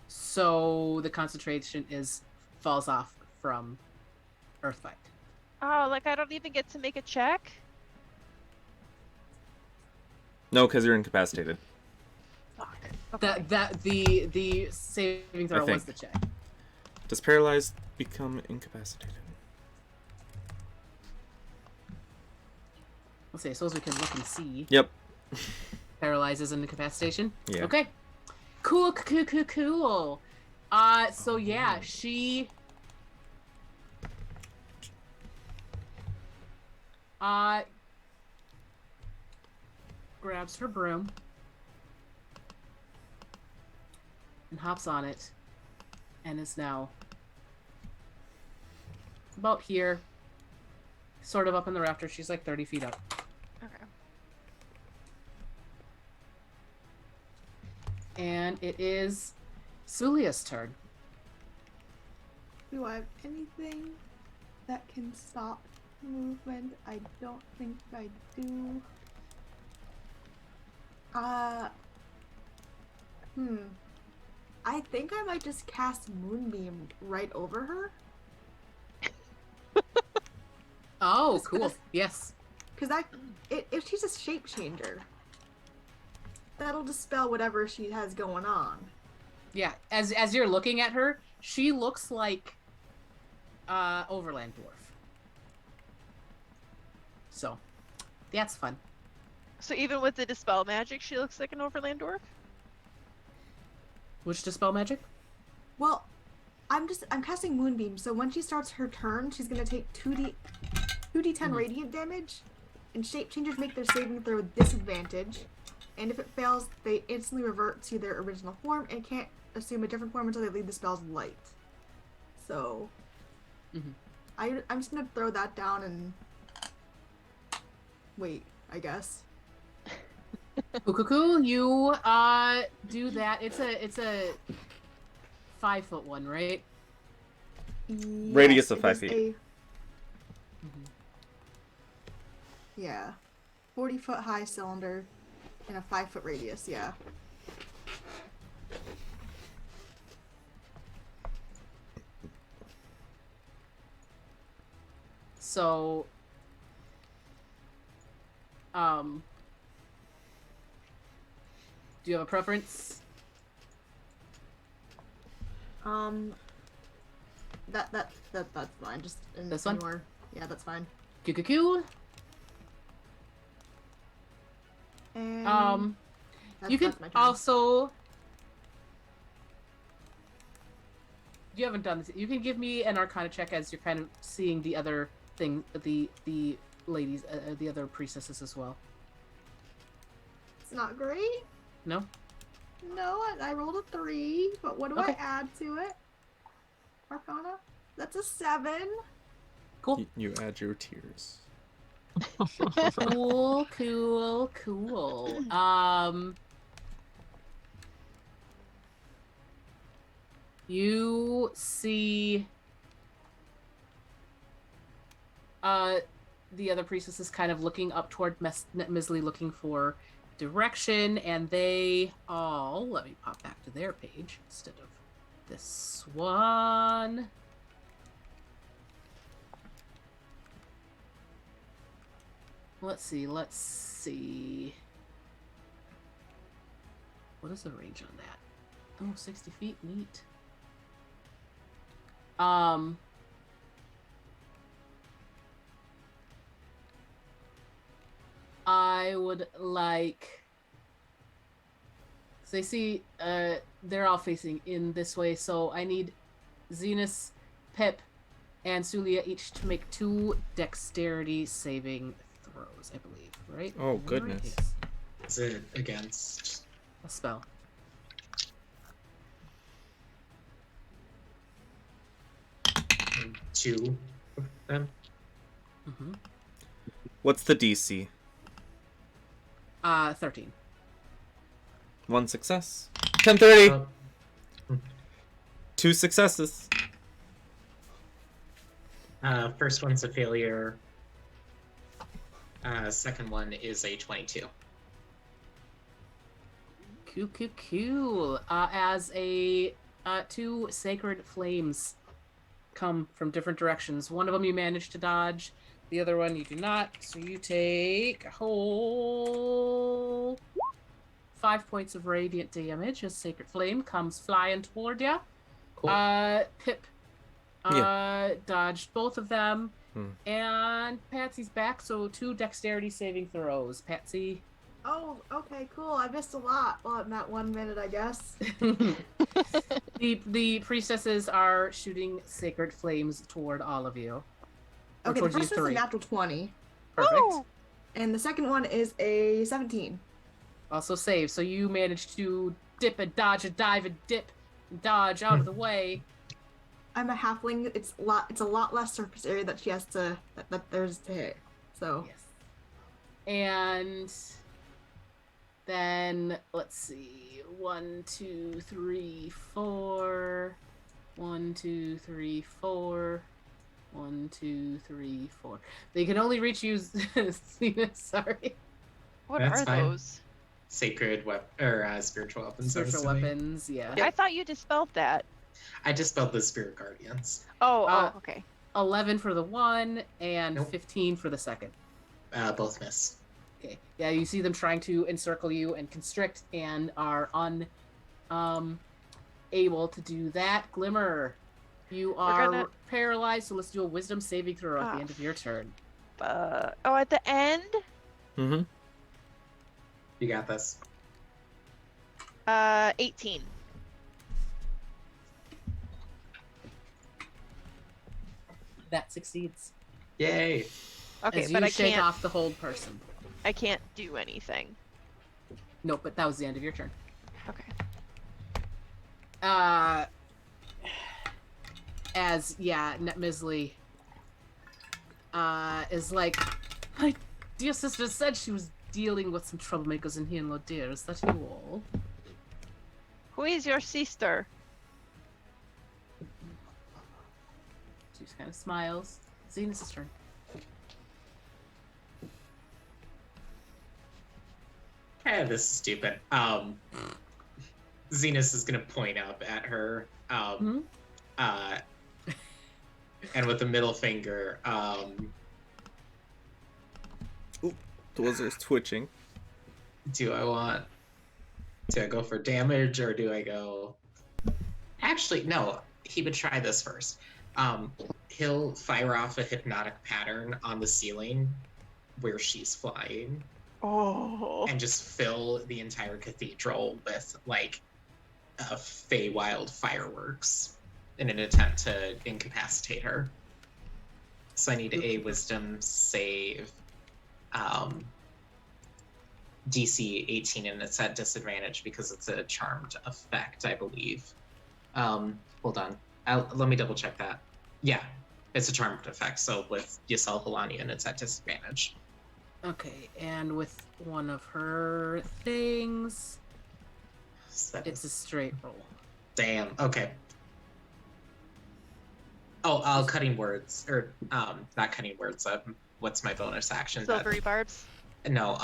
So the concentration falls off from Earthbite. Oh, like I don't even get to make a check? No, because you're incapacitated. Fuck. Okay. The saving throw was think. the check. Does paralyzed become incapacitated? Let's see. I suppose we can look and see. Yep. Paralyzes and incapacitation. Yeah. Okay. Cool. So yeah, she grabs her broom and hops on it and is now about here, sort of up in the rafters. She's like 30 feet up. Okay. And it is Suliya's turn. Do I have anything that can stop movement? I don't think I do. I think I might just cast Moonbeam right over her. Oh, Just cool. gonna- Yes. Because if she's a shape changer, that'll dispel whatever she has going on. Yeah. As you're looking at her, she looks like Overland Dwarf. So, That's fun. So even with the dispel magic, she looks like an overland dwarf? Which dispel magic? Well, I'm casting Moonbeam, so when she starts her turn, she's gonna take 2d10 radiant damage, and shape changers make their saving throw with disadvantage, and if it fails, they instantly revert to their original form and can't assume a different form until they leave the spell's light. So, I'm just gonna throw that down and wait, I guess. Cool. You do that. It's a 5 foot one, right? Radius of 5 feet. Yeah. 40-foot high cylinder and a 5-foot radius, yeah. So, do you have a preference? That's fine. Just in This one? anywhere. Yeah, that's fine. Cool. And You can that's my turn. also. You haven't done this. You can give me an Arcana check as you're kind of seeing the other thing, the ladies, the other priestesses as well. It's not great. No. No, I rolled a 3, but what do Okay. I add to it? Arcana? That's a 7. Cool. You add your tears. Cool. You see the other priestesses kind of looking up toward Misley, looking for direction, and they all, let me pop back to their page instead of this one. Let's see. What is the range on that? Oh, 60 feet, neat. I would like. So they see, they're all facing in this way, so I need Zenus, Pip, and Suliya each to make 2 dexterity saving throws, I believe, right? Oh, Right? goodness. Yes. Is it against? A spell. Two of them? Mm-hmm. What's the DC? 13. 1 success. 10:30. Oh, 2 successes. first one's a failure. Second one is a 22. Cool. As a 2 sacred flames come from different directions. One of them you manage to dodge, the other one you do not. So you take a whole 5 points of radiant damage as sacred flame comes flying toward you. Cool. Pip Yeah. dodged both of them, Hmm. and Patsy's back. So 2 dexterity saving throws. Patsy. Oh, okay, cool. I missed a lot. Well, in that 1 minute, I guess. The priestesses are shooting sacred flames toward all of you. Or Okay, the towards you first one's a three. natural 20. Perfect. Woo! And the second one is a 17. Also save. So you managed to dip and dodge and dive and dip and dodge out of the way. I'm a halfling. It's a lot less surface area that she has to that there's to hit. So Yes. And then let's see. 1, 2, 3, 4. 1, 2, 3, 4. 1, 2, 3, 4. They can only reach you. Sorry. What That's are fine. those? Sacred weapon or spiritual weapons. I'm Spiritual assuming. weapons. Yeah. I thought you dispelled that. I dispelled the spirit guardians. Oh, okay. 11 for the one and Nope. 15 for the second. Both miss. Okay. Yeah, you see them trying to encircle you and constrict and are able to do that. Glimmer, you are gonna- paralyzed, so let's do a wisdom saving throw at Ah. the end of your turn. Oh, at the end? Mm-hmm. You got this. 18. That succeeds. Yay! Okay, As but you I shake can't. off the hold person. I can't do anything. Nope, but that was the end of your turn. Okay. As Net Misley is like, my dear sister said she was dealing with some troublemakers in here in Lorei. Is that you all? Who is your sister? She just kind of smiles. Zenus' turn. This is stupid. Zenus is gonna point up at her. And with the middle finger, Blizzard's twitching. do I go for damage or do I go? Actually, no. He would try this first. He'll fire off a hypnotic pattern on the ceiling where she's flying. Oh. And just fill the entire cathedral with like Feywild fireworks in an attempt to incapacitate her. So I need a wisdom save. DC 18, and it's at disadvantage because it's a charmed effect, I believe. Hold on. Let me double check that. Yeah, it's a charmed effect. So with Yasel Halanian, it's at disadvantage. Okay, and with one of her things, it's a straight roll. Damn. Okay. Oh, cutting words, or not cutting words. What's my bonus action? Silvery barbs. No.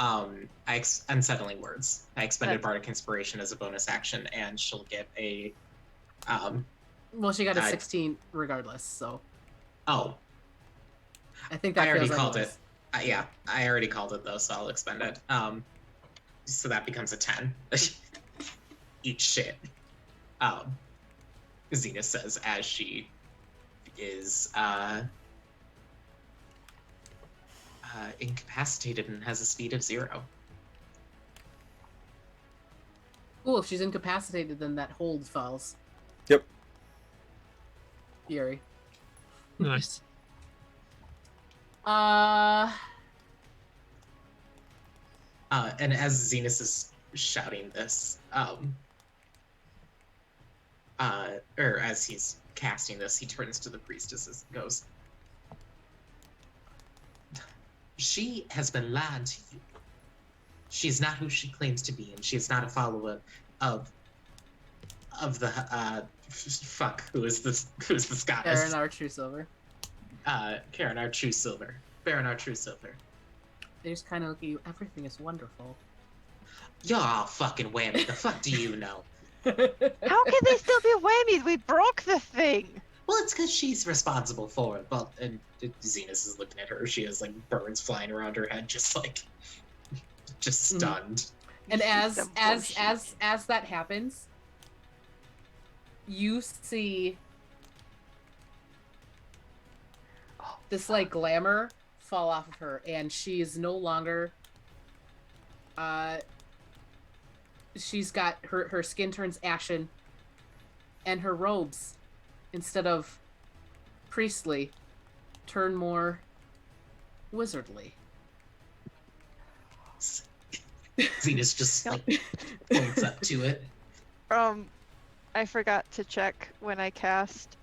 Unsettling words. I expended Bardic Inspiration as a bonus action, and she'll get a. Well, she got a 16 regardless, so. Oh. I think that I already feels called anyways. it. Yeah, I already called it though, so I'll expend it. So that becomes a 10. Eat shit. Zenus says as she is incapacitated and has a speed of 0. Cool, if she's incapacitated, then that hold falls. Yep. Yuri. Nice. And as Zenus is shouting this, or as he's casting this, he turns to the priestesses and goes, "She has been lied to you. She's not who she claims to be, and she is not a follower of the who is this goddess? Baron our true silver. Karen, our true silver. Baron, our true silver. They just kind of look at you. Everything is wonderful. You're all fucking whammy. The fuck do you know? How can they still be whammies? We broke the thing. Well, it's because she's responsible for it. But and Zenus is looking at her. She has like birds flying around her head, just stunned. And as Some that happens, you see this like glamour fall off of her, and she is no longer. She's got her skin turns ashen, and her robes, instead of priestly, turn more wizardly. Zenus just like folds up to it. I forgot to check when I cast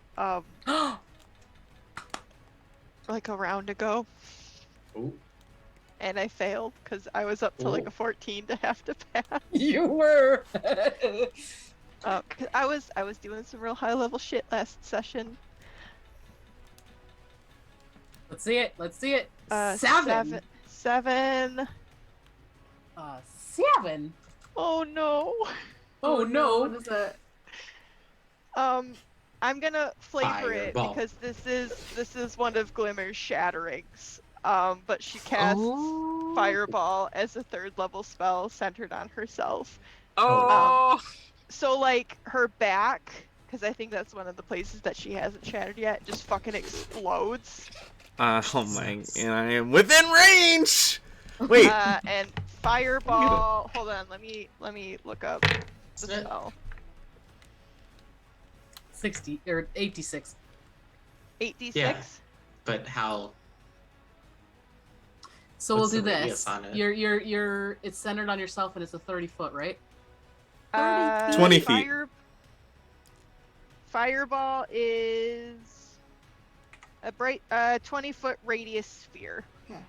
like a round ago. Ooh. And I failed because I was up to like a 14 to have to pass. You were. 'Cause I was doing some real high level shit last session. Let's see it. Seven. 7. 7. Oh no. Oh no. What is that? I'm gonna flavor it Fireball. because this is one of Glimmer's shatterings. But she casts Fireball as a 3rd level spell centered on herself. Oh. So like her back, because I think that's one of the places that she hasn't shattered yet, just fucking explodes. Oh my, and I am within range! Wait. And fireball. Hold on, let me look up the Isn't it? spell. 60 or 86. 8d6. Yeah. But how? So we'll What's do the this. radius on it? You're it's centered on yourself and it's a 30 foot, right? 20 feet. Fireball is a bright 20-foot radius sphere. Okay.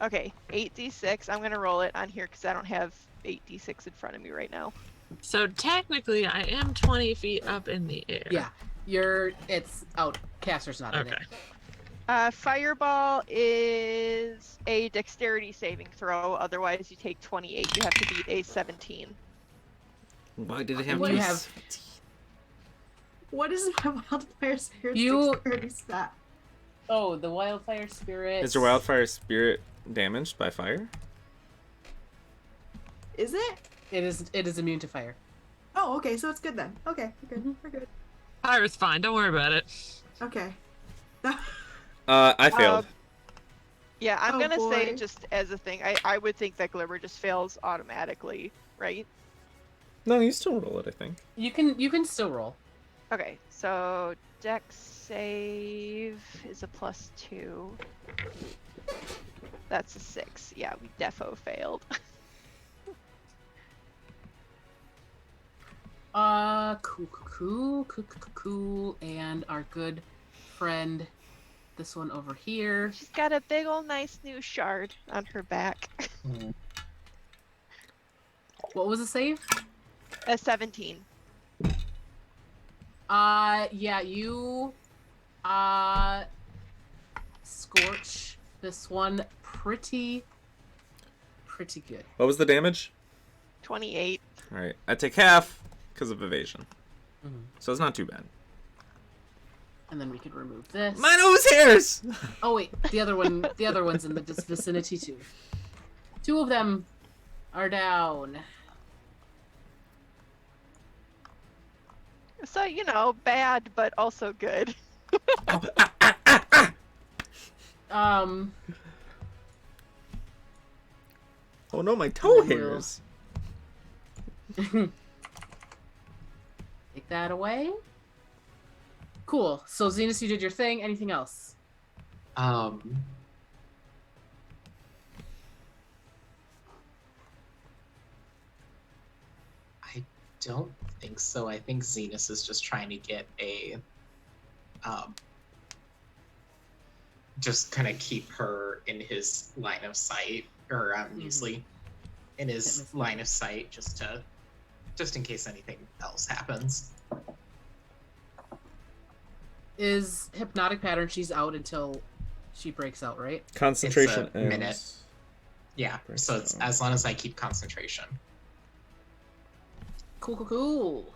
Okay, 8d6. I'm gonna roll it on here because I don't have 8d6 in front of me right now. So technically, I am 20 feet up in the air. Yeah. It's out. Castor's not in Okay. it. Fireball is a dexterity saving throw. Otherwise, you take 28. You have to beat a 17. Why did it have What to do be you have? What is my wildfire spirit You- dexterity stat? Oh, the wildfire spirit. Is your wildfire spirit damaged by fire? Is it? It is immune to fire. Oh, okay, so it's good then. Okay, we're good. We're good. Fire's fine. Don't worry about it. Okay. I failed. Yeah, I'm Oh, gonna say boy. just as a thing, I would think that Glimmer just fails automatically, right? No, you still roll it, I think. You can still roll. Okay, so Dex save is a +2. That's a 6. Yeah, we defo failed. Cool. And our good friend, this one over here. She's got a big old nice new shard on her back. Hmm. What was the save? A 17. Yeah, you, scorch this one pretty good. What was the damage? 28. Alright, I take half because of evasion. Mhm. So it's not too bad. And then we can remove this. My nose hairs! Oh wait, the other one's in the vicinity too. 2 of them are down. So, bad, but also good. Oh no, my toe I will. hairs! Take that away. Cool. So Zenus, you did your thing. Anything else? I don't think so. I think Zenus is just trying to get a, just kind of keep her in his line of sight, or usually in his line of sight, just in case anything else happens. Is hypnotic pattern? She's out until she breaks out, right? Concentration It's a minute. ends. Yeah, so it's as long as I keep concentration. Cool.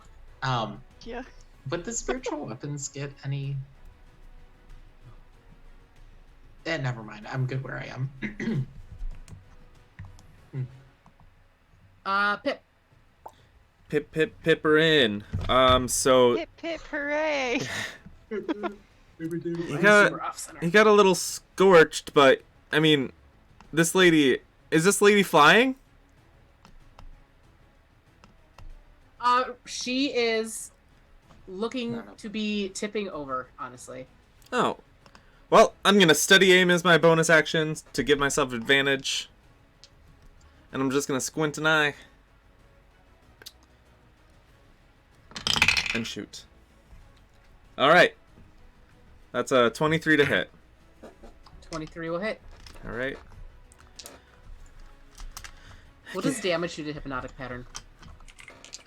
Yeah. Would the spiritual weapons get any? Never mind. I'm good where I am. Pip. Pipperin. So Pip pip hooray! he got a little scorched, but I mean, is this lady flying? She is looking No. to be tipping over, honestly. Oh. Well, I'm gonna steady aim as my bonus action to give myself advantage. And I'm just gonna squint an eye. And shoot. Alright. That's a 23 to hit. 23 will hit. Alright. What does damage do to hypnotic pattern?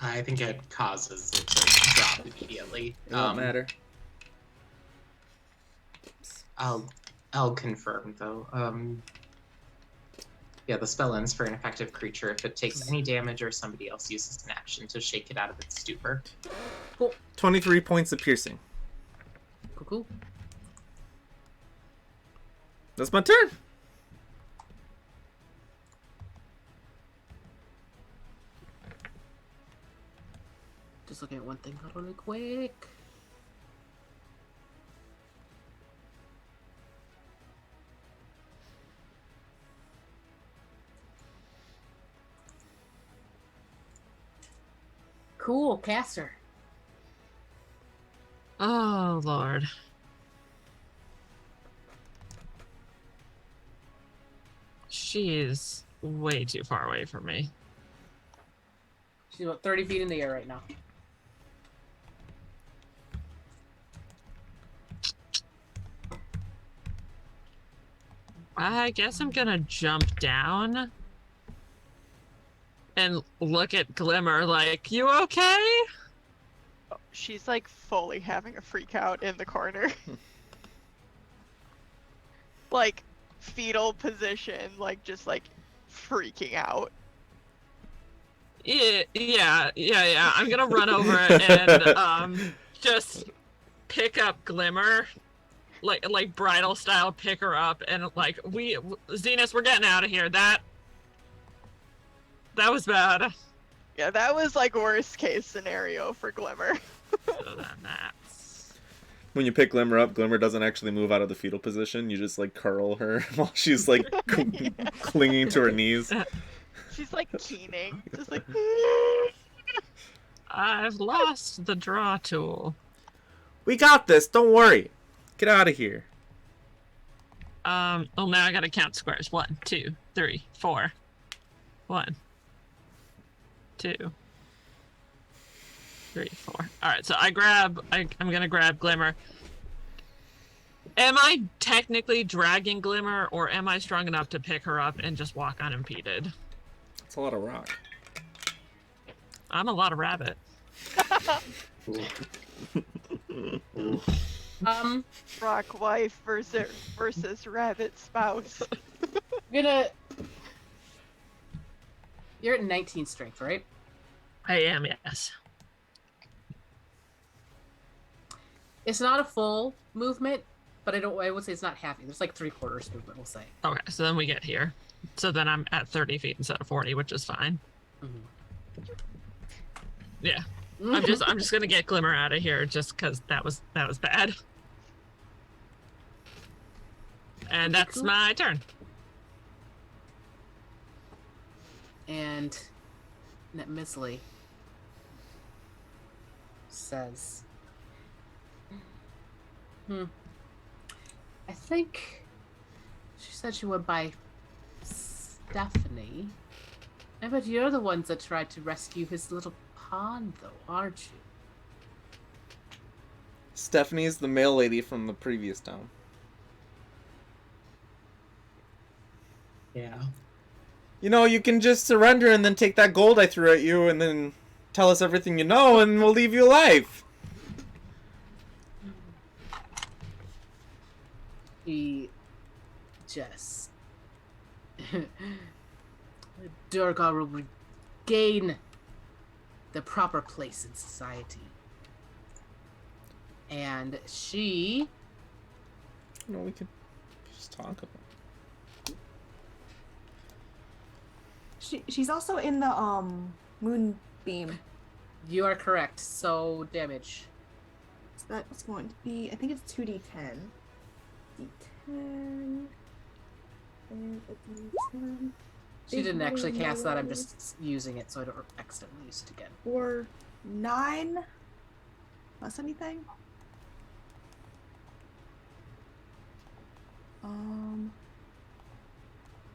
I think it causes it to drop immediately. It won't matter. I'll confirm though. Yeah, the spell ends for an effective creature if it takes any damage or somebody else uses an action to shake it out of its stupor. Cool. 23 points of piercing. Cool. That's my turn. Just looking at one thing really quick. Cool, Castor. Oh, Lord. She's way too far away from me. She's about 30 feet in the air right now. I guess I'm gonna jump down and look at Glimmer like, you okay? Oh, she's like fully having a freak out in the corner. Like fetal position, like just like freaking out. Yeah. I'm gonna run over and just pick up Glimmer, like bridal style, pick her up, and like Zenus, we're getting out of here. That was bad. Yeah, that was like worst case scenario for Glimmer. So then that's When you pick Glimmer up, Glimmer doesn't actually move out of the fetal position. You just like curl her while she's like clinging to her knees. She's like keening, just like. I've lost the draw tool. We got this. Don't worry. Get out of here. Well, now I gotta count squares. 1, 2, 3, 4. 1, 2, 3, 4. All right, so I'm gonna grab Glimmer. Am I technically dragging Glimmer, or am I strong enough to pick her up and just walk unimpeded? It's a lot of rock. I'm a lot of rabbit. Rock wife versus rabbit spouse. You're at 19 strength, right? I am, yes. It's not a full movement, but I would say it's not half. There's like 3/4 movement, we'll say. Okay, so then we get here. So then I'm at 30 feet instead of 40, which is fine. Mm-hmm. Yeah. I'm just gonna get Glimmer out of here just because that was bad. And that's Cool. my turn. And Misley says, I think she said she went by Stephanie. I bet you're the ones that tried to rescue his little pond, though, aren't you? Stephanie's the male lady from the previous town. Yeah. You know, you can just surrender and then take that gold I threw at you and then tell us everything you know and we'll leave you alive. He just... Durgar will regain the proper place in society. And she... No, we could just talk about it. She's also in the moonbeam. You are correct. So, damage. So that's going to be, I think it's 2d10. D10. And a D10. She didn't actually cast that, I'm just using it so I don't accidentally use it again. Or 9 plus anything.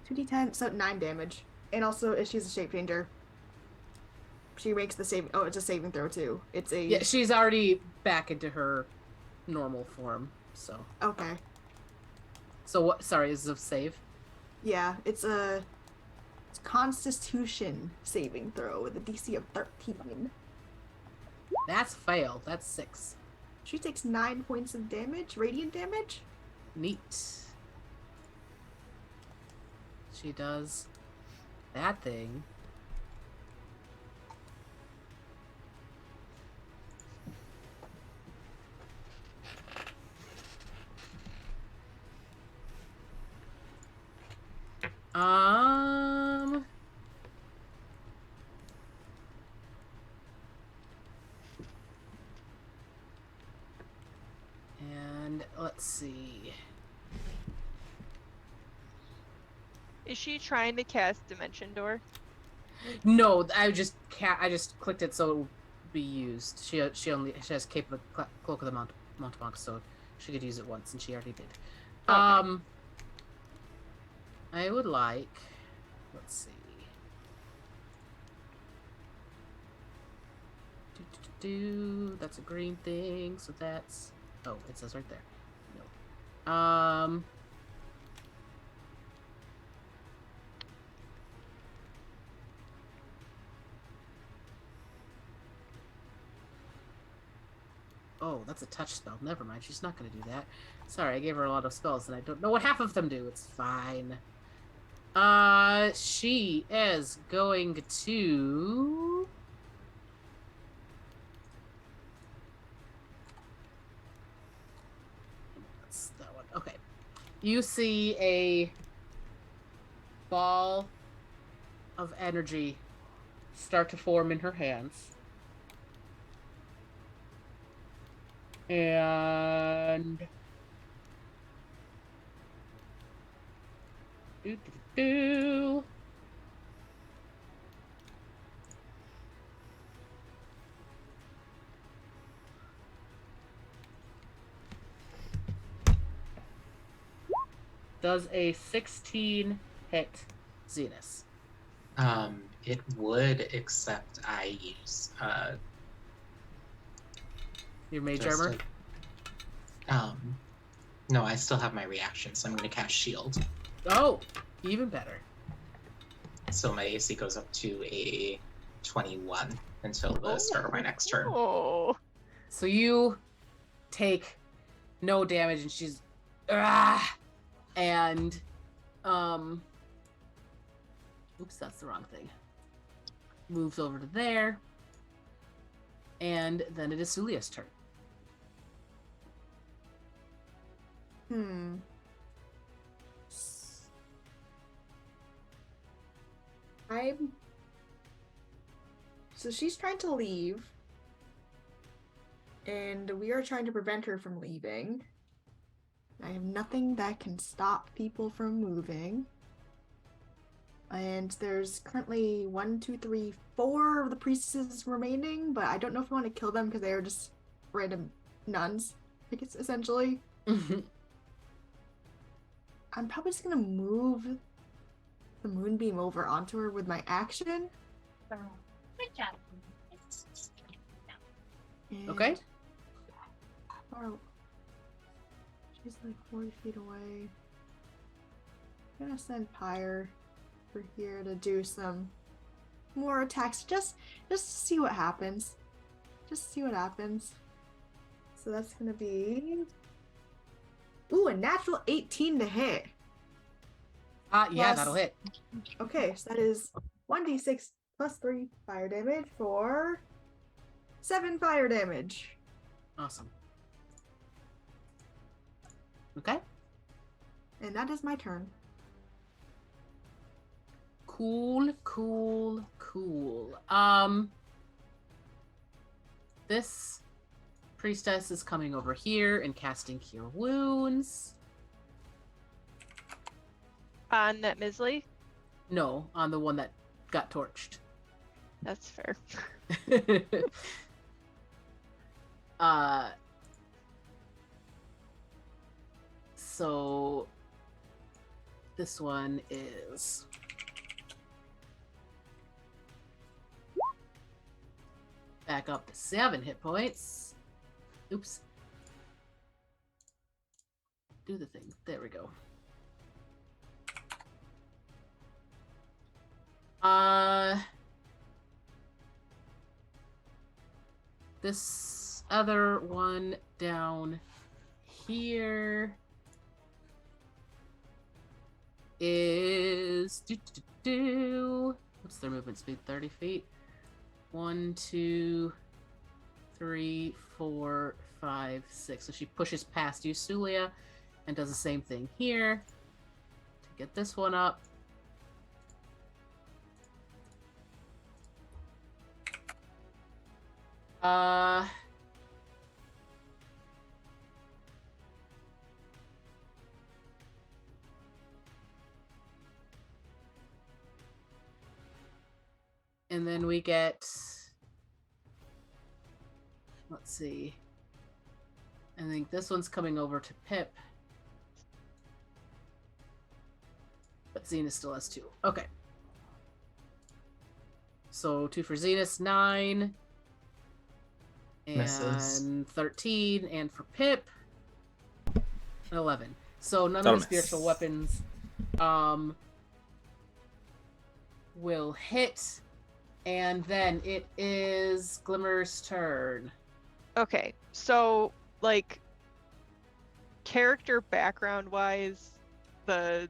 2d10, so 9 damage. And also, she's a shape changer. She makes the save. Oh, it's a saving throw too. It's a. Yeah, she's already back into her normal form, so. Okay. So what? Sorry, is it a save? Yeah, it's a Constitution saving throw with a DC of 13. That's fail. That's 6. She takes 9 points of damage, radiant damage. Neat. She does that thing. And let's see. Is she trying to cast Dimension Door? No, I just clicked it so be used. She has Cape of Cloak of the Mountebank, so she could use it once, and she already did. Okay. I would like. Let's see. That's a green thing, so that's. Oh, it says right there. No. Oh, that's a touch spell. Never mind. She's not going to do that. Sorry, I gave her a lot of spells, and I don't know what half of them do. It's fine. She is going to... That's that one. Okay. You see a ball of energy start to form in her hands. And do. Does a 16 hit Zenus? It would, except I use Your mage just armor? no, I still have my reaction, so I'm gonna cast shield. Oh, even better. So my AC goes up to a 21 until the start of my next turn. Oh. So you take no damage, and she's and oops, that's the wrong thing. Moves over to there, and then it is Suliya's turn. So she's trying to leave, and we are trying to prevent her from leaving. I have nothing that can stop people from moving. And there's currently 4 of the priestesses remaining, but I don't know if I want to kill them because they are just random nuns, I guess, essentially. I'm probably just gonna move the moonbeam over onto her with my action. Good job. And Okay. She's like 40 feet away. I'm gonna send Pyre over here to do some more attacks, just to see what happens. Just see what happens. So that's gonna be a natural 18 to hit. Yeah, Plus- that'll hit. Okay, so that is 1d6 plus 3 fire damage for 7 fire damage. Awesome. Okay. And that is my turn. Cool. This priestess is coming over here and casting Cure Wounds. On that Misley? No, on the one that got torched. That's fair. So this one is back up to 7 hit points. Oops. Do the thing. There we go. This other one down here is what's their movement speed? 30 feet. 1, 2, 3, 4, 5, 6. So she pushes past you, Suliya, and does the same thing here to get this one up. And then we get Let's see. I think this one's coming over to Pip. But Zenus still has 2. Okay. So 2 for Zenus, 9. And Misses. 13. And for Pip, 11. So none That'll of the miss. spiritual weapons will hit. And then it is Glimmer's turn. Okay, so like character background wise, the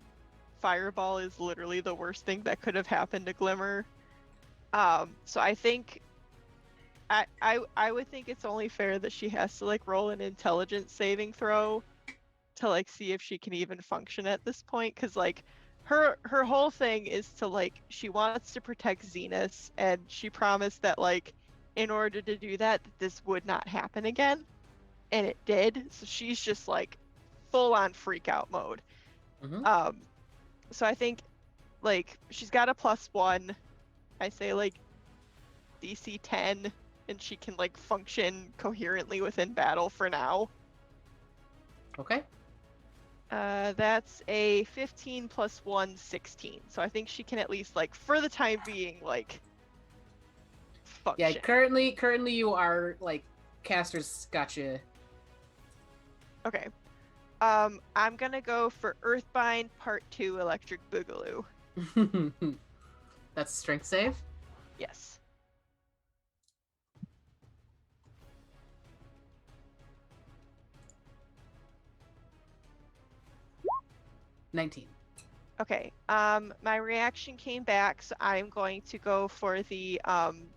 fireball is literally the worst thing that could have happened to Glimmer. So I think I would think it's only fair that she has to like roll an intelligence saving throw to like see if she can even function at this point, because like her whole thing is to like she wants to protect Zenus, and she promised that like in order to do that this would not happen again, and it did. So she's just like full on freak out mode. Mhm. So I think like she's got a +1. I say like DC 10, and she can like function coherently within battle for now. Okay. That's a 15 + 1, 16. So I think she can at least like for the time being like function. Yeah, currently you are like Castor's got you. Okay. I'm gonna go for Earthbind Part 2 Electric Boogaloo. That's a strength save. Yes. $19. Okay. My reaction came back, so I'm going to go for the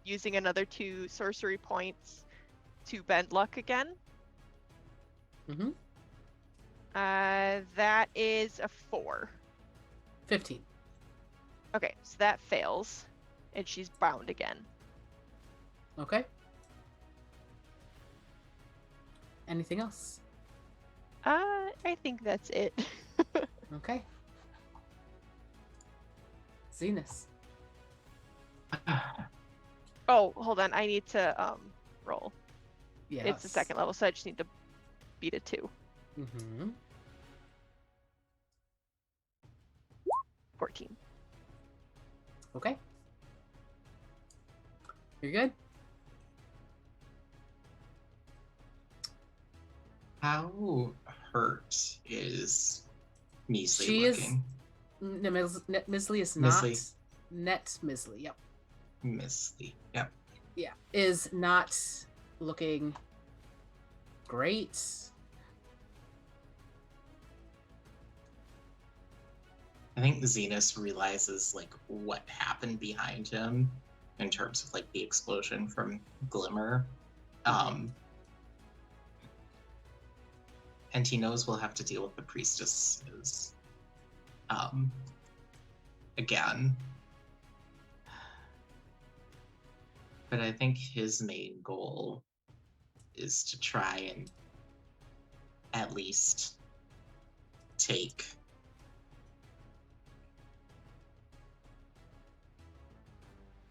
using another 2 sorcery points to bend luck again. Mm-hmm. That is a 4. 15. Okay, so that fails, and she's bound again. Okay. Anything else? I think that's it. Okay. Zenus. Oh, hold on. I need to roll. Yeah. It's the second level, so I just need to beat a 2. Mm-hmm. 14. Okay. You're good? How hurt is Measley She is- looking? No, Misley is Misley. not. Net Misley, yep. Measley. Yep. Yeah. Is not looking great. I think Zenus realizes like what happened behind him in terms of like the explosion from Glimmer. And he knows we'll have to deal with the priestesses again. But I think his main goal is to try and at least take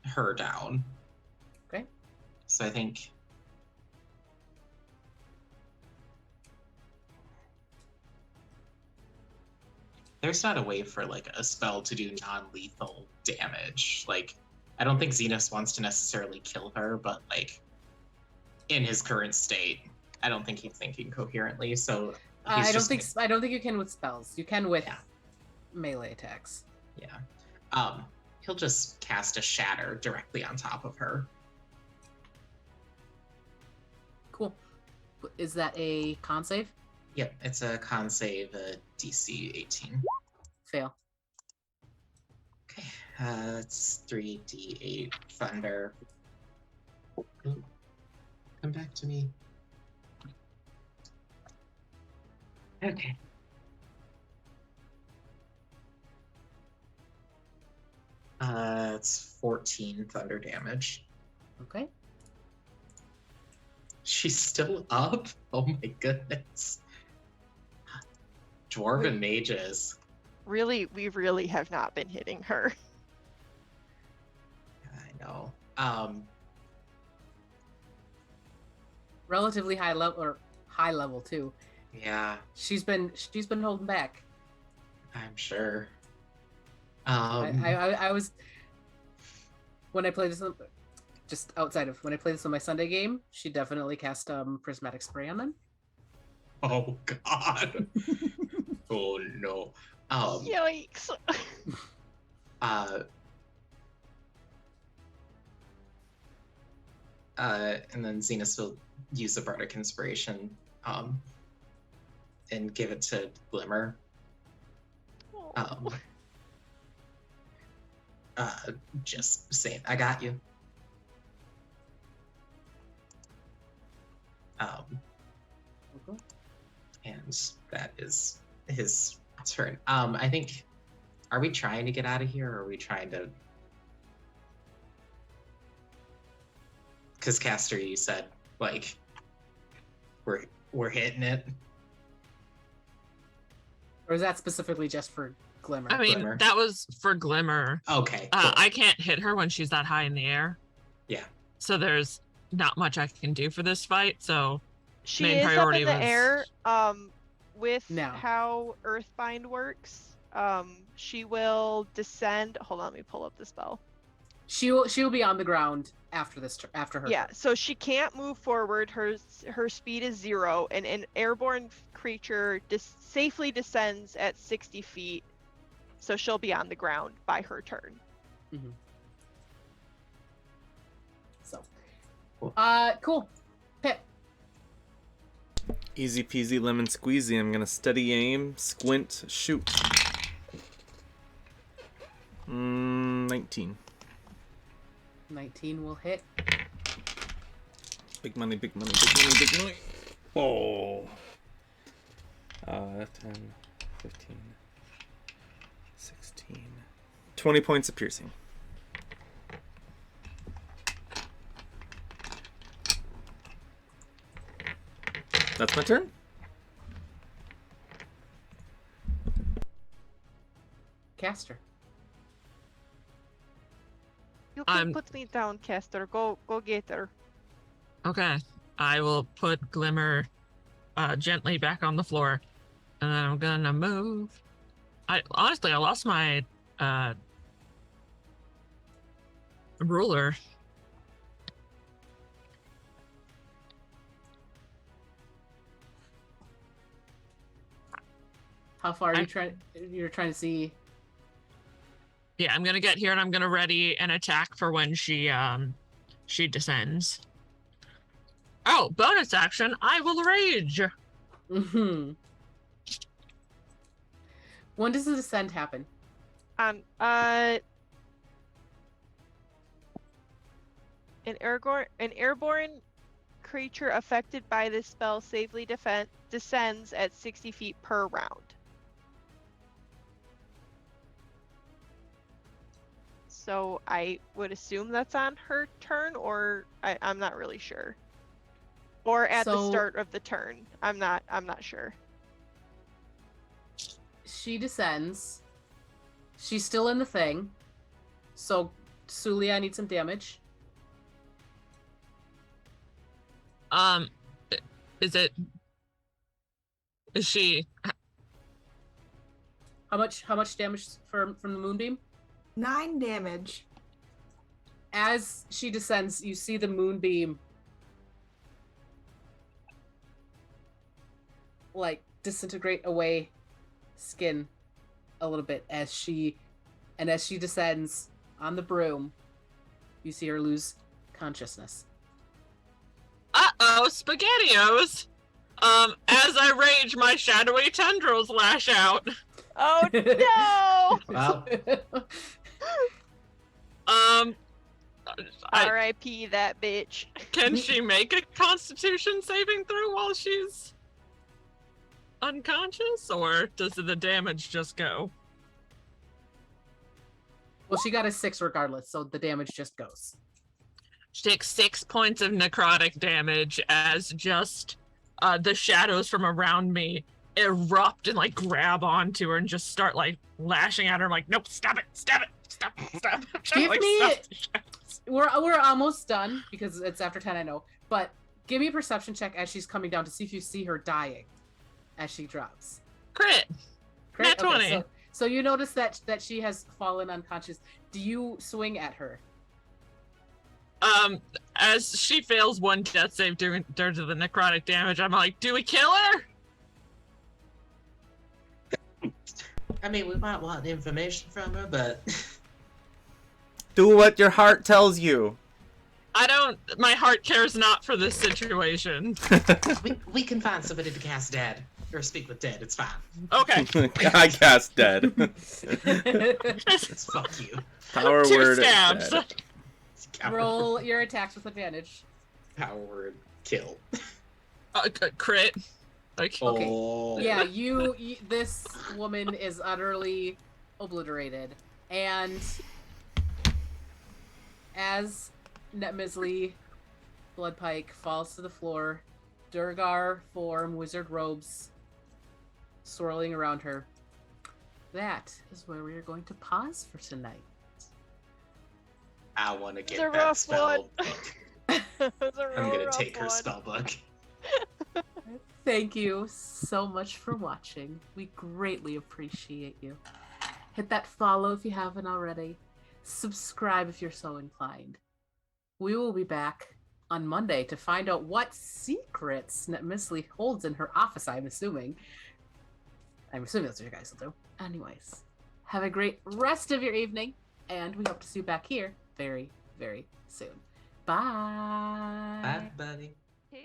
her down. Okay. So I think there's not a way for like a spell to do non-lethal damage. Like, I don't think Zenus wants to necessarily kill her, but like in his current state, I don't think he's thinking coherently. So he's I don't just think you can with spells. You can with Yeah. melee attacks. yeah. He'll just cast a shatter directly on top of her. Cool. Is that a con save? Yep, it's a con save, DC 18. Fail. Okay, that's 3d8 thunder. Ooh, come back to me. Okay. It's 14 thunder damage. Okay. She's still up? Oh my goodness. Dwarven mages. Really, we really have not been hitting her. I know. relatively high level too. Yeah, She's been holding back. I'm sure. I was when I played this just outside of when I played this on my Sunday game. She definitely cast prismatic spray on them. Oh God. Oh no. Yikes. And then Zenus will use the Bardic Inspiration, and give it to Glimmer. Just saying, I got you. And that is his turn. I think, are we trying to get out of here, or are we trying to? Because Castor, you said like we're hitting it. Or is that specifically just for Glimmer? I mean, Glimmer. that was for Glimmer. Okay. Cool. I can't hit her when she's that high in the air. Yeah. So there's not much I can do for this fight. So She main is up priority in the was- air. With Now. how Earthbind works, she will descend. Hold on, let me pull up the spell. She'll be on the ground after after her. Yeah, so she can't move forward. Her speed is 0, and an airborne creature safely descends at 60 feet. So she'll be on the ground by her turn. Mm-hmm. So, Cool. cool. Pip. Easy peasy lemon squeezy. I'm gonna steady aim, squint, shoot. 19. 19 will hit. Big money, big money, big money, big money. Oh. 10, 15, 16. 20 points of piercing. That's my turn? Castor. You can put me down, Castor. Go get her. Okay, I will put Glimmer gently back on the floor, and then I'm gonna move. I lost my ruler. How far are you trying? You're trying to see. Yeah, I'm gonna get here and I'm gonna ready an attack for when she descends. Oh, bonus action! I will rage. Mm-hmm. When does the descent happen? An airborne creature affected by this spell safely descends at 60 feet per round. So I would assume that's on her turn, or I'm not really sure. Or at the start of the turn. I'm not sure. She descends. She's still in the thing. So Suliya, I need some damage. Is she? How much damage from the moonbeam? 9 damage. As she descends, you see the moonbeam like disintegrate away skin a little bit as she descends on the broom. You see her lose consciousness. Uh-oh, SpaghettiOs! As I rage, my shadowy tendrils lash out. Oh no! Wow. R.I.P. that bitch. Can she make a Constitution saving throw while she's unconscious, or does the damage just go? Well, she got a 6 regardless, so the damage just goes. She takes 6 points of necrotic damage as just the shadows from around me erupt and like grab onto her and just start like lashing at her. I'm like, nope, stop it, stop it, stop, stop. Give Like, me stop. We're almost done because it's after 10, I know. But Give me a perception check as she's coming down to see if you see her dying as she drops. Crit. Great. Nat 20. Okay, so you notice that she has fallen unconscious. Do you swing at her? As she fails one death save due to the necrotic damage, I'm like, do we kill her? I mean, we might want information from her, but Do what your heart tells you. My heart cares not for this situation. we can find somebody to cast dead or speak with dead. It's fine. Okay. I cast dead. It's fuck you. Power 2 word. stabs. Dead. Roll your attacks with advantage. Power word kill. Crit. Like, Okay. Oh. Yeah, you this woman is utterly obliterated. And as Netmisley Bloodpike falls to the floor, Durgar form, wizard robes swirling around her. That is where we are going to pause for tonight. I want to It's a get that rough spell one. book. It's a I'm real gonna rough take her one. spell book. Thank you so much for watching. We greatly appreciate you. Hit that follow if you haven't already. Subscribe if you're so inclined. We will be back on Monday to find out what secrets Netmisley holds in her office, I'm assuming. That's what you guys will do. Anyways, have a great rest of your evening, and we hope to see you back here very, very soon. Bye. Bye, buddy. Dude.